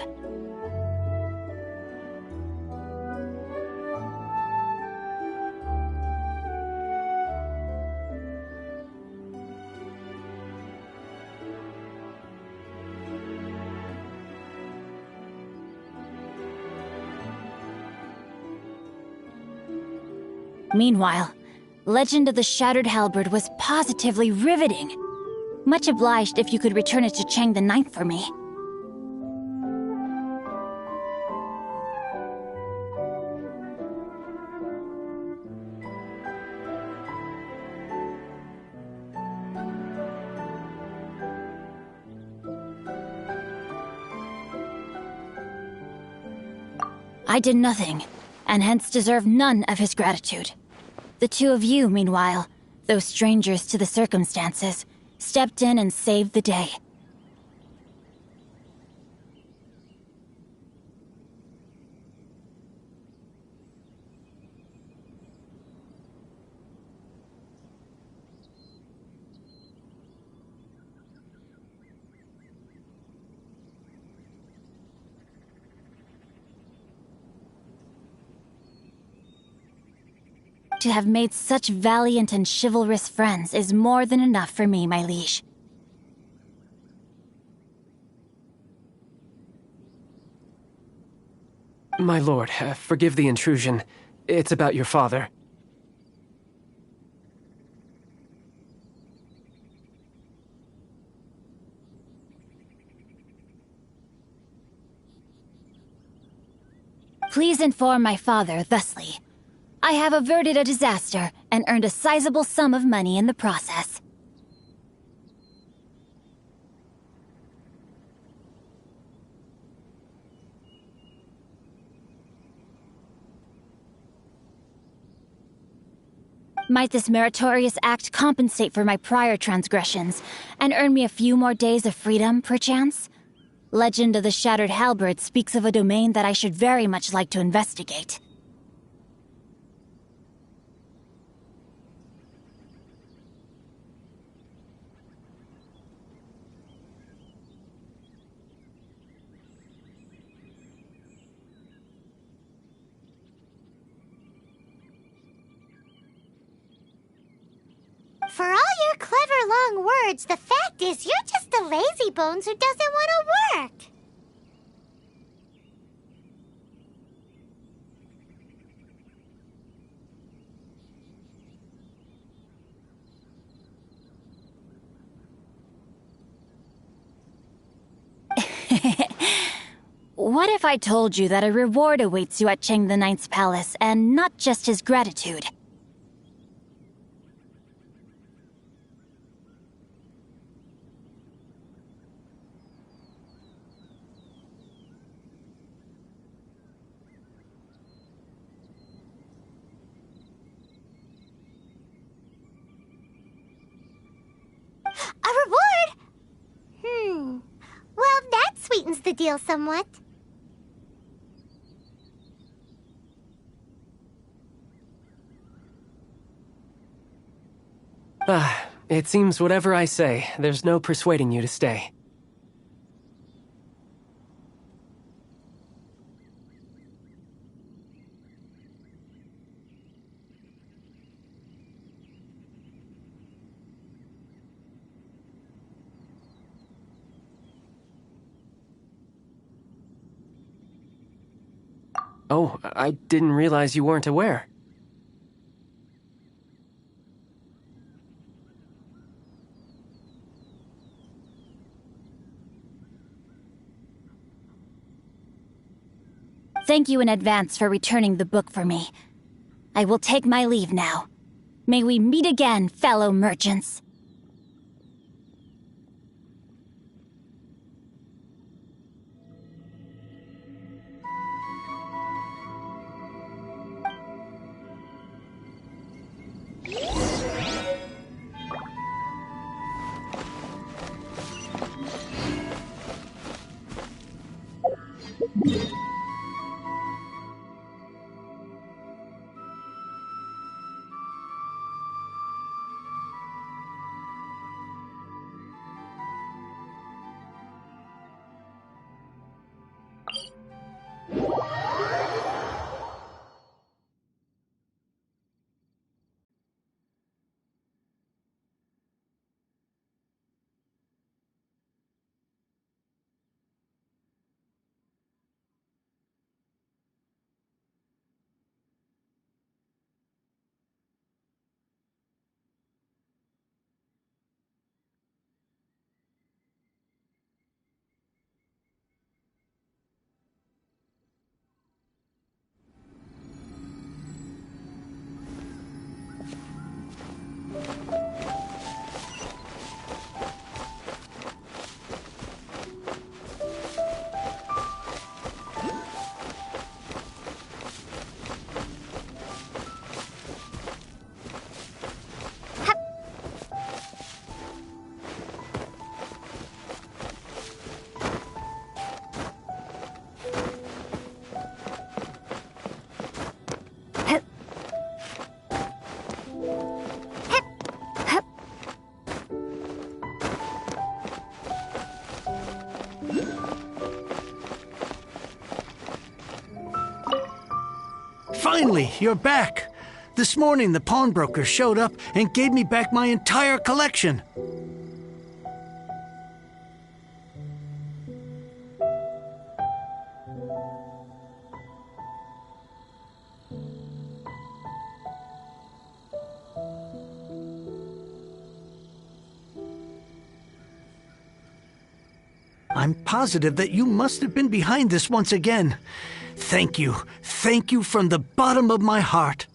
Meanwhile, Legend of the Shattered Halberd was positively riveting. Much obliged if you could return it to Chang the Ninth for me. I did nothing, and hence deserve none of his gratitude. The two of you, meanwhile, though strangers to the circumstances, stepped in and saved the day. To have made such valiant and chivalrous friends is more than enough for me, my liege. My lord, forgive the intrusion. It's about your father. Please inform my father thusly. I have averted a disaster and earned a sizable sum of money in the process. Might this meritorious act compensate for my prior transgressions and earn me a few more days of freedom, perchance? Legend of the Shattered Halberd speaks of a domain that I should very much like to investigate. For all your clever long words, the fact is you're just a lazy bones who doesn't want to work. What if I told you that a reward awaits you at Chang the Ninth's palace, and not just his gratitude? A reward? Well, that sweetens the deal somewhat. It seems whatever I say, there's no persuading you to stay. Oh, I didn't realize you weren't aware. Thank you in advance for returning the book for me. I will take my leave now. May we meet again, fellow merchants. Finally, you're back. This morning, the pawnbroker showed up and gave me back my entire collection. I'm positive that you must have been behind this once again. Thank you. Thank you from the bottom of my heart.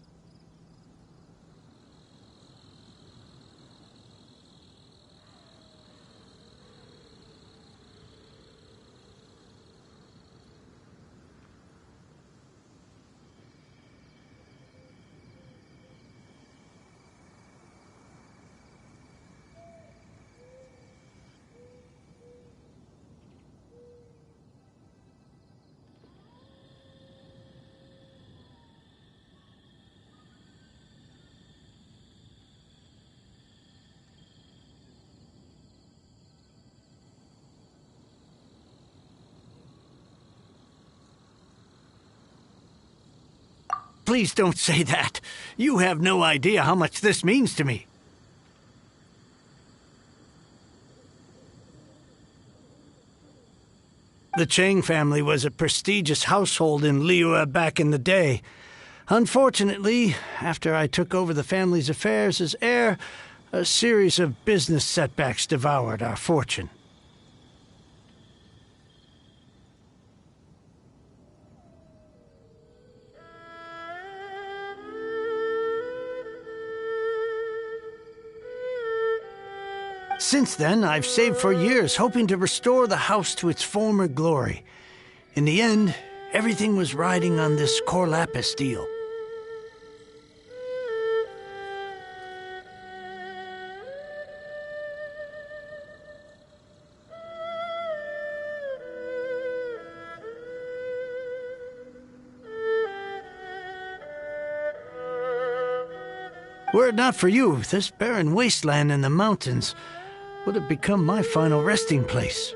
Please don't say that. You have no idea how much this means to me. The Chang family was a prestigious household in Liyue back in the day. Unfortunately, after I took over the family's affairs as heir, a series of business setbacks devoured our fortune. Since then, I've saved for years, hoping to restore the house to its former glory. In the end, everything was riding on this core lapis deal. Were it not for you, this barren wasteland in the mountains would have become my final resting place.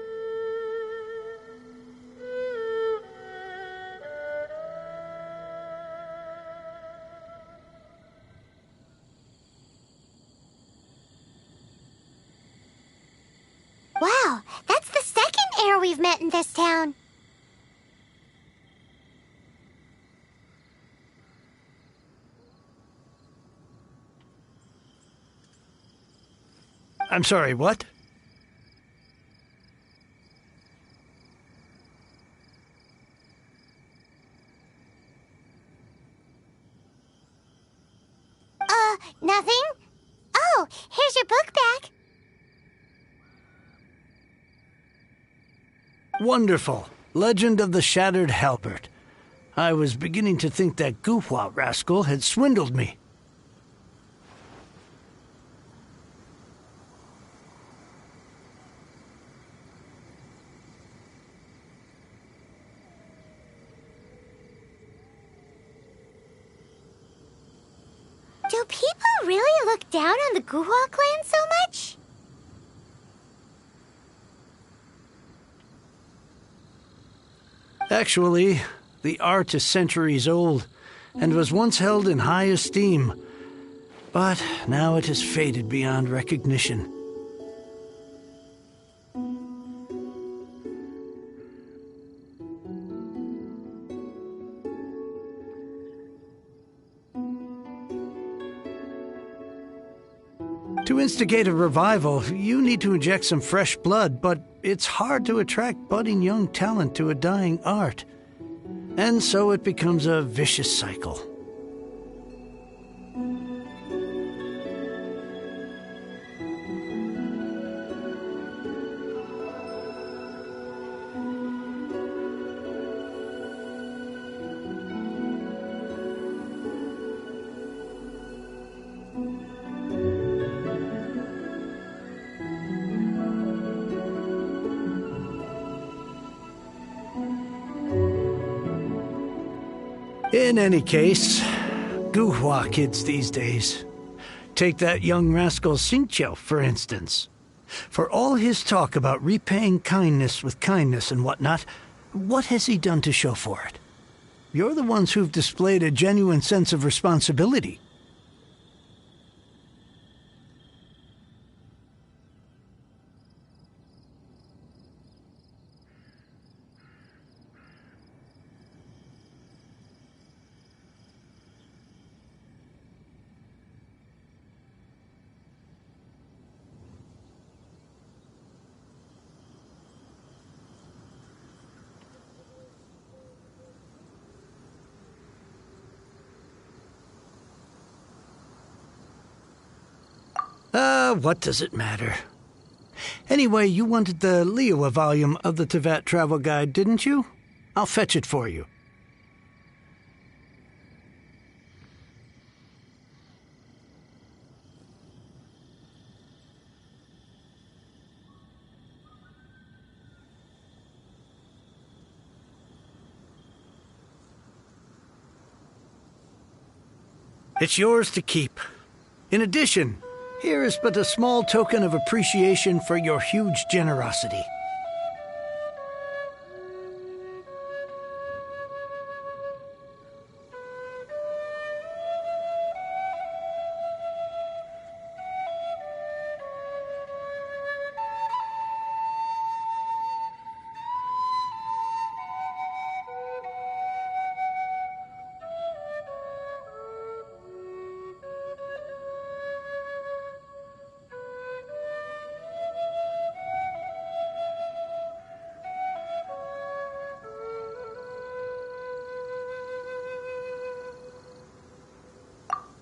Wow, that's the second heir we've met in this town. I'm sorry, what? Nothing? Oh, here's your book back. Wonderful. Legend of the Shattered Halberd. I was beginning to think that Guhua rascal had swindled me. Do people really look down on the Guhua clan so much? Actually, the art is centuries old and was once held in high esteem, but now it has faded beyond recognition. To instigate a revival, you need to inject some fresh blood, but it's hard to attract budding young talent to a dying art. And so it becomes a vicious cycle. In any case, Guhua kids these days. Take that young rascal Xingqiu, for instance. For all his talk about repaying kindness with kindness and whatnot, what has he done to show for it? You're the ones who've displayed a genuine sense of responsibility. What does it matter? Anyway, you wanted the Liyue volume of the Teyvat travel guide, didn't you? I'll fetch it for you. It's yours to keep. In addition, here is but a small token of appreciation for your huge generosity.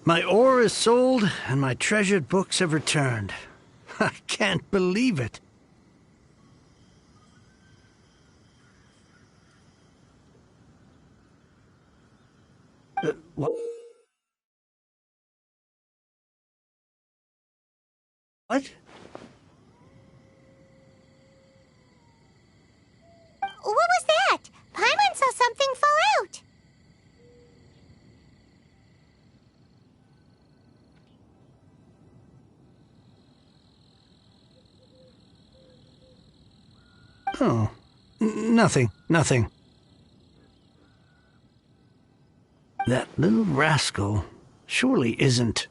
My ore is sold, and my treasured books have returned. I can't believe it. What? What? What was that? Paimon saw something fall out. Oh, nothing. That little rascal surely isn't...